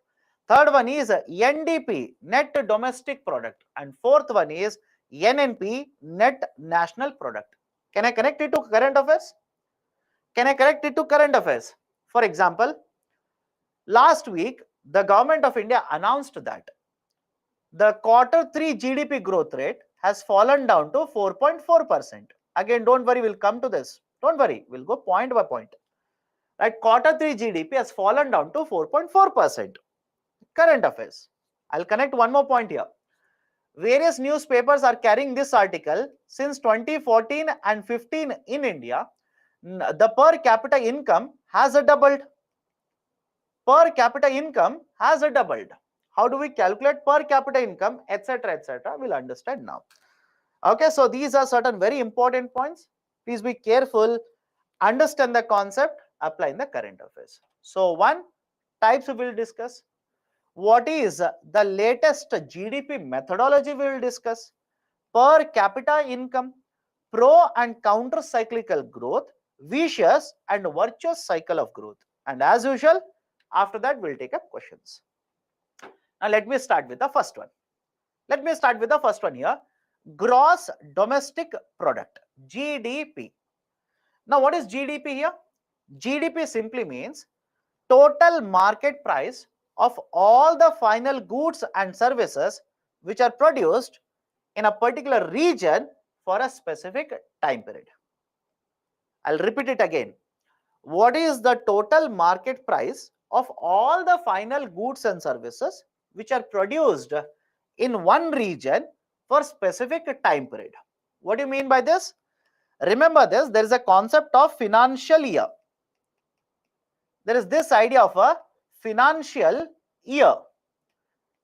Third one is NDP, net domestic product. And fourth one is NNP, net national product. Can I connect it to current affairs? Can I connect it to current affairs? For example, last week, the government of India announced that the Q3 GDP growth rate has fallen down to 4.4%. Again, don't worry, we'll come to this. Don't worry, we'll go point by point. Right, Q3 GDP has fallen down to 4.4%. Current affairs. I'll connect one more point here. Various newspapers are carrying this article since 2014 and 15 in India. The per capita income has doubled. Per capita income has doubled. How do we calculate per capita income, etc., etc.? We'll understand now. Okay, so these are certain very important points. Please be careful, understand the concept, apply in the current affairs. So one, types we will discuss. What is the latest GDP methodology we will discuss. Per capita income, pro and counter cyclical growth, vicious and virtuous cycle of growth. And as usual, after that we'll take up questions. Now let me start with the first one. Let me start with the first one here. Gross domestic product, GDP. Now what is GDP here? GDP simply means total market price of all the final goods and services which are produced in a particular region for a specific time period. I'll repeat it again. What is the total market price of all the final goods and services which are produced in one region for specific time period? What do you mean by this? Remember this, there is a concept of financial year. There is this idea of a financial year.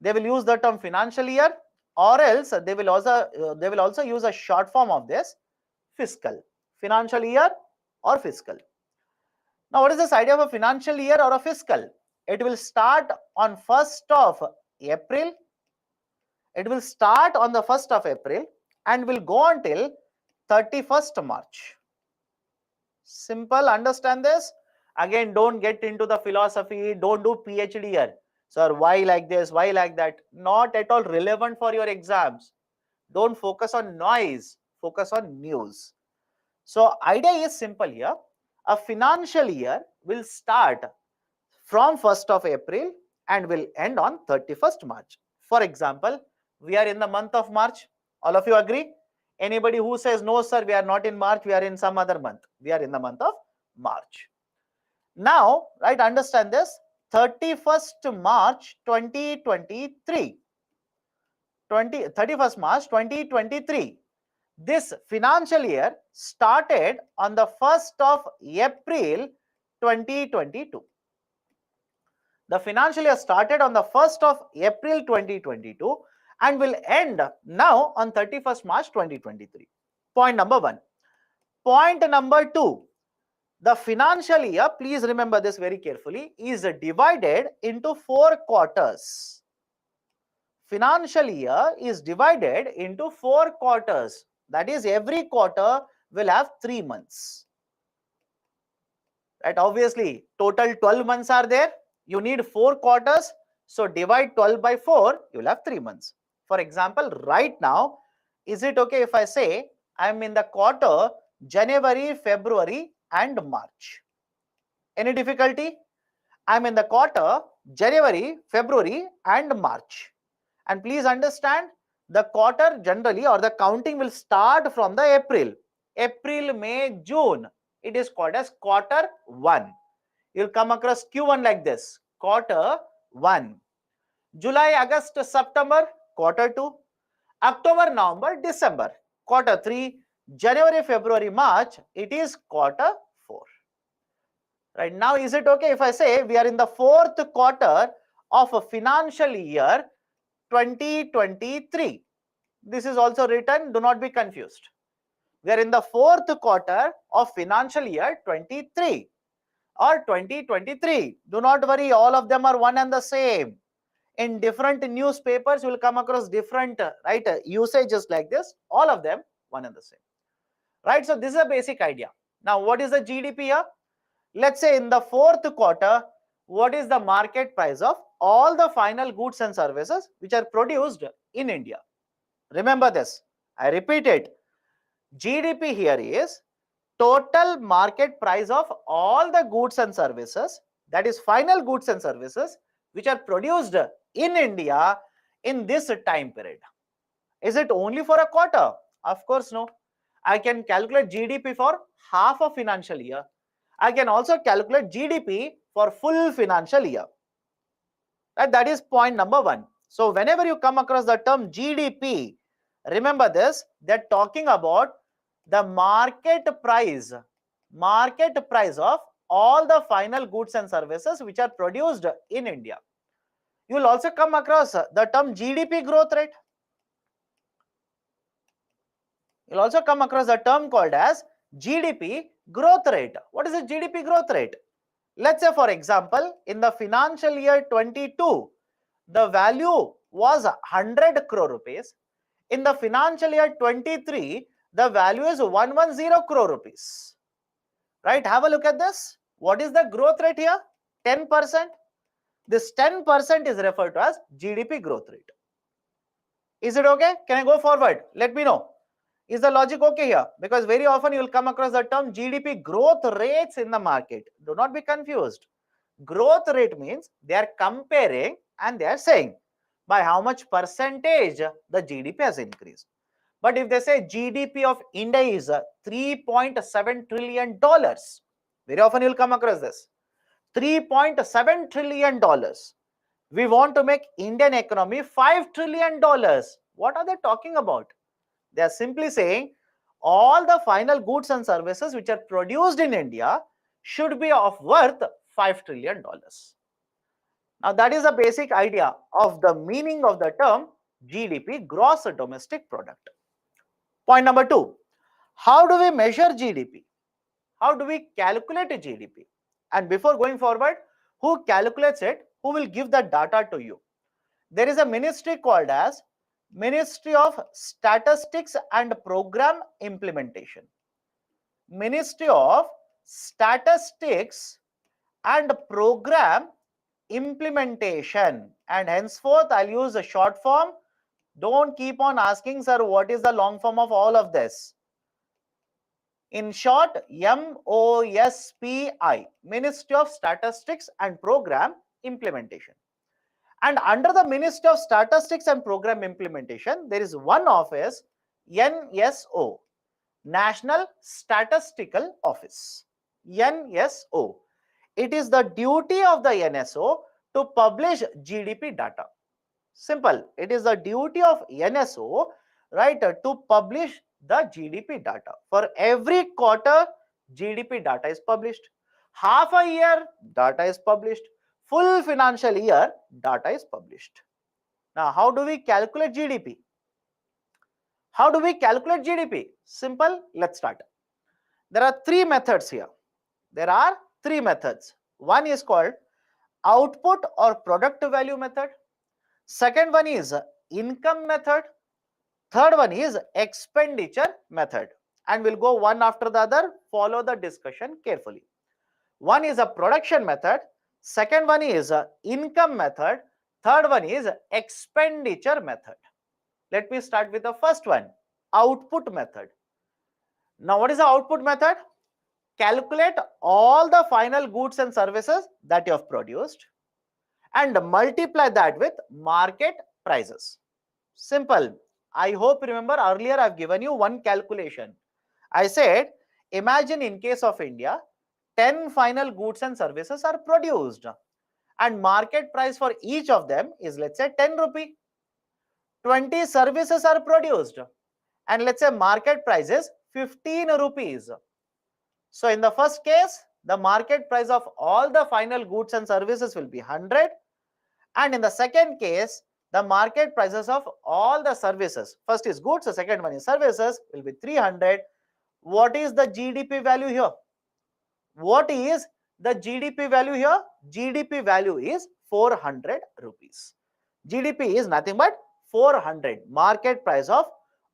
They will use the term financial year, or else they will also use a short form of this, fiscal. Financial year or fiscal. Now what is this idea of a financial year or a fiscal? It will start on 1st of April. It will start on the 1st of April and will go until 31st March. Simple, understand this? Again, don't get into the philosophy, don't do PhD here. Sir, why like this, why like that? Not at all relevant for your exams. Don't focus on noise, focus on news. So idea is simple here. A financial year will start from 1st of April and will end on 31st March. For example, we are in the month of March. All of you agree? Anybody who says, no, sir, we are not in March, we are in some other month. We are in the month of March. Now, right, understand this. 31st March 2023. 31st March 2023. This financial year started on the 1st of April 2022. The financial year started on the 1st of April 2022 and will end now on 31st March 2023. Point number one. Point number two. The financial year, please remember this very carefully, is divided into 4 quarters. Financial year is divided into 4 quarters. That is, every quarter will have 3 months. Right? Obviously, total 12 months are there. You need 4 quarters. So divide 12 by 4, you will have 3 months. For example, right now, is it okay if I say I am in the quarter January, February and March? Any difficulty? I am in the quarter January, February and March. And please understand, the quarter generally or the counting will start from the April. April, May, June. It is called as quarter 1. You'll come across Q1 like this, quarter 1. July, August, September, quarter 2. October, November, December, quarter 3. January, February, March, it is quarter 4. Right now, is it okay if I say we are in the 4th quarter of a financial year 2023? This is also written, do not be confused. We are in the 4th quarter of financial year 23 or 2023. Do not worry, all of them are one and the same. In different newspapers, you will come across different usages like this. All of them one and the same. Right? So this is a basic idea. Now, what is the GDP here? Let's say in the 4th quarter, what is the market price of all the final goods and services which are produced in India? Remember this. I repeat it. GDP here is total market price of all the goods and services, that is final goods and services which are produced in India in this time period. Is it only for a quarter? Of course no. I can calculate GDP for half a financial year. I can also calculate GDP for full financial year. Right? That is point number 1. So whenever you come across the term GDP, remember this, they're talking about the market price of all the final goods and services which are produced in India. You will also come across the term GDP growth rate. You'll also come across a term called as GDP growth rate. What is a GDP growth rate? Let's say, for example, in the financial year 22, the value was 100 crore rupees. In the financial year 23, the value is 110 crore rupees. Right? Have a look at this. What is the growth rate here? 10%. This 10% is referred to as GDP growth rate. Is it okay? Can I go forward? Let me know. Is the logic okay here? Because very often you will come across the term GDP growth rates in the market. Do not be confused. Growth rate means they are comparing and they are saying by how much percentage the GDP has increased. But if they say GDP of India is $3.7 trillion, very often you will come across this. $3.7 trillion. We want to make Indian economy $5 trillion. What are they talking about? They are simply saying all the final goods and services which are produced in India should be of worth $5 trillion. Now that is the basic idea of the meaning of the term GDP, gross domestic product. Point number 2, how do we measure GDP? How do we calculate GDP? And before going forward, who calculates it? Who will give the data to you? There is a ministry called as Ministry of Statistics and Program Implementation. Ministry of Statistics and Program Implementation. And henceforth, I'll use a short form. Don't keep on asking, sir, what is the long form of all of this? In short, MOSPI, Ministry of Statistics and Program Implementation. And under the Ministry of Statistics and Program Implementation, there is one office, NSO, National Statistical Office. NSO. It is the duty of the NSO to publish GDP data. Simple. It is the duty of NSO, right, to publish the GDP data. For every quarter, GDP data is published. Half a year, data is published. Full financial year, data is published. Now, how do we calculate GDP? How do we calculate GDP? Simple. Let's start. There are 3 methods here. There are 3 methods. One is called output or product value method. Second one is income method. Third one is expenditure method. And we'll go one after the other. Follow the discussion carefully. One is a production method. Second one is a income method. Third one is expenditure method. Let me start with the first one. output method. Now, what is the output method? Calculate all the final goods and services that you have produced and multiply that with market prices. Simple. I hope you remember earlier I've given you one calculation. I said, imagine in case of India, 10 final goods and services are produced and market price for each of them is, let's say, 10 rupee. 20 services are produced and let's say market price is 15 rupees. So in the first case, the market price of all the final goods and services will be 100. And in the second case, the market prices of all the services, first is goods, the second one is services, will be 300. What is the GDP value here? What is the GDP value here? GDP value is 400 rupees. GDP is nothing but 400, market price of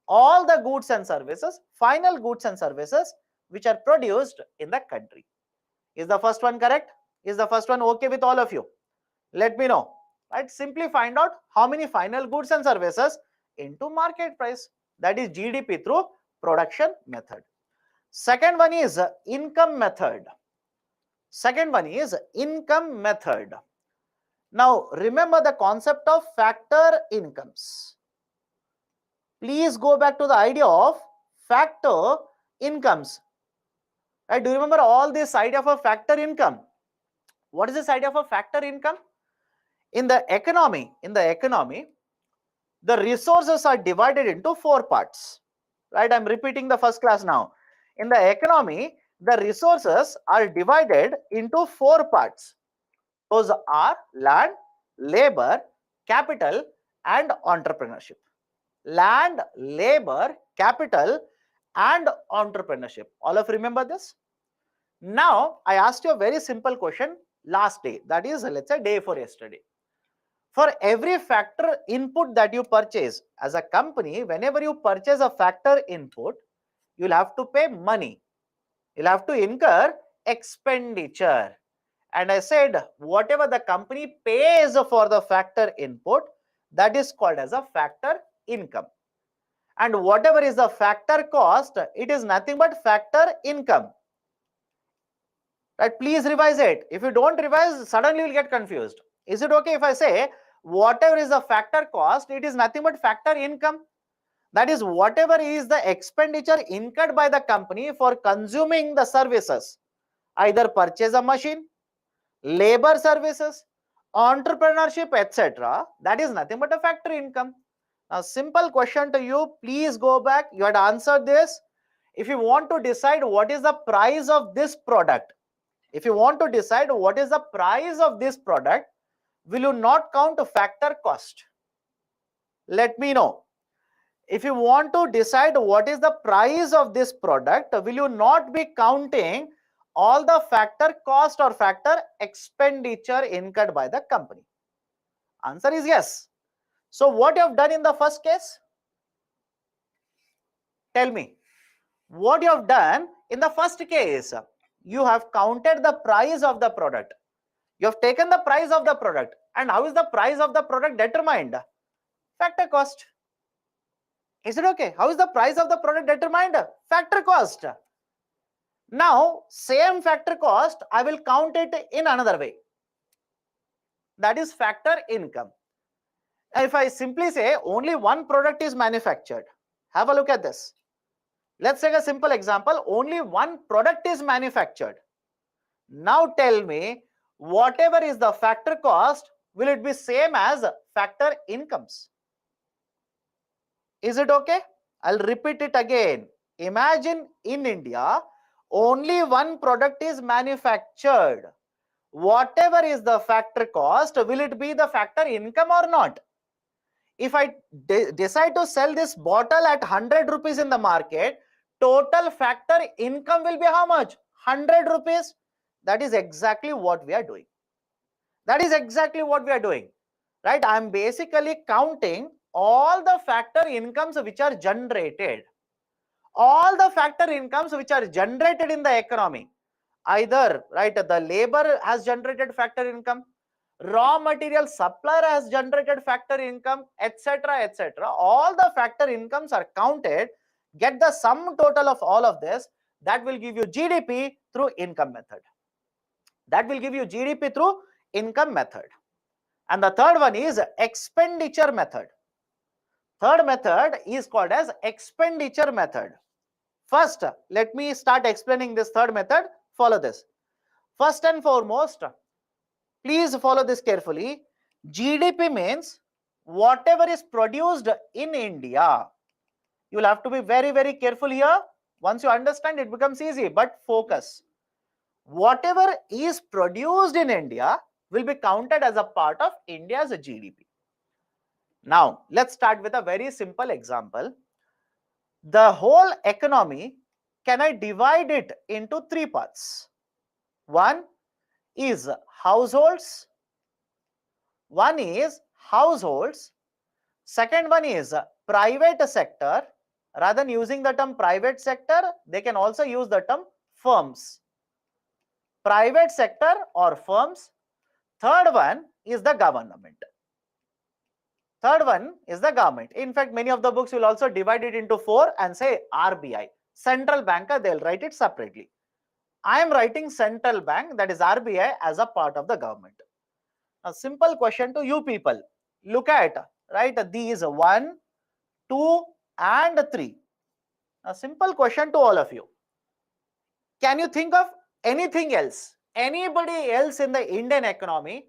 all the goods and services, final goods and services which are produced in the country. Is the first one correct? Is the first one okay with all of you? Let me know. Right? Simply find out how many final goods and services into market price. That is GDP through production method. Second one is income method. Second one is income method. Now, remember the concept of factor incomes. Please go back to the idea of factor incomes. Right? Do you remember all this idea of a factor income? What is this idea of a factor income? In the economy, the resources are divided into 4 parts. Right? I'm repeating the first class now. In the economy, the resources are divided into 4 parts. Those are land, labor, capital, and entrepreneurship. Land, labor, capital, and entrepreneurship. All of you remember this? Now, I asked you a very simple question last day. That is, let's say, day before yesterday. For every factor input that you purchase as a company, whenever you purchase a factor input, you'll have to pay money. You'll have to incur expenditure. And I said, whatever the company pays for the factor input, that is called as a factor income. And whatever is the factor cost, it is nothing but factor income. Right? Please revise it. If you don't revise, suddenly you'll get confused. Is it okay if I say, whatever is the factor cost, it is nothing but factor income? That is, whatever is the expenditure incurred by the company for consuming the services, either purchase a machine, labor services, entrepreneurship, etc. That is nothing but a factor income. Now, simple question to you, please go back. You had answered this. If you want to decide what is the price of this product, if you want to decide what is the price of this product, will you not count a factor cost? Let me know. If you want to decide what is the price of this product, will you not be counting all the factor cost or factor expenditure incurred by the company? Answer is yes. So what you have done in the first case? Tell me. What you have done in the first case? You have counted the price of the product. You have taken the price of the product. And how is the price of the product determined? Factor cost. Is it okay? How is the price of the product determined? Factor cost. Now, same factor cost, I will count it in another way. That is factor income. If I simply say only one product is manufactured, have a look at this. Let's take a simple example. Only one product is manufactured. Now tell me, whatever is the factor cost, will it be same as factor incomes? Is it okay? I'll repeat it again. Imagine in India, only one product is manufactured. Whatever is the factor cost, will it be the factor income or not? If I decide to sell this bottle at 100 rupees in the market, total factor income will be how much? 100 rupees. That is exactly what we are doing. That is exactly what we are doing. Right? I am basically counting all the factor incomes which are generated. All the factor incomes which are generated in the economy. Either, right, the labor has generated factor income, raw material supplier has generated factor income, etc., etc. All the factor incomes are counted Get the sum total of all of this. That will give you GDP through income method. That will give you GDP through income method. And the third one is expenditure method. Third method is called as expenditure method. First, let me start explaining this third method. Follow this. First and foremost, please follow this carefully. GDP means whatever is produced in India. You will have to be very, very careful here. Once you understand, it becomes easy, but focus. Whatever is produced in India will be counted as a part of India's GDP. Now, let's start with a very simple example. The whole economy, can I divide it into three parts? One is households. Second one is private sector. Rather than using the term private sector, they can also use the term firms. Private sector or firms. Third one is the government. In fact, many of the books will also divide it into four and say RBI. Central banker, they'll write it separately. I am writing central bank, that is RBI, as a part of the government. A simple question to you people. Look at, right, these 1, 2 and 3. A simple question to all of you. Can you think of anything else, anybody else in the Indian economy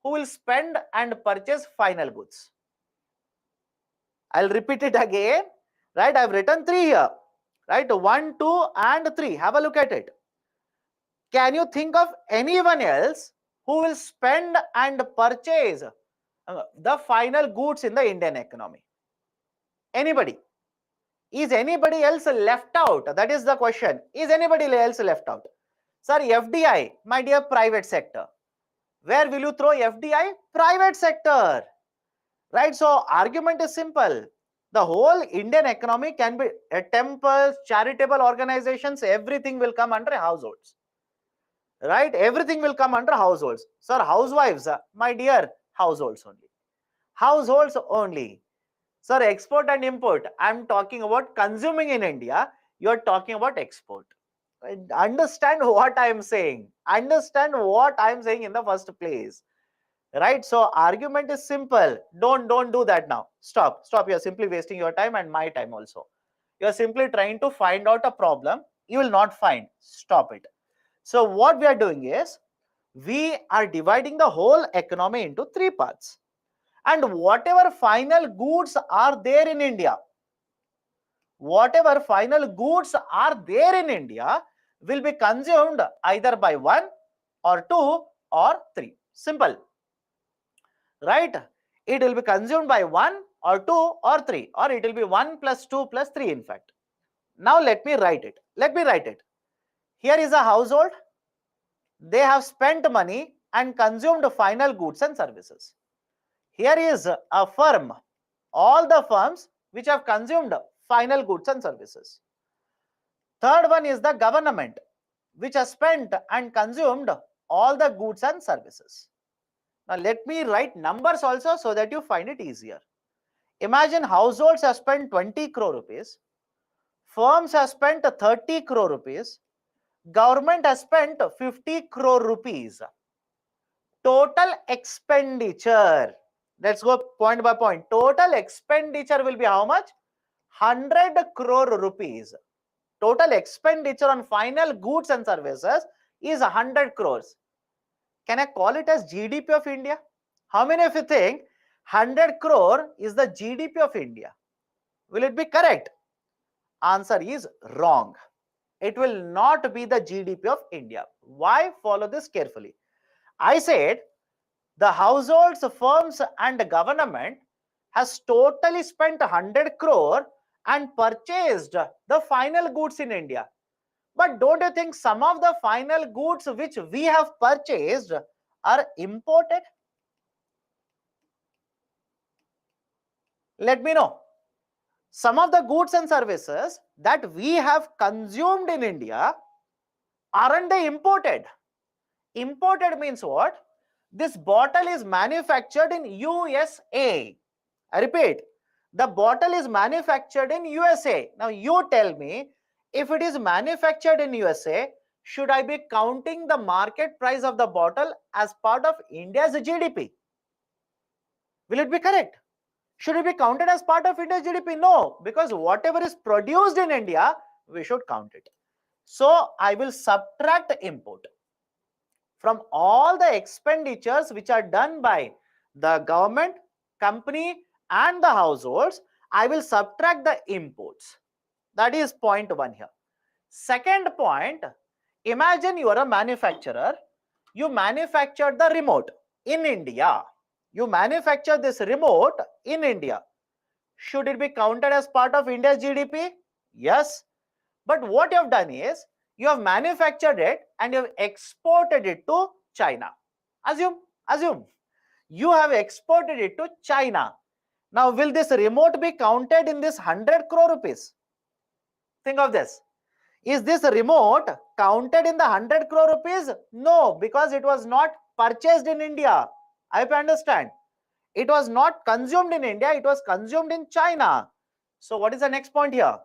who will spend and purchase final goods? I'll repeat it again, right? I've written 3 here, right? 1, 2 and 3. Have a look at it. Can you think of anyone else who will spend and purchase the final goods in the Indian economy? Anybody? Is anybody else left out? That is the question. Is anybody else left out? Sir, FDI, my dear, private sector. Where will you throw FDI? Private sector. Right? So, argument is simple. The whole Indian economy can be temples, charitable organizations, everything will come under households. Right? Everything will come under households. Sir, housewives, my dear, households only. Households only. Sir, export and import, I'm talking about consuming in India. You're talking about export. Understand what I'm saying. Understand what I'm saying in the first place. Right? So, argument is simple. Don't do that now. Stop. You're simply wasting your time and my time also. You're simply trying to find out a problem. You will not find. Stop it. So, what we are doing is, we are dividing the whole economy into three parts. And whatever final goods are there in India, will be consumed either by 1 or 2 or 3. Simple. Right? It will be consumed by 1 or 2 or 3, or it will be 1 plus 2 plus 3 in fact. Now let me write it. Here is a household. They have spent money and consumed final goods and services. Here is a firm, all the firms which have consumed final goods and services. Third one is the government, which has spent and consumed all the goods and services. Now let me write numbers also so that you find it easier. Imagine households have spent 20 crore rupees, firms have spent 30 crore rupees, government has spent 50 crore rupees. Total expenditure. Let's go point by point. Total expenditure will be how much? 100 crore rupees. Total expenditure on final goods and services is 100 crores. Can I call it as GDP of India? How many of you think 100 crore is the GDP of India? Will it be correct? Answer is wrong. It will not be the GDP of India. Why? Follow this carefully. I said the households, firms and government has totally spent 100 crore and purchased the final goods in India. But don't you think some of the final goods which we have purchased are imported? Let me know. Some of the goods and services that we have consumed in India, aren't they imported? Imported means what? This bottle is manufactured in USA. I repeat, The bottle is manufactured in USA. Now you tell me, if it is manufactured in USA, should I be counting the market price of the bottle as part of India's GDP? Will it be correct? Should it be counted as part of India's GDP? No, because whatever is produced in India, we should count it. So I will subtract import from all the expenditures which are done by the government, company and the households. I will subtract the imports. That is point 1 here. Second point, imagine you are a manufacturer. You manufactured the remote in India. You manufacture this remote in India. Should it be counted as part of India's GDP? Yes. But what you have done is, you have manufactured it and you have exported it to China. Assume you have exported it to China. Now, will this remote be counted in this 100 crore rupees? Think of this. Is this remote counted in the 100 crore rupees? No, because it was not purchased in India. I hope you understand. It was not consumed in India, it was consumed in China. So what is the next point here?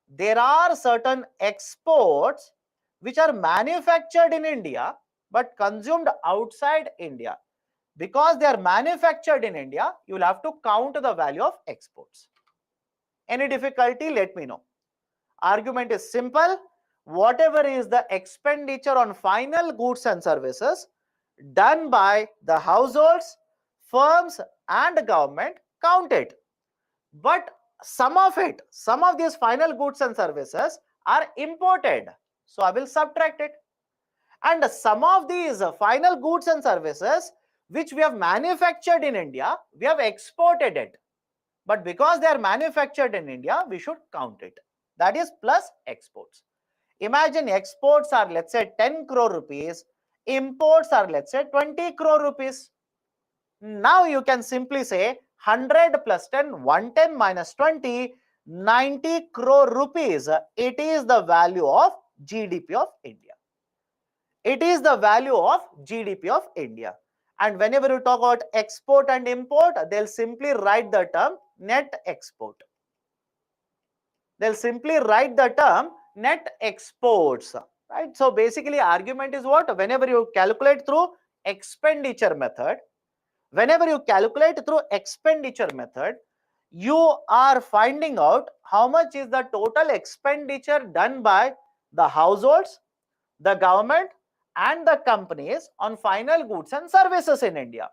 There are certain exports which are manufactured in India but consumed outside India. Because they are manufactured in India, you will have to count the value of exports. Any difficulty? Let me know. Argument is simple. Whatever is the expenditure on final goods and services done by the households, firms and government, count it. But some of these final goods and services are imported. So I will subtract it. And some of these final goods and services which we have manufactured in India, we have exported it. But because they are manufactured in India, we should count it. That is plus exports. Imagine exports are, let's say, 10 crore rupees. Imports are, let's say, 20 crore rupees. Now you can simply say 100 plus 10, 110 minus 20, 90 crore rupees. It is the value of GDP of India. It is the value of GDP of India. And whenever you talk about export and import, they'll simply write the term net export. They'll simply write the term net exports. Right? So basically, argument is what? Whenever you calculate through expenditure method, you are finding out how much is the total expenditure done by the households, the government and the companies on final goods and services in India.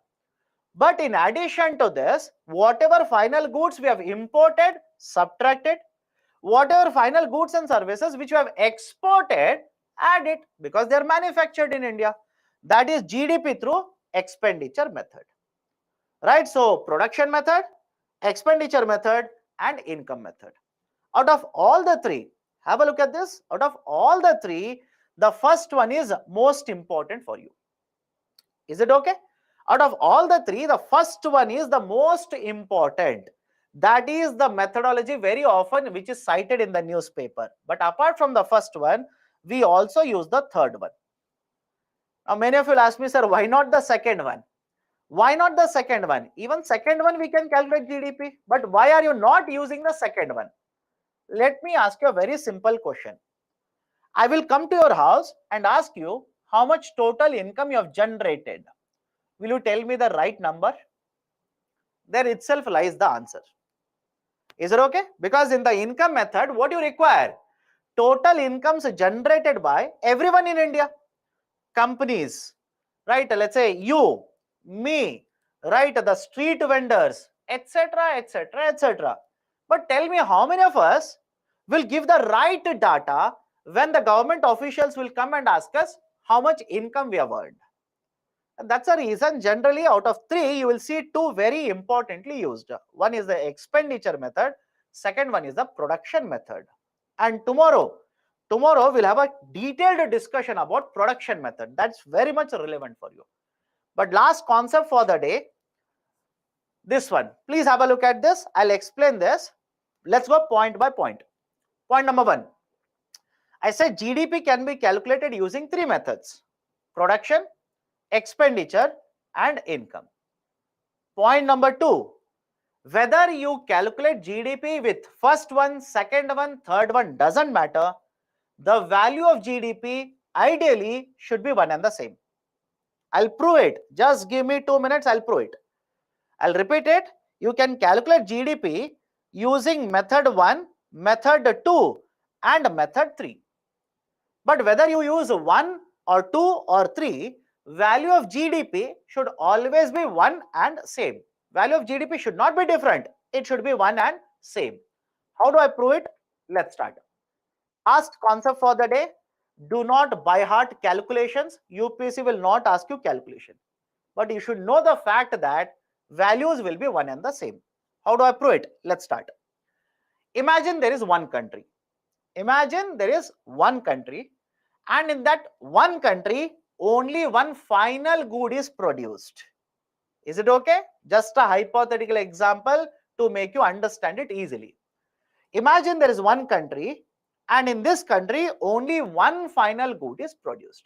But in addition to this, whatever final goods we have imported, subtracted. Whatever final goods and services which we have exported, add it, because they are manufactured in India. That is GDP through expenditure method. Right? So production method, expenditure method and income method. Out of all the three, have a look at this. Out of all the three, the first one is most important for you. Is it okay? Out of all the three, the first one is the most important. That is the methodology very often which is cited in the newspaper. But apart from the first one, we also use the third one. Now many of you will ask me, sir, why not the second one? Why not the second one? Even second one we can calculate GDP. But why are you not using the second one? Let me ask you a very simple question. I will come to your house and ask you how much total income you have generated. Will you tell me the right number? There itself lies the answer. Is it okay? Because in the income method, what you require? Total incomes generated by everyone in India. Companies, right? Let's say you, me, right? The street vendors, etc., etc., etc. But tell me, how many of us will give the right data when the government officials will come and ask us how much income we have earned? And that's the reason generally out of three, you will see two very importantly used. One is the expenditure method. Second one is the production method. And tomorrow we'll have a detailed discussion about production method. That's very much relevant for you. But last concept for the day, this one. Please have a look at this. I'll explain this. Let's go point by point. Point number one. I said GDP can be calculated using three methods: production, expenditure and income. Point number two, Whether you calculate GDP with first one, second one, third one, doesn't matter. The value of GDP ideally should be one and the same. I'll prove it. Just give me 2 minutes, I'll prove it. I'll repeat it. You can calculate GDP using method 1, method 2 and method 3. But whether you use 1 or 2 or 3, value of GDP should always be one and same. Value of GDP should not be different. It should be one and same. How do I prove it? Let's start. Last concept for the day. Do not by heart calculations. UPSC will not ask you calculation. But you should know the fact that values will be one and the same. How do I prove it? Let's start. Imagine there is one country. Imagine there is one country, and in that one country, only one final good is produced. Is it okay? Just a hypothetical example to make you understand it easily. Imagine there is one country, and in this country, only one final good is produced.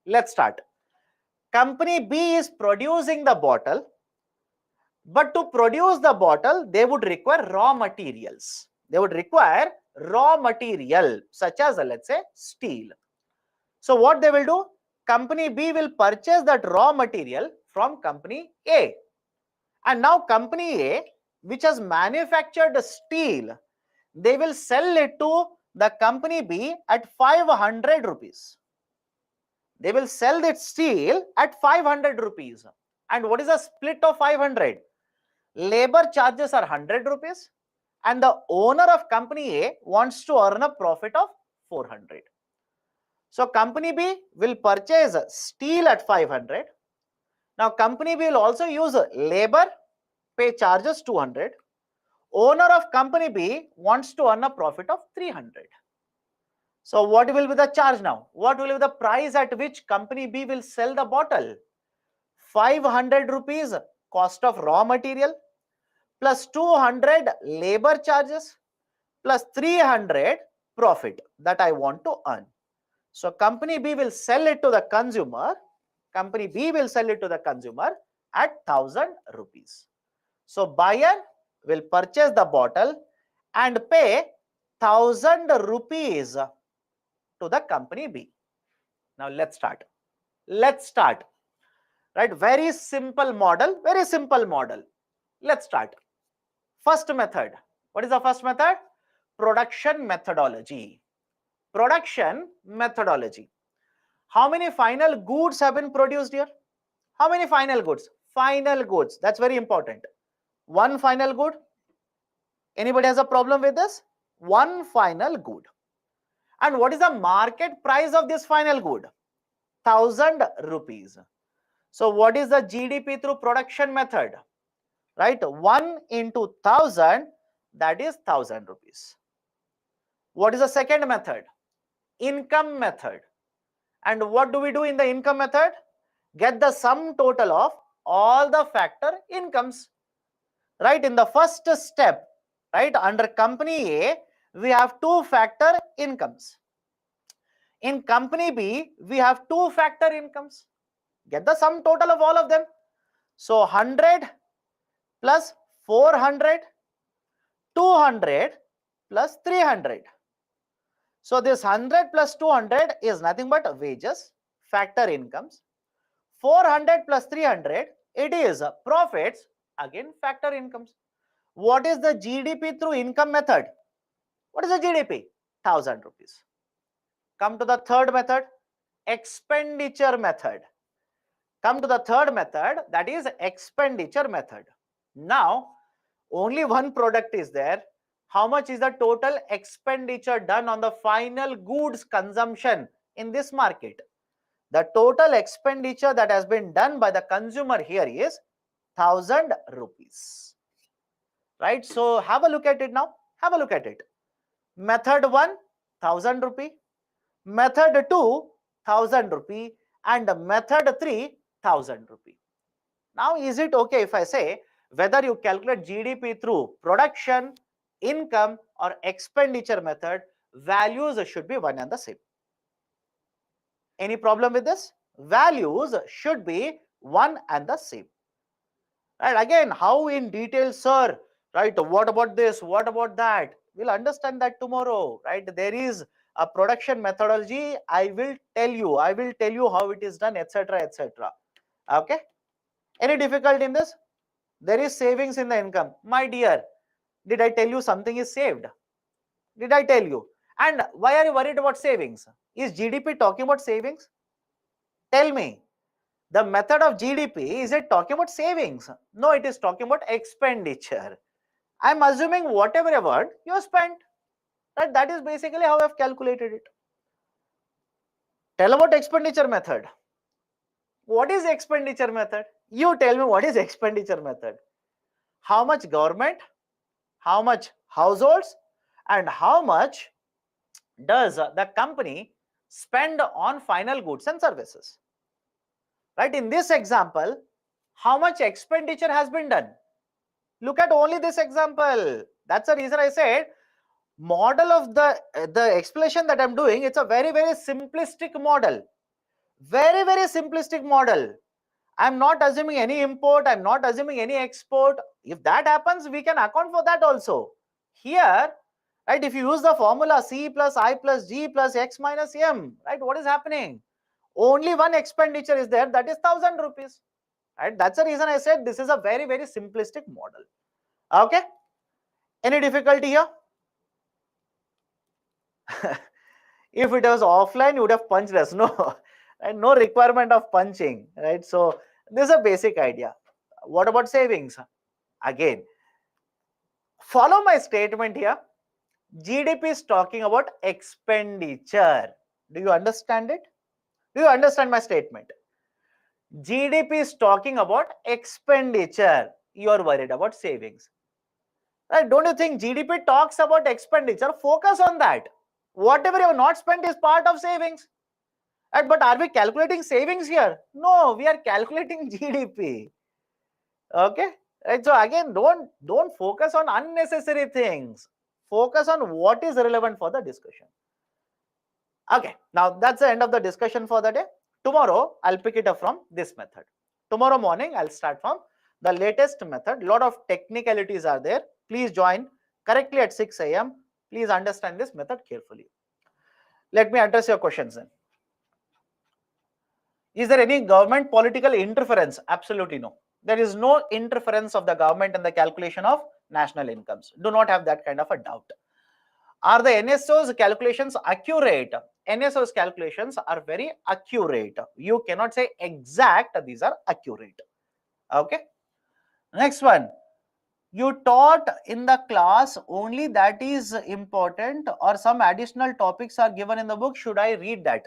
Let's start. Company B is producing the bottle, but to produce the bottle, they would require raw materials. They would require raw material such as, let's say, steel. So what they will do? Company B will purchase that raw material from company A. And now company A, which has manufactured steel, they will sell it to the company B at 500 rupees. They will sell that steel at 500 rupees. And what is the split of 500? Labor charges are 100 rupees and the owner of company A wants to earn a profit of 400. So company B will purchase steel at 500. Now company B will also use labor, pay charges 200. Owner of company B wants to earn a profit of 300. So what will be the charge now? What will be the price at which company B will sell the bottle? 500 rupees cost of raw material plus 200 labor charges plus 300 profit that I want to earn. So company B will sell it to the consumer. Company B will sell it to the consumer at 1000 rupees. So buyer will purchase the bottle and pay 1000 rupees to the company B. Now let's start. Let's start. Right? Very simple model. Very simple model. Let's start. First method. What is the first method? Production methodology. Production methodology. How many final goods have been produced here? How many final goods? Final goods. That's very important. One final good. Anybody has a problem with this? One final good. And what is the market price of this final good? 1000 rupees. So what is the GDP through production method? Right? 1 into 1000, that is 1000 rupees. What is the second method? Income method. And what do we do in the income method? Get the sum total of all the factor incomes. Right? In the first step, right, under company A, we have two factor incomes. In company B, we have two factor incomes. Get the sum total of all of them. So 100 plus 400, 200 plus 300. So this 100 plus 200 is nothing but wages, factor incomes. 400 plus 300, it is profits, again factor incomes. What is the GDP through income method? What is the GDP? 1000 rupees. Come to the third method, expenditure method. Come to the third method, that is expenditure method. Now, only one product is there. How much is the total expenditure done on the final goods consumption in this market? The total expenditure that has been done by the consumer here is 1000 rupees. Right? So have a look at it now. Have a look at it. Method 1, 1000 rupee. Method 2, 1000 rupee. And method 3, 1000 rupee. Now, is it okay if I say whether you calculate GDP through production, income or expenditure method, values should be one and the same? Any problem with this? Values should be one and the same. Right? Again, how in detail, sir? right? What about this? What about that? We'll understand that tomorrow, right? There is a production methodology. I will tell you how it is done, etc., etc. Okay. Any difficulty in this? There is savings in the income. My dear, did I tell you something is saved? Did I tell you? And why are you worried about savings? Is GDP talking about savings? Tell me. The method of GDP, is it talking about savings? No, it is talking about expenditure. I'm assuming whatever amount you spent, right? That is basically how I've calculated it. Tell about expenditure method. What is expenditure method? You tell me what is expenditure method. How much government, how much households, and how much does the company spend on final goods and services? Right? In this example, how much expenditure has been done? Look at only this example. That's the reason I said model of the explanation that I'm doing, it's a very, very simplistic model. Very, very simplistic model. I'm not assuming any import. I'm not assuming any export. If that happens, we can account for that also. Here, right, if you use the formula C plus I plus G plus X minus M, right, what is happening? Only one expenditure is there, that is 1,000 rupees. Right? That's the reason I said this is a very, very simplistic model. Okay? Any difficulty here? If it was offline, you would have punched us. No, and no requirement of punching, right? So this is a basic idea. What about savings? Again, follow my statement here. GDP is talking about expenditure. Do you understand it? Do you understand my statement? GDP is talking about expenditure. You are worried about savings. Right? Don't you think GDP talks about expenditure? Focus on that. Whatever you have not spent is part of savings. Right? But are we calculating savings here? No, we are calculating GDP. Okay? Right? So again, don't focus on unnecessary things. Focus on what is relevant for the discussion. Okay, now that's the end of the discussion for the day. Tomorrow, I'll pick it up from this method. Tomorrow morning, I'll start from the latest method. Lot of technicalities are there. Please join correctly at 6 a.m. Please understand this method carefully. Let me address your questions then. Is there any government political interference? Absolutely no. There is no interference of the government in the calculation of national incomes. Do not have that kind of a doubt. Are the NSO's calculations accurate? NSO's calculations are very accurate. You cannot say exact, these are accurate. Okay. Next one. You taught in the class only that is important, or some additional topics are given in the book. Should I read that?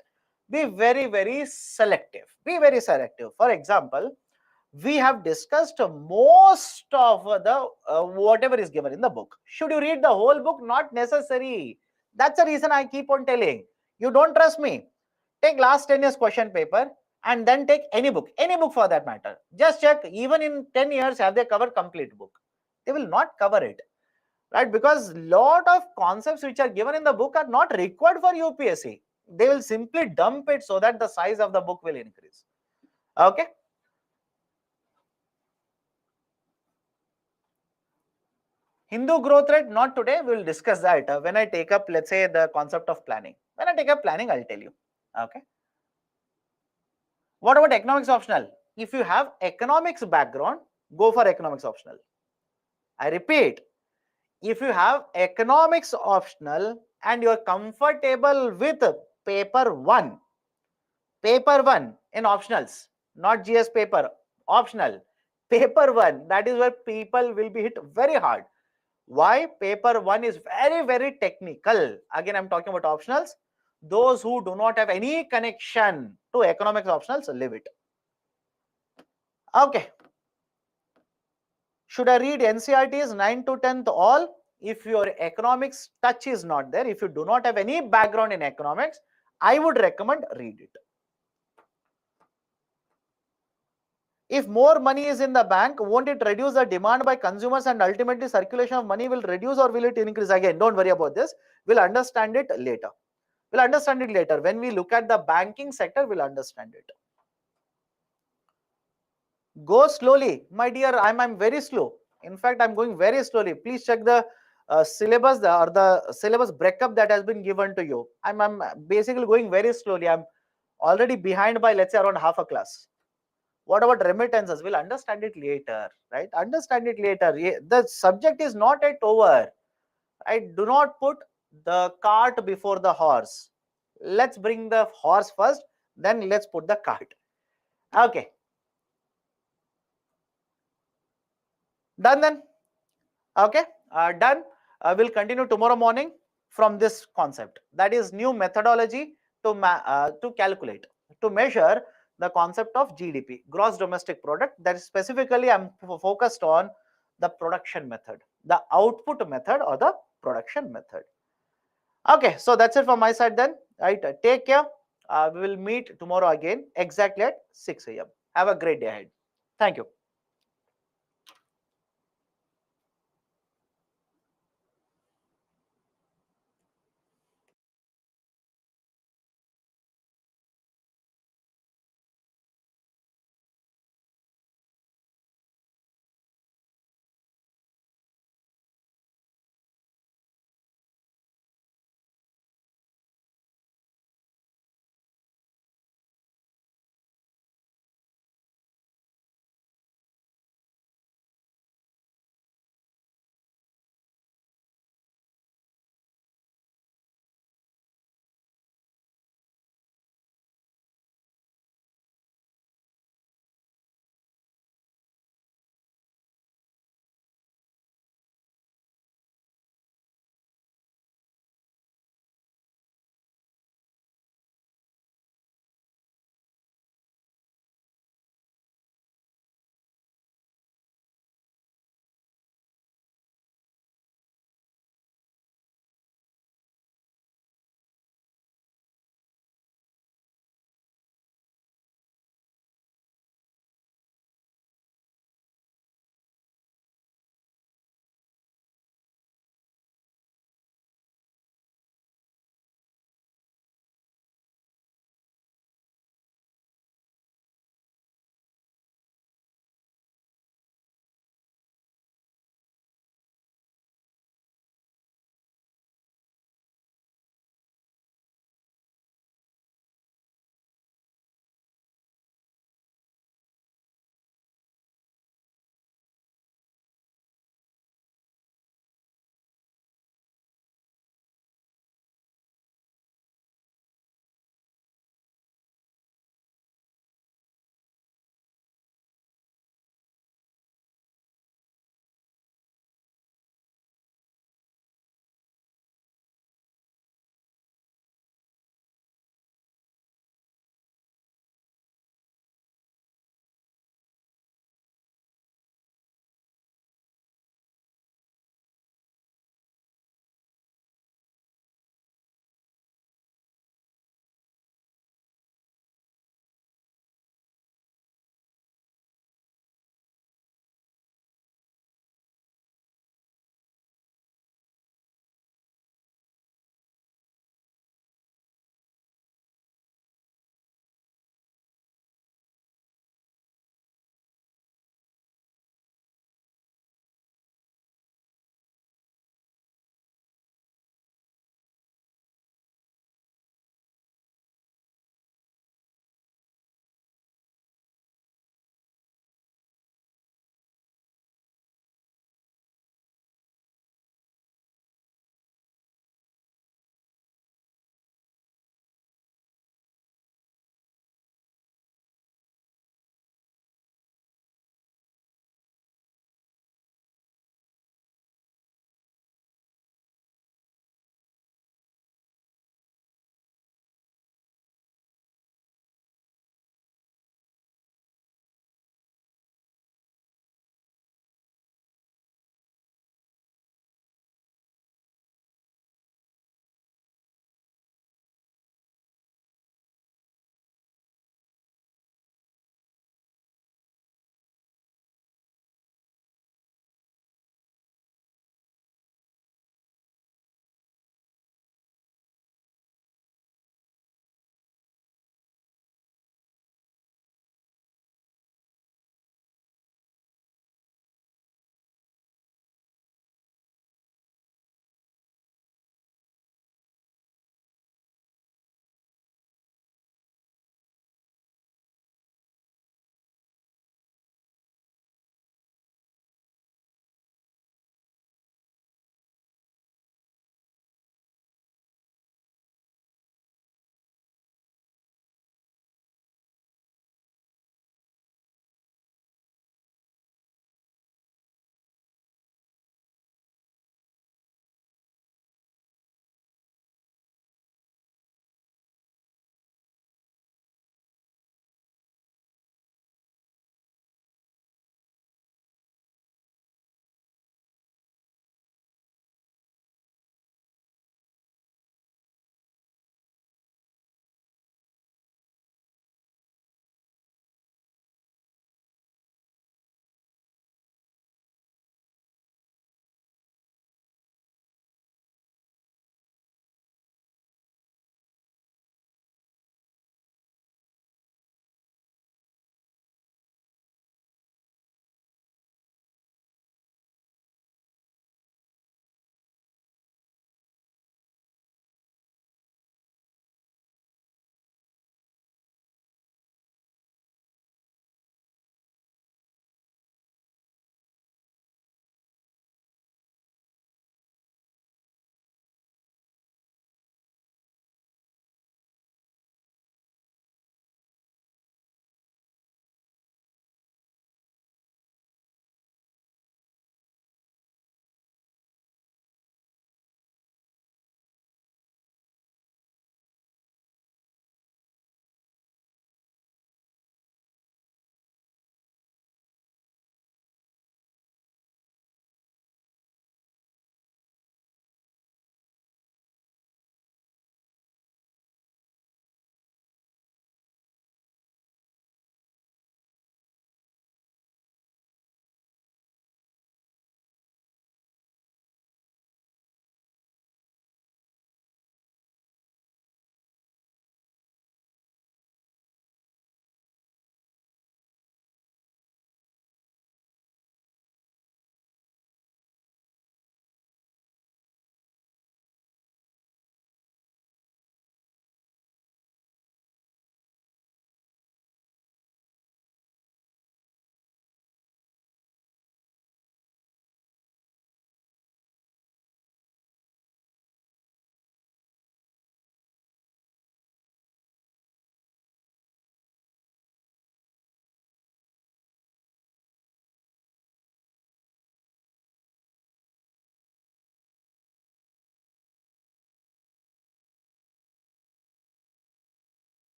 Be very, very selective. Be very selective. For example, we have discussed most of the whatever is given in the book. Should you read the whole book? Not necessary. That's the reason I keep on telling. You don't trust me? Take last 10 years question paper and then take any book for that matter. Just check, even in 10 years, have they covered complete book? They will not cover it, right? Because lot of concepts which are given in the book are not required for UPSC. They will simply dump it so that the size of the book will increase. Okay. Hindu growth rate, not today. We will discuss that when I take up, let's say, the concept of planning. When I take up planning, I'll tell you. Okay. What about economics optional? If you have economics background, go for economics optional. I repeat, if you have economics optional and you're comfortable with paper 1 in optionals, not GS paper, optional, paper 1, that is where people will be hit very hard. Why? Paper 1 is very, very technical. Again, I'm talking about optionals. Those who do not have any connection to economics optionals, leave it. Okay. Should I read NCERT's 9 to 10th all? If your economics touch is not there, if you do not have any background in economics, I would recommend read it. If more money is in the bank, won't it reduce the demand by consumers and ultimately circulation of money will reduce, or will it increase? Again, don't worry about this. We'll understand it later. We'll understand it later. When we look at the banking sector, we'll understand it. Go slowly. My dear, I'm very slow. In fact, I'm going very slowly. Please check the syllabus or the syllabus breakup that has been given to you. I'm basically going very slowly. I'm already behind by, let's say, around half a class. What about remittances? We'll understand it later, right? Understand it later. The subject is not yet over, right? Do not put the cart before the horse. Let's bring the horse first, then let's put the cart. Okay. Done then? Okay, done. We'll continue tomorrow morning from this concept. That is new methodology to calculate, to measure the concept of GDP, gross domestic product. That is specifically I'm focused on the production method, the output method or the production method. Okay, so that's it from my side then. Right, take care. We will meet tomorrow again exactly at 6 a.m. Have a great day ahead. Thank you.